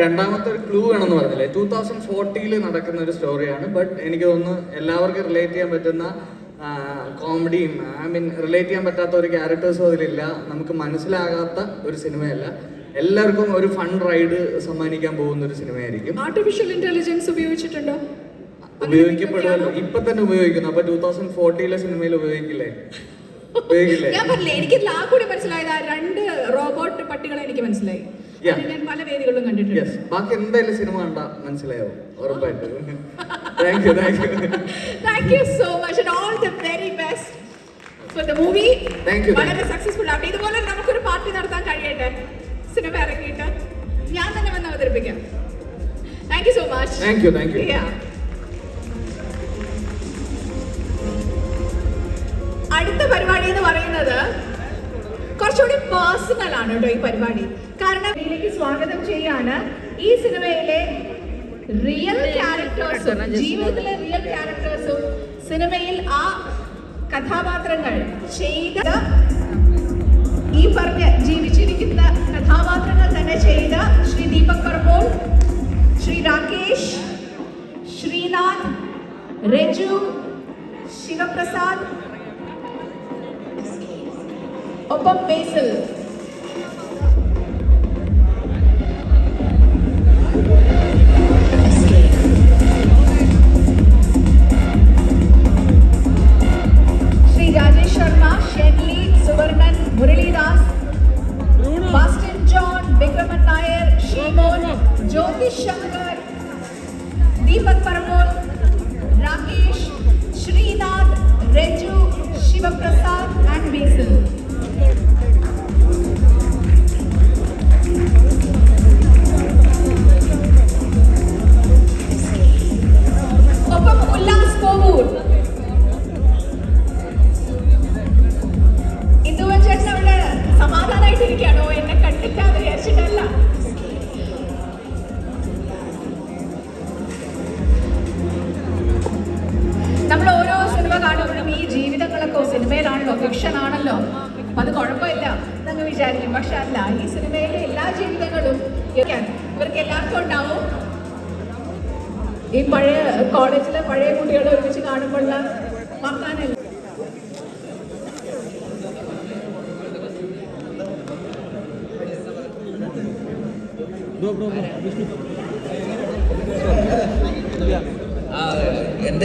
രണ്ടാമത്തെ ഒരു ക്ലൂ വേണമെന്ന് പറഞ്ഞില്ലേ, 2040 നടക്കുന്ന ഒരു സ്റ്റോറിയാണ്. ബട്ട് എനിക്ക് തോന്നുന്നു എല്ലാവർക്കും റിലേറ്റ് ചെയ്യാൻ പറ്റുന്ന കോമഡിയും റിലേറ്റ് ചെയ്യാൻ പറ്റാത്ത ഒരു ക്യാരക്ടേഴ്സും അതിലില്ല. നമുക്ക് മനസ്സിലാകാത്ത ഒരു സിനിമയല്ല. എല്ലാവർക്കും ഒരു ഫൺ റൈഡ് സമ്മാനിക്കാൻ പോകുന്ന ഒരു സിനിമയായിരിക്കും. Artificial intelligence ഉപയോഗിച്ചിട്ടുണ്ടോ? ഉപയോഗിക്കപ്പെടുമല്ലോ, ഇപ്പൊ തന്നെ ഉപയോഗിക്കുന്നു. അപ്പൊ 2040 സിനിമയിൽ ഉപയോഗിക്കില്ലേ? ഞാൻ പറഞ്ഞില്ലേ, എനിക്ക് കൂടി മനസ്സിലായത് 2 റോബോട്ട് പട്ടികളെ എനിക്ക് മനസ്സിലായി. ഞാൻ പല വേദികളിലും കണ്ടിട്ടുണ്ട്. ബാക്കി എന്തായാലും സിനിമ കണ്ടാ മനസ്സിലായോ? ഉറപ്പായിട്ടും. Thank you so much and all the very best for the movie. വളരെ സക്സസ്ഫുൾ ആവട്ടെ. ഇതുപോലെ നമുക്കൊരു പാർട്ടി നടത്താൻ കഴിയട്ടെ. സിനിമ ഇറങ്ങിയിട്ട് ഞാൻ തന്നെ വന്ന് അവതരിപ്പിക്കാം. Thank you so much. Thank you. Yeah. അടുത്ത പരിപാടി എന്ന് പറയുന്നത് കുറച്ചുകൂടി പേഴ്സണൽ ആണ് കേട്ടോ ഈ പരിപാടി. കാരണം ഇതിലേക്ക് സ്വാഗതം ചെയ്യാണ് ഈ സിനിമയിലെ റിയൽ ക്യാരക്ടേഴ്സും ജീവിതത്തിലെ റിയൽ ക്യാരക്ടേഴ്സും സിനിമയിൽ ആ കഥാപാത്രങ്ങൾ ചെയ്ത ഈ പറഞ്ഞ ജീവിച്ചിരിക്കുന്ന കഥാപാത്രങ്ങൾ തന്നെ ചെയ്ത ശ്രീ ദീപക് പർമോൾ, ശ്രീ രാകേഷ്, ശ്രീനാഥ്, രജു, ശിവപ്രസാദ്, ഒപ്പം ബേസിൽ. ശ്രീ രാജേഷ് ശർമ്മ, ഷെൻലി, സുവർണൻ, മുരളീദാസ്, ബാസ്റ്റൻ ജോൺ, വിക്രമൻ നായർ, ഷീമോൻ, ജ്യോതിഷ് ശങ്കർ, ദീപക് പർമോൾ, രാകേഷ്, ശ്രീനാഥ്, രജു, ശിവപ്രസാദ് ആൻഡ് ബേസിൽ. ആണല്ലോ, ഫിക്ഷൻ ആണല്ലോ, അപ്പം അത് കുഴപ്പമില്ല എന്നങ്ങ് വിചാരിക്കും. പക്ഷെ അല്ല, ഈ സിനിമയിലെ എല്ലാ ജീവിതങ്ങളും ഇവർക്ക് എല്ലാവർക്കും ഉണ്ടാവും. ഈ പഴയ കോളേജിലെ പഴയ കുട്ടികളെ ഒരുമിച്ച് കാണുമ്പോഴുള്ള വർത്താനല്ല.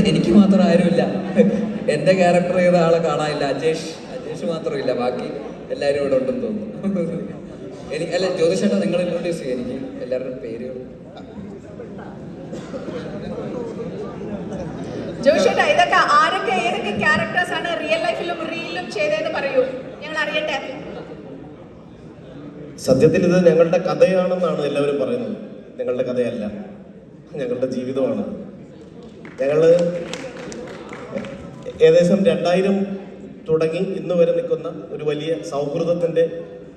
എനിക്ക് മാത്രം ആരുമില്ല. എൻ്റെ ക്യാരക്ടർ ചെയ്ത ആളെ കാണാനില്ല. അജേഷ് മാത്രമില്ല, ബാക്കി എല്ലാവരും ഇവിടെ ഉണ്ടെന്ന് തോന്നുന്നു. അല്ല ജ്യോതിഷേട്ടാ, നിങ്ങൾ ഇൻട്രോഡ്യൂസ് ചെയ്യും എനിക്ക് എല്ലാവരുടെയും പേരുകൾ. ജോഷേട്ടാ, ഇതൊക്കെ ഏതൊക്കെ ക്യാരക്ടേഴ്സ് ആണ് റിയൽ ലൈഫിലും റീലിലും ചെയ്തതെന്ന് പറയൂ, ഞങ്ങൾ അറിയട്ടെ. സത്യത്തിൽ ഇത് ഞങ്ങളുടെ കഥയാണെന്നാണ് എല്ലാവരും പറയുന്നത്. ഞങ്ങളുടെ കഥയല്ല, ഞങ്ങളുടെ ജീവിതമാണ്. ഞങ്ങൾ ഏകദേശം 2000 തുടങ്ങി ഇന്ന് വരെ നിൽക്കുന്ന ഒരു വലിയ സൗഹൃദത്തിൻ്റെ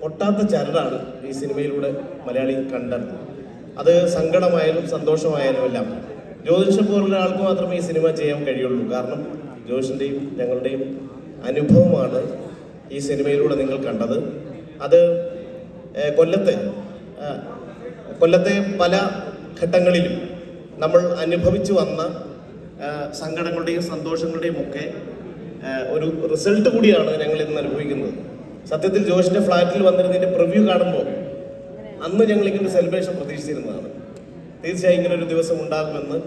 ഒട്ടാത്ത ചരടാണ് ഈ സിനിമയിലൂടെ മലയാളി കണ്ടത്. അത് സങ്കടമായാലും സന്തോഷമായാലും എല്ലാം ജ്യോതിഷം പോലുള്ള ആൾക്ക് മാത്രമേ ഈ സിനിമ ചെയ്യാൻ കഴിയുള്ളൂ. കാരണം ജ്യോതിഷൻ്റെയും ഞങ്ങളുടെയും അനുഭവമാണ് ഈ സിനിമയിലൂടെ നിങ്ങൾ കണ്ടത്. അത് കൊല്ലത്തെ പല ഘട്ടങ്ങളിലും നമ്മൾ അനുഭവിച്ചു വന്ന സങ്കടങ്ങളുടെയും സന്തോഷങ്ങളുടെയും ഒക്കെ ഒരു റിസൾട്ട് കൂടിയാണ് ഞങ്ങൾ ഇന്ന് അനുഭവിക്കുന്നത്. സത്യത്തിൽ ജോഷിൻ്റെ ഫ്ലാറ്റിൽ വന്നിരുന്നതിൻ്റെ പ്രിവ്യൂ കാണുമ്പോൾ അന്ന് ഞങ്ങൾ ഇങ്ങനെ സെലിബ്രേഷൻ പ്രതീക്ഷിച്ചിരുന്നതാണ്. തീർച്ചയായും ഇങ്ങനെ ഒരു ദിവസം ഉണ്ടാകുമെന്ന്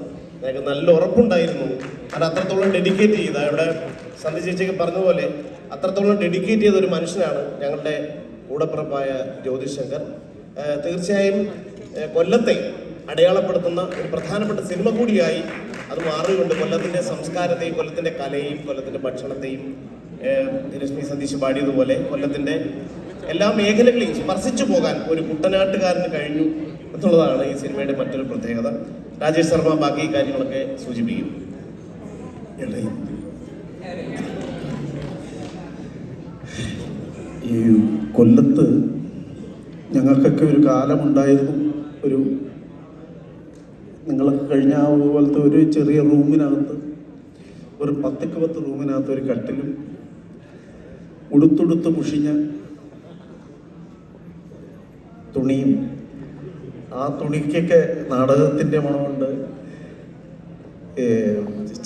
ഞങ്ങൾക്ക് നല്ല ഉറപ്പുണ്ടായിരുന്നു. അത് അത്രത്തോളം ഡെഡിക്കേറ്റ് ചെയ്ത, ഇവിടെ സന്ധി ചേച്ചിക്ക് പറഞ്ഞതുപോലെ അത്രത്തോളം ഡെഡിക്കേറ്റ് ചെയ്ത ഒരു മനുഷ്യനാണ് ഞങ്ങളുടെ കൂടപ്പിറപ്പായ ജ്യോതിശങ്കർ. തീർച്ചയായും കൊല്ലത്തെ അടയാളപ്പെടുത്തുന്ന ഒരു പ്രധാനപ്പെട്ട സിനിമ കൂടിയായി അത് മാറിയുകൊണ്ട് കൊല്ലത്തിൻ്റെ സംസ്കാരത്തെയും കൊല്ലത്തിൻ്റെ കലയെയും കൊല്ലത്തിൻ്റെ ഭക്ഷണത്തെയും രശ്മി സതീഷ് പാടിയതുപോലെ കൊല്ലത്തിൻ്റെ എല്ലാ മേഖലകളെയും സ്പർശിച്ചു പോകാൻ ഒരു കുട്ടനാട്ടുകാരന് കഴിഞ്ഞു എന്നുള്ളതാണ് ഈ സിനിമയുടെ മറ്റൊരു പ്രത്യേകത. രാജേഷ് ശർമ്മ ബാക്കി കാര്യങ്ങളൊക്കെ സൂചിപ്പിക്കും. ഈ കൊല്ലത്ത് ഞങ്ങൾക്കൊക്കെ ഒരു കാലമുണ്ടായിരുന്നു. നിങ്ങളൊക്കെ കഴിഞ്ഞ പോലത്തെ ഒരു ചെറിയ റൂമിനകത്ത്, ഒരു 10 റൂമിനകത്ത് ഒരു കട്ടിലും ഉടുത്തുടുത്ത് മുഷിഞ്ഞ തുണിയും, ആ തുണിക്കൊക്കെ നാടകത്തിൻ്റെ മണമുണ്ട്,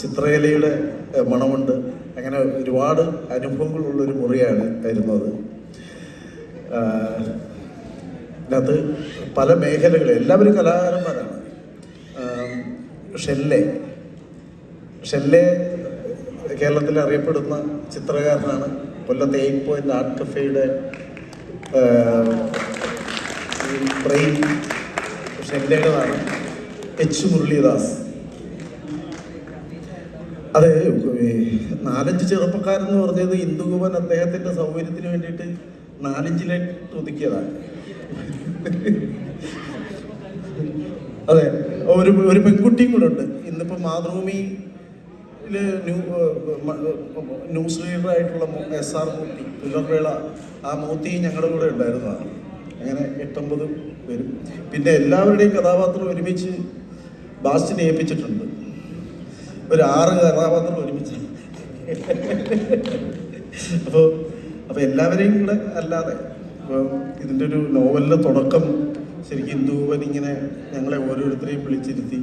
ചിത്രകലയുടെ മണമുണ്ട്. അങ്ങനെ ഒരുപാട് അനുഭവങ്ങളുള്ളൊരു മുറിയായിരുന്നു അത്. അതിനകത്ത് പല മേഖലകൾ, എല്ലാവരും കലാകാരന്മാരാണ്. ഷെല്ലെ കേരളത്തിൽ അറിയപ്പെടുന്ന ചിത്രകാരനാണ്. കൊല്ലത്തെ 8 point art കഫേയുടെ brain ഷെല്ലേടേതാണ്. H Muralidas. അത് 4-5 ചെറുപ്പക്കാരെന്ന് പറഞ്ഞത് ഇന്ദുഗോപൻ അദ്ദേഹത്തിൻ്റെ സൗകര്യത്തിന് വേണ്ടിയിട്ട് 4 ലൈറ്റ് ഒതുക്കിയതാണ്. അതെ, ഒരു പെൺകുട്ടിയും കൂടെ ഉണ്ട്. ഇന്നിപ്പോൾ മാതൃഭൂമിയിൽ ന്യൂസ് റീഡറായിട്ടുള്ള SR മൂർത്തി, പുലർവേള, ആ മൂർത്തി ഞങ്ങളുടെ കൂടെ ഉണ്ടായിരുന്നതാണ്. അങ്ങനെ 8-9 പേരും. പിന്നെ എല്ലാവരുടെയും കഥാപാത്രം ഒരുമിച്ച് ബാസ്റ്റിനെ ഏൽപ്പിച്ചിട്ടുണ്ട്. ഒരു 6 കഥാപാത്രം ഒരുമിച്ച്. അപ്പോൾ എല്ലാവരെയും കൂടെ അല്ലാതെ ഇപ്പോൾ ഇതിൻ്റെ ഒരു നോവലിൻ്റെ തുടക്കം ശരിക്കും ഇന്ദുഗോപൻ ഇങ്ങനെ ഞങ്ങളെ ഓരോരുത്തരെയും വിളിച്ചിരുത്തി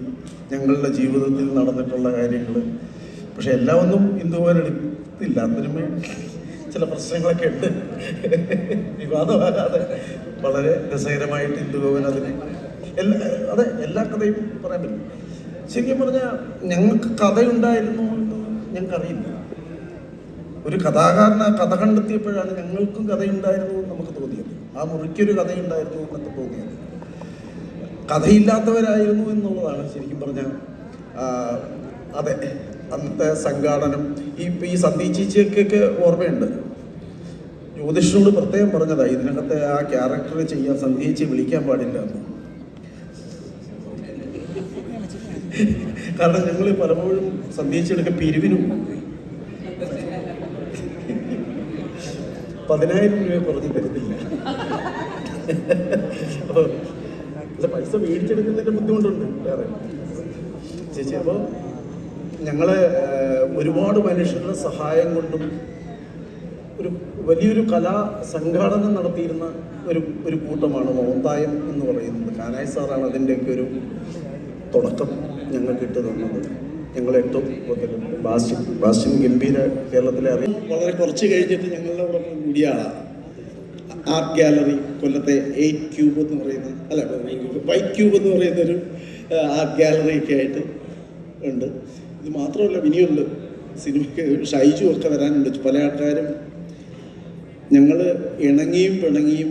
ഞങ്ങളുടെ ജീവിതത്തിൽ നടന്നിട്ടുള്ള കാര്യങ്ങൾ, പക്ഷെ എല്ലാം ഒന്നും ഇന്ദുഗോപൻ എടുത്തില്ല. അതിനുമ ചില പ്രശ്നങ്ങളൊക്കെ ഉണ്ട്. വിവാദമാകാതെ വളരെ രസകരമായിട്ട് ഇന്ദുഗോപൻ അതിന് എല്ലാ കഥയും പറയാൻ പറ്റും. ശരിക്കും പറഞ്ഞാൽ ഞങ്ങൾക്ക് കഥയുണ്ടായിരുന്നു എന്ന് ഞങ്ങൾക്കറിയില്ല. ഒരു കഥാകാരൻ ആ കഥ കണ്ടെത്തിയപ്പോഴാണ് ഞങ്ങൾക്കും കഥയുണ്ടായിരുന്നു എന്ന് നമുക്ക് തോന്നിയത്. ആ മുറിക്കൊരു കഥയുണ്ടായിരുന്നു എന്നൊക്കെ തോന്നിയത്. കഥയില്ലാത്തവരായിരുന്നു എന്നുള്ളതാണ് ശരിക്കും പറഞ്ഞാൽ. അതെ, അന്നത്തെ സംഘാടനം ഈ സന്ധി ചേച്ചിയൊക്കെ ഓർമ്മയുണ്ട്. ജ്യോതിഷനോട് പ്രത്യേകം പറഞ്ഞതാണ് ഇതിനകത്തെ ആ ക്യാരക്ടർ ചെയ്യാൻ സന്ധി ചേച്ചി വിളിക്കാൻ പാടില്ല എന്ന്. കാരണം ഞങ്ങൾ പലപ്പോഴും സന്ധി ചേച്ചിയുടെ പിരിവിനും 10,000 രൂപ കുറഞ്ഞ് തരുന്നില്ല. അപ്പോൾ പൈസ മേടിച്ചെടുക്കുന്നതിൻ്റെ ബുദ്ധിമുട്ടുണ്ട് വേറെ ചേച്ചി. അപ്പോൾ ഞങ്ങൾ ഒരുപാട് മനുഷ്യരുടെ സഹായം കൊണ്ടും ഒരു വലിയൊരു കലാ സംഘാടനം നടത്തിയിരുന്ന ഒരു കൂട്ടമാണ് മോന്തായം എന്ന് പറയുന്നത്. കാനായി സാറാണ് അതിൻ്റെയൊക്കെ ഒരു തുടക്കം ഞങ്ങൾക്ക് ഇട്ട് തന്നത്. ഞങ്ങൾ 8 മുതൽ ബാസ്റ്റിൻ ഗംഭീര കേരളത്തിലെ അറിയാം. വളരെ കുറച്ച് കഴിഞ്ഞിട്ട് ഞങ്ങളുടെ കൂടെ കൂടിയ ആളാണ്. ആർട്ട് ഗാലറി കൊല്ലത്തെ 8 ക്യൂബ് എന്ന് പറയുന്ന വൈറ്റ് ക്യൂബ് എന്ന് പറയുന്നൊരു ആർട്ട് ഗാലറിയൊക്കെ ആയിട്ട് ഉണ്ട്. ഇത് മാത്രമല്ല ഇനിയുണ്ട് സിനിമയ്ക്ക് ഷൈജു ഒക്കെ വരാനുണ്ട്. പല ആൾക്കാരും ഞങ്ങൾ ഇണങ്ങിയും പിണങ്ങിയും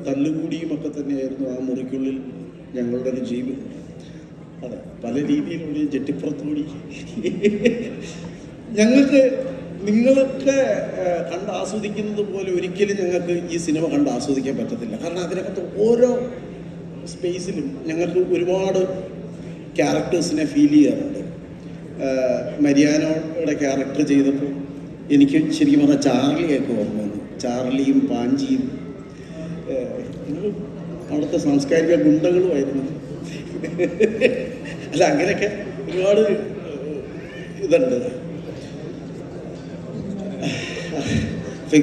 തല്ലുകൂടിയും ഒക്കെ തന്നെയായിരുന്നു ആ മുറിക്കുള്ളിൽ ഞങ്ങളുടെ ഒരു ജീവിതം. അതെ, പല രീതിയിലുള്ള ജെട്ടിപ്പുറത്തുകൂടി ഞങ്ങൾക്ക് നിങ്ങളൊക്കെ കണ്ട് ആസ്വദിക്കുന്നത് പോലെ ഒരിക്കലും ഞങ്ങൾക്ക് ഈ സിനിമ കണ്ട് ആസ്വദിക്കാൻ പറ്റത്തില്ല. കാരണം അതിനകത്ത് ഓരോ സ്പേസിലും ഞങ്ങൾക്ക് ഒരുപാട് ക്യാരക്ടേഴ്സിനെ ഫീൽ ചെയ്യാറുണ്ട്. മരിയാനോയുടെ ക്യാരക്ടർ ചെയ്തപ്പോൾ എനിക്ക് ശരിക്കും പറഞ്ഞാൽ ചാർലിയൊക്കെ ഓർമ്മ വന്നു. ചാർലിയും പാഞ്ചിയും അവിടുത്തെ സാംസ്കാരിക ഗുണ്ടകളുമായിരുന്നു. അല്ല, അങ്ങനെയൊക്കെ ഒരുപാട് ഇതുണ്ട്.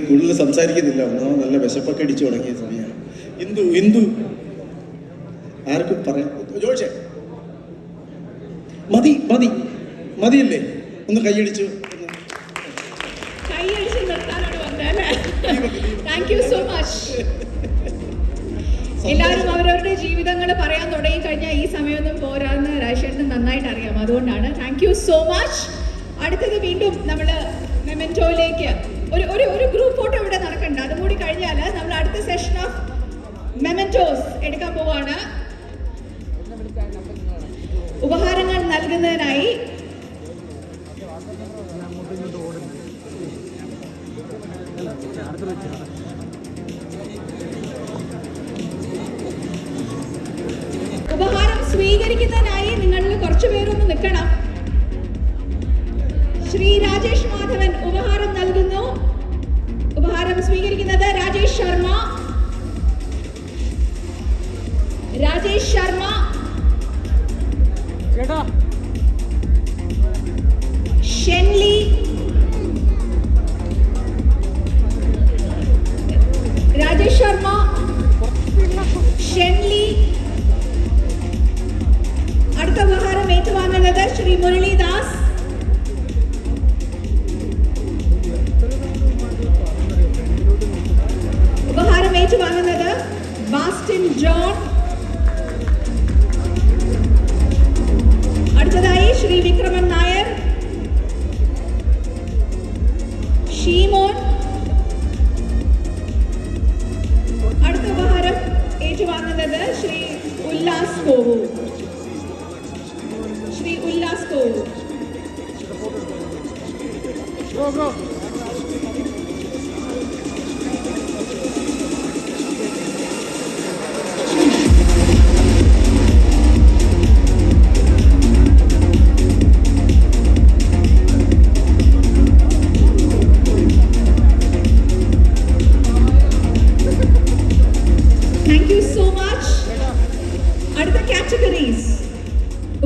കൂടുതൽ സംസാരിക്കുന്നില്ല, ഒന്നാമത് നല്ല വിശപ്പൊക്കെ അടിച്ചു തുടങ്ങിയ സമയമാണ്. ഇന്ദു ആർക്കും പറയാം. ജോഷേ മതിയല്ലേ? ഒന്ന് കൈയടിച്ചു നിർത്താനാണ് വന്നല്ലേ? Thank you so much. എല്ലാവരും അവരവരുടെ ജീവിതങ്ങൾ പറയാൻ തുടങ്ങി കഴിഞ്ഞാൽ ഈ സമയമൊന്നും പോരാന്ന് രാജേഷിന് നന്നായിട്ട് അറിയാം. അതുകൊണ്ടാണ്. Thank you so much. അടുത്തത് വീണ്ടും നമ്മൾ മെമെന്റോയിലേക്ക് ഒരു ഗ്രൂപ്പ് ഫോട്ടോ ഇവിടെ നടക്കണ്ട. അതും കൂടി കഴിഞ്ഞാൽ നമ്മൾ അടുത്ത സെഷൻ ഓഫ് മെമെന്റോസ് എടുക്കാൻ പോവാണ്. ഉപഹാരങ്ങൾ നൽകുന്നതിനായി ഉപഹാരം സ്വീകരിക്കുന്നതിനായി നിങ്ങളിൽ കുറച്ചു പേരൊന്ന് നിൽക്കണം. ശ്രീ രാജേഷ് മാധവൻ ഉപഹാരം നൽകുന്നു. ഉപഹാരം സ്വീകരിക്കുന്നത് രാജേഷ് ശർമ്മ. ഷെൻലി, രാജേഷ് ശർമ്മ, ഷെൻലി. അടുത്ത ഉപഹാരം ഏറ്റുവാങ്ങുന്നത് ശ്രീ മുരളീദാസ്. ഉപഹാരം ഏറ്റുവാങ്ങുന്നത് ബാസ്റ്റിൻ ജോൺ. അടുത്തതായി ശ്രീ വിക്രമൻ നായർ, ഷീമോൻ. അടുത്ത ഉപഹാരം ഏറ്റുവാങ്ങുന്നത് Shri Ullas Kovu. Thank you so much. അടുത്ത കാറ്റഗറീസ്,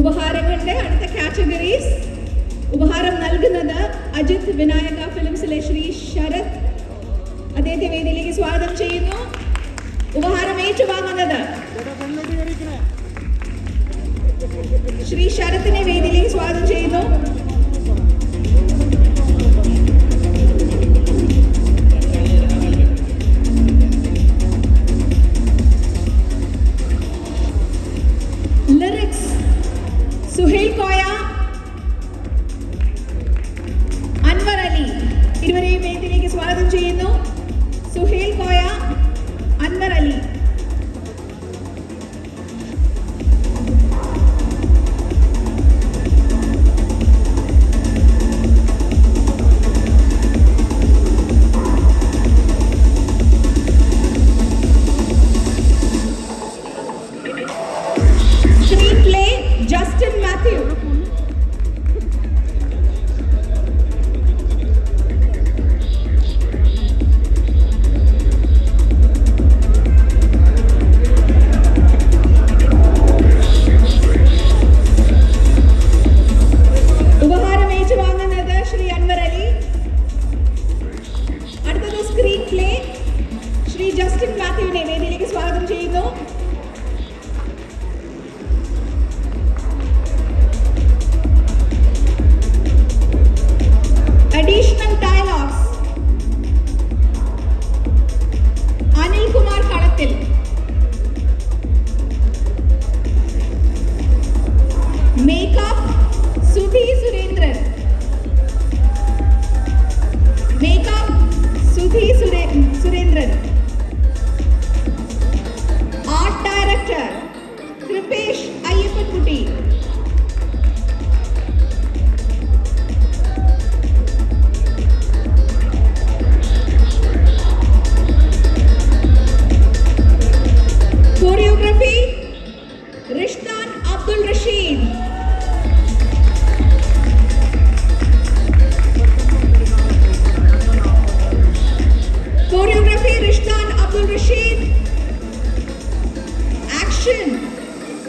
ഉപഹാരങ്ങളുടെ അടുത്ത കാറ്റഗറീസ്. ഉപഹാരം നൽകുന്നത് അജിത് വിനായക ഫിലിംസിലെ ശ്രീ ശരത്. അദ്ദേഹത്തെ വേദിയിലേക്ക് സ്വാഗതം ചെയ്യുന്നു. ഉപഹാരം ഏറ്റുവാങ്ങുന്നത് ശ്രീ ശരത്തിനെ വേദിയിലേക്ക് സ്വാഗതം ചെയ്യുന്നു. ലിറിക്സ് സുഹൈൽ കോയ, അൻവർ അലി. ഇരുവരെയും വേദിയിലേക്ക് സ്വാഗതം ചെയ്യുന്നു. സുഹൈൽ കോയ, അൻവർ അലി. പ്ലേ ശ്രീ ജസ്റ്റിൻ മാത്യുവിനെ വേദിയിലേക്ക് സ്വാഗതം ചെയ്യുന്നു. Additional dialogues Anil Kumar Kalathil. Makeup Sudhi Surendran. Makeup Sudhi Surendran. Art Director Kripesh Ayyappakutti. Choreography Rishtan Abdul Rashid. Choreography Rishtan Abdul Rashid. Action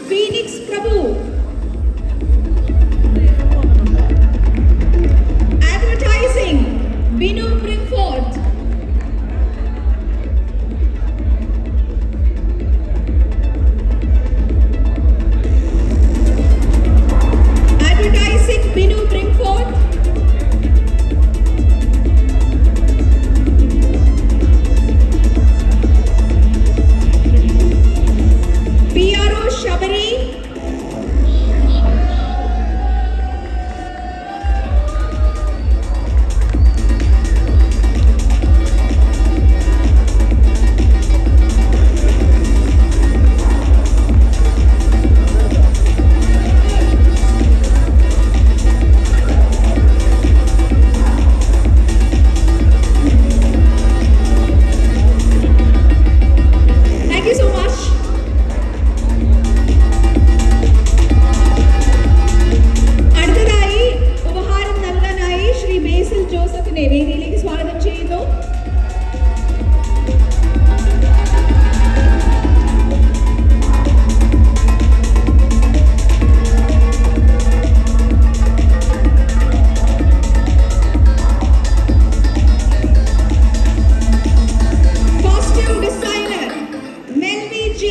Phoenix Prabhu. Advertising Binu Bringforth. Advertising Binu Bringforth. PRO Shabari. Thank you so much. അടുത്തതായി ഉപഹാരം നൽകാനായി ശ്രീ ബേസിൽ ജോസഫിനെ വേദിയിലേക്ക് സ്വാഗതം ചെയ്യുന്നു. Costume designer Melvi J.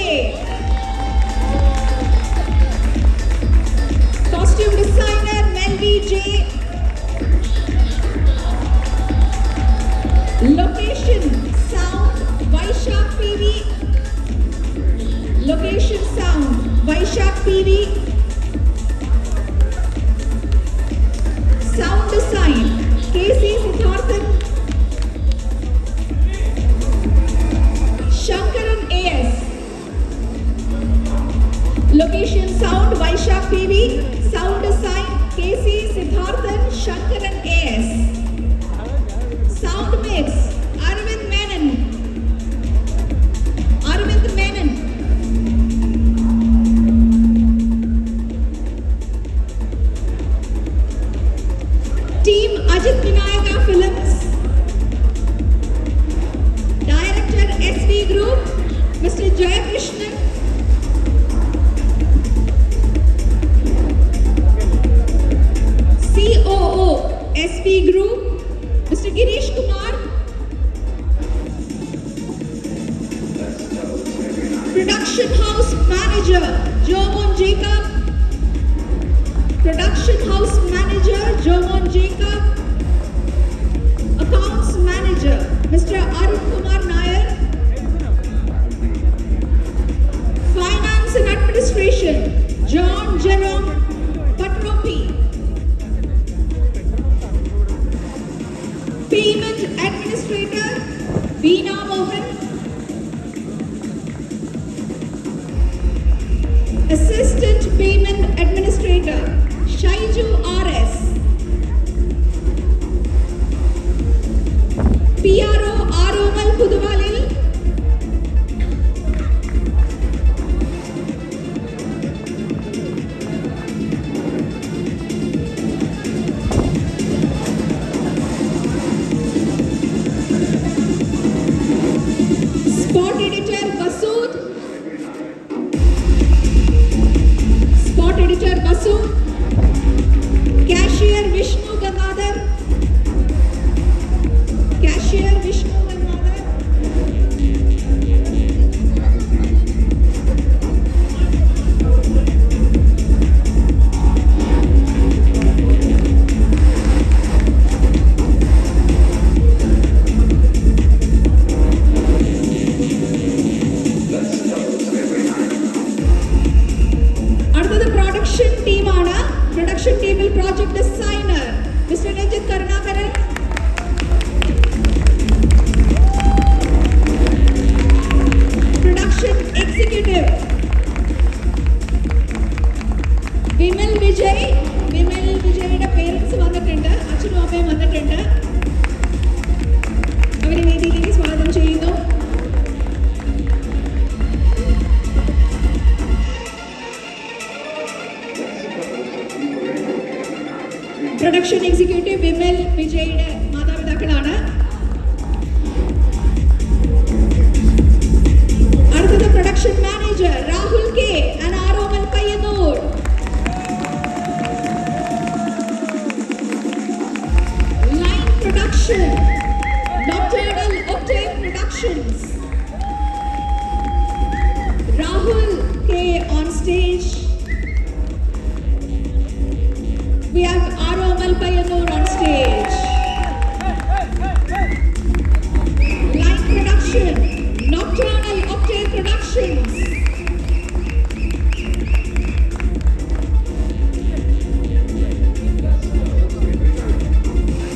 Costume designer Melvi J. Location sound Vaishak PV. Location sound Vaishak PV. Sound design KC Siddharthan. Shankaran AS. Location sound Vaishak PV. Sound design KC Siddharthan Shankaran AS. Sound mix Arvind Menon. Arvind Menon. Team Ajit Vinayaka Films. Director SV Group Mr. Jayakrishnan. COO SV Group Mr. Girish Kumar. Production House Manager Jomon Jacob. Production House Manager Jomon Jacob. Accounts Manager Mr. Arun Kumar Nair. Finance and Administration John Jerome Patropi. Payment Administrator Veena Mohan. Assistant Payment Administrator Shaiju RS. PRO Aromal Puduvalil. Spot Editor Basood. Spot Editor Basood. വിജയുടെ മാതാപിതാക്കളാണ്. അടുത്തത് production manager Rahul K and Aromal Payyanur. Line production Nocturnal Octave Productions. Rahul K on stage. We have Aromal Payanur on stage. Line production, Nocturnal Octave Productions.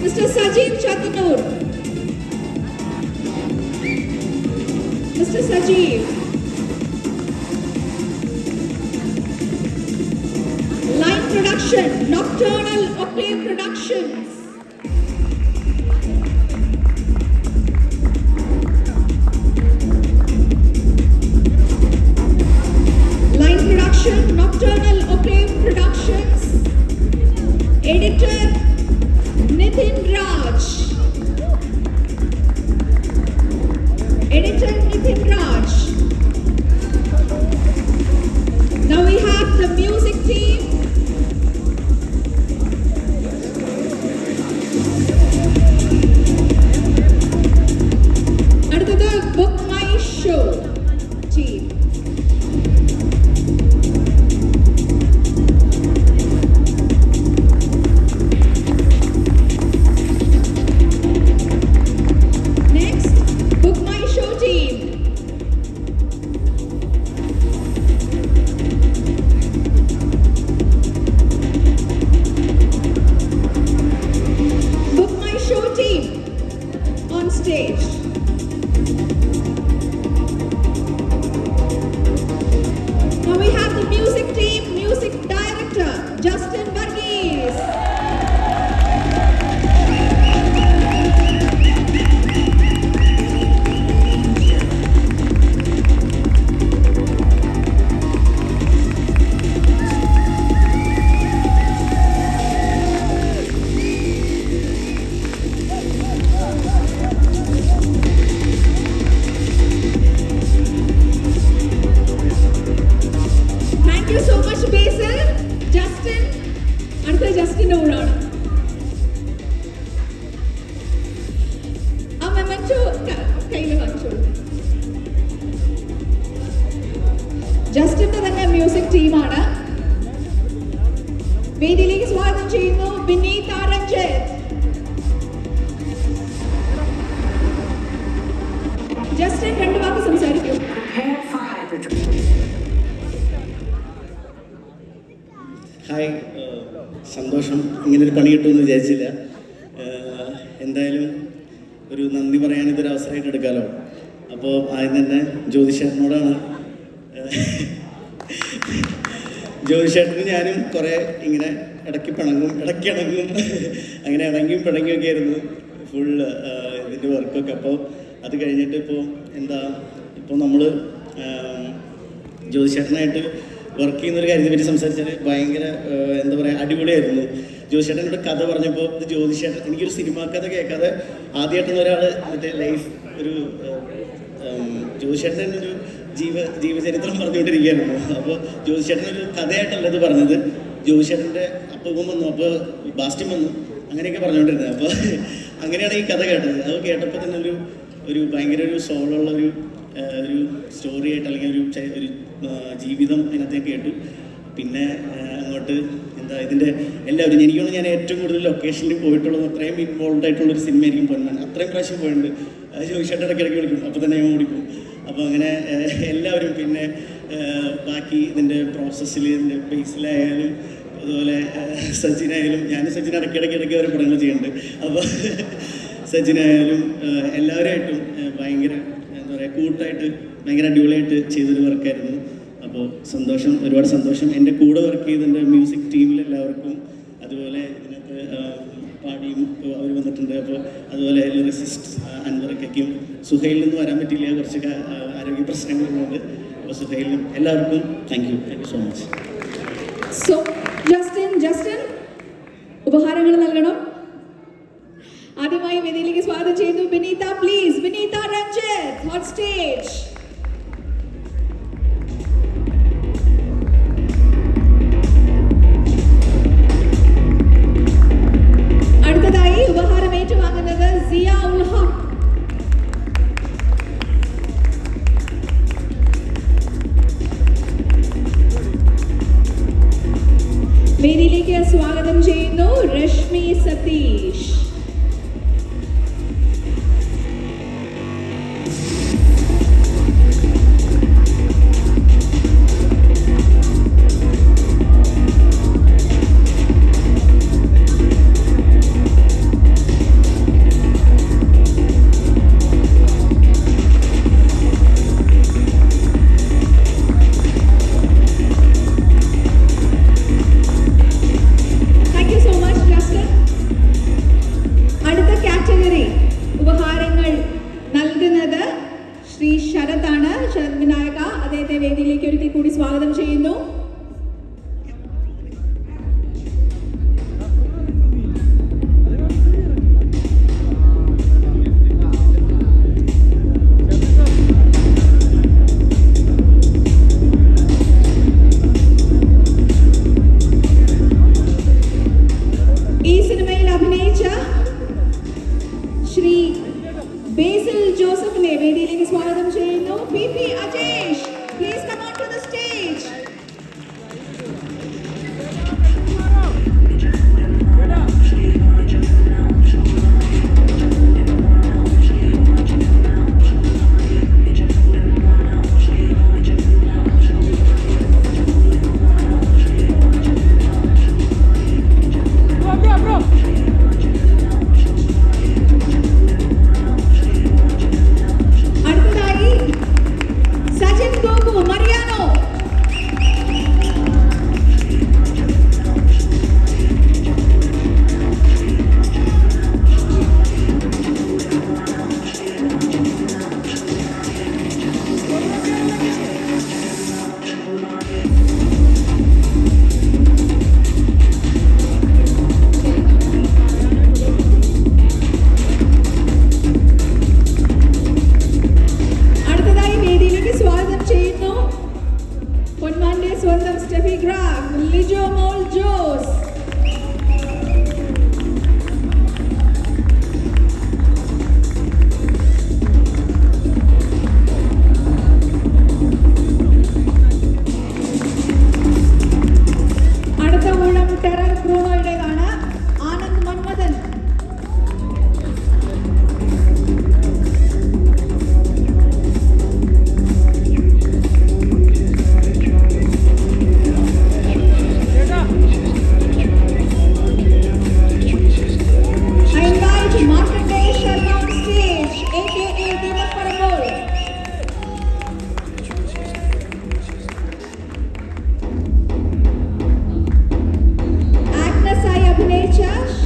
Mr. Sajeev Chatanur. Mr. Sajeev. Line production, Nocturnal Octave Productions. Line production, Nocturnal Octave Productions. Editor, Nitin Raj. Editor Nitin Raj. Now we have the music team. അടുത്തത് Book My Show team. Next, Book My Show team. Book My Show team on stage. Now we have the music team, music director Justin Varghese. Thank you so much, Basil. Justin. അടുത്ത ജസ്റ്റിന്റെ കൂടാണ്. ആ memento കയ്യിൽ കാണിച്ചോളൂ. ജസ്റ്റിന്റെ തന്നെ music ടീമാണ്. വേദിയിലേക്ക് സ്വാഗതം ചെയ്യുന്നു Vineeth ആരഞ്ജൻ. Justin രണ്ട് വാക്ക് സംസാരിക്കും. ഹായ്, സന്തോഷം. ഇങ്ങനൊരു പണി കിട്ടുമെന്ന് വിചാരിച്ചില്ല. എന്തായാലും ഒരു നന്ദി പറയാൻ ഇതൊരു അവസരമായിട്ട് എടുക്കാമല്ലോ. അപ്പോൾ ആദ്യം തന്നെ ജ്യോതിഷേട്ടനോടാണ്. ജ്യോതിഷേട്ടന് ഞാനും കുറേ ഇങ്ങനെ ഇടയ്ക്ക് പിണങ്ങും അങ്ങനെ ഇണങ്ങിയും പിണങ്ങിയൊക്കെ ആയിരുന്നു ഫുൾ ഇതിൻ്റെ വർക്കൊക്കെ. അപ്പോൾ അത് കഴിഞ്ഞിട്ട് ഇപ്പോൾ നമ്മൾ ജ്യോതിഷേട്ടനായിട്ട് വർക്ക് ചെയ്യുന്നൊരു കാര്യത്തെപ്പറ്റി സംസാരിച്ചാൽ ഭയങ്കര എന്താ പറയുക, അടിപൊളിയായിരുന്നു. ജ്യോതിഷേട്ടനോട് കഥ പറഞ്ഞപ്പോൾ ഇത് ജ്യോതിഷേട്ടൻ എനിക്കൊരു സിനിമാ കഥ കേൾക്കാതെ ആദ്യമായിട്ടൊന്നും ഒരാൾ മറ്റേ ലൈഫ് ഒരു ജ്യോതിഷേട്ടൻ ഒരു ജീവചരിത്രം പറഞ്ഞുകൊണ്ടിരിക്കുകയായിരുന്നു. അപ്പോൾ ജ്യോതിഷേട്ടനൊരു കഥയായിട്ടല്ല ഇത് പറഞ്ഞത്. ജ്യോതിഷേട്ടൻ്റെ അപ്പവും വന്നു, അപ്പോൾ ബാസ്റ്റിൻ വന്നു, അങ്ങനെയൊക്കെ പറഞ്ഞുകൊണ്ടിരുന്നത്. അപ്പോൾ അങ്ങനെയാണ് ഈ കഥ കേട്ടത്. അത് കേട്ടപ്പോൾ തന്നെ ഒരു ഭയങ്കര ഒരു സോളുള്ള ഒരു സ്റ്റോറി ആയിട്ട് അല്ലെങ്കിൽ ഒരു ജീവിതം അതിനകത്ത് കേട്ടു. പിന്നെ അങ്ങോട്ട് ഇതിൻ്റെ എല്ലാവരും എനിക്കൊന്ന് ഞാൻ ഏറ്റവും കൂടുതൽ ലൊക്കേഷനിൽ പോയിട്ടുള്ളത് അത്രയും ഇൻവോൾവ് ആയിട്ടുള്ളൊരു സിനിമയായിരിക്കും പൊന്മാൻ. അത്രയും പ്രാവശ്യം പോയിട്ടുണ്ട്. ചോദിച്ചിട്ട് ഇടയ്ക്കിടയ്ക്ക് വിളിക്കും, അപ്പോൾ തന്നെ ഞാൻ ഓടിക്കും. അപ്പോൾ അങ്ങനെ എല്ലാവരും പിന്നെ ബാക്കി ഇതിൻ്റെ പ്രോസസ്സിൽ ഇതിൻ്റെ ബേസിലായാലും അതുപോലെ സച്ചിനായാലും സച്ചിൻ ഇടയ്ക്കിടയ്ക്ക് ഓരോ പടങ്ങൾ ചെയ്യുന്നുണ്ട്. അപ്പോൾ സച്ചിനായാലും എല്ലാവരുമായിട്ടും ഭയങ്കര എന്താ പറയുക കൂട്ടായിട്ട് ഭയങ്കര അടിപൊളിയായിട്ട് ചെയ്തൊരു വർക്കായിരുന്നു. അപ്പോൾ സന്തോഷം, ഒരുപാട് സന്തോഷം. എൻ്റെ കൂടെ വർക്ക് ചെയ്തതിൻ്റെ മ്യൂസിക് ടീമിലെല്ലാവർക്കും, അതുപോലെ ഇതിനകത്ത് പാടിയും അവർ വന്നിട്ടുണ്ട്. അപ്പോൾ അതുപോലെ ലിറിസിസ്റ്റ് അൻവറയ്ക്കും സുഹൈലിൽ നിന്ന് വരാൻ പറ്റിയില്ല, കുറച്ച് ആരോഗ്യ പ്രശ്നങ്ങളുണ്ട്. അപ്പോൾ സുഹൈലിനും എല്ലാവർക്കും thank you so much. So ജസ്റ്റിൻ ഉപഹാരങ്ങൾ നൽകണം. ആദ്യമായി വേദിയിലേക്ക് സ്വാഗതം ചെയ്യുന്നു Bineetha. Please, Bineetha Ranjith on stage. അടുത്തതായി ഉപഹാരം ഏറ്റുവാങ്ങുന്നത് സിയ ഉൽ ഹഖ്. വേദിയിലേക്ക് സ്വാഗതം ചെയ്യുന്നു രശ്മി സതീഷ്. ശരത് വിനായക, അദ്ദേഹത്തെ വേദിയിലേക്ക് ഒരിക്കൽ കൂടി സ്വാഗതം ചെയ്യുന്നു. ഈ സിനിമയിൽ അഭിനയിച്ച ശ്രീ ബേസിൽ ജോസഫിനെ വേദിയിലേക്ക് സ്വാഗതം ചെയ്യുന്നു. PP Ajesh, please come on to the stage. സ്വന്തം സ്റ്റെഫി ഗ്രാഫ്, ലിജോ മോൾ ജോസ്. അടുത്ത ഊഴം ടെറർ ബ്രൂണോയുടേതാണ്. ആനന്ദ് മന്മഥൻ.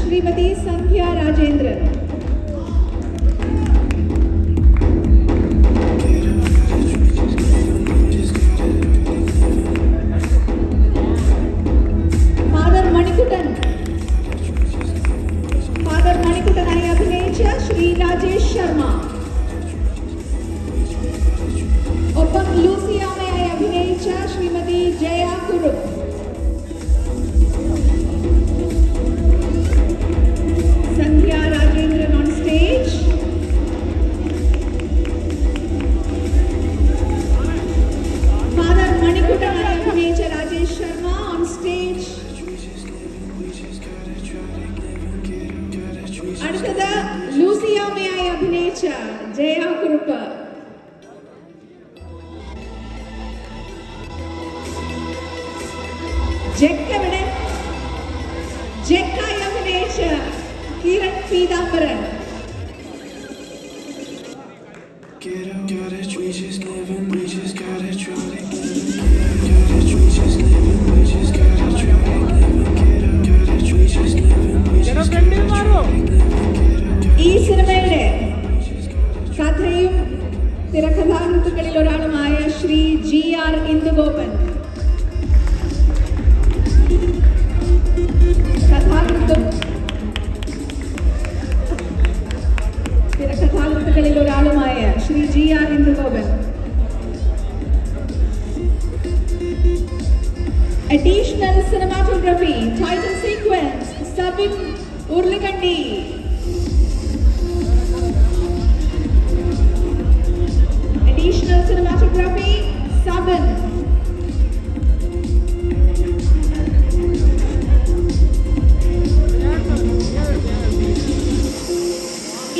ശ്രീമതി സന്ധ്യ രാജേന്ദ്രൻ. ഫാദർ മണിക്കുട്ടനായി അഭിനയിച്ച ശ്രീ രാജേഷ് ശർമ്മ. ഒപ്പം ലൂസിയാമയായി അഭിനയിച്ച Shrimati Jaya Kurup. Sandhya Rajendran on stage. Father Manikuttanai അഭിനയിച്ച രാജേഷ് ശർമ്മ on stage. അടുത്തത് ലൂസിയാമയായി അഭിനയിച്ച ജയ കുറുപ്പ്. ജെക്കവിടെ ജെക്കായി അഭിനയിച്ച കിരൺ പീതാംബരൻ. ഈ സിനിമയുടെ കഥയും തിരക്കഥാകൃത്തുക്കളിൽ ഒരാളുമായ Shri GR Indugopan. കഥാകൃത്തും Additional cinematography, title sequence, Sabin Urlikandi. Additional cinematography, Sabin.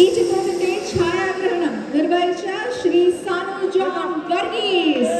ഈ ചിത്രത്തിന്റെ ഛായാഗ്രഹണം നിർവഹിച്ച ശ്രീ സാനു ജോൺ വർഗീസ്.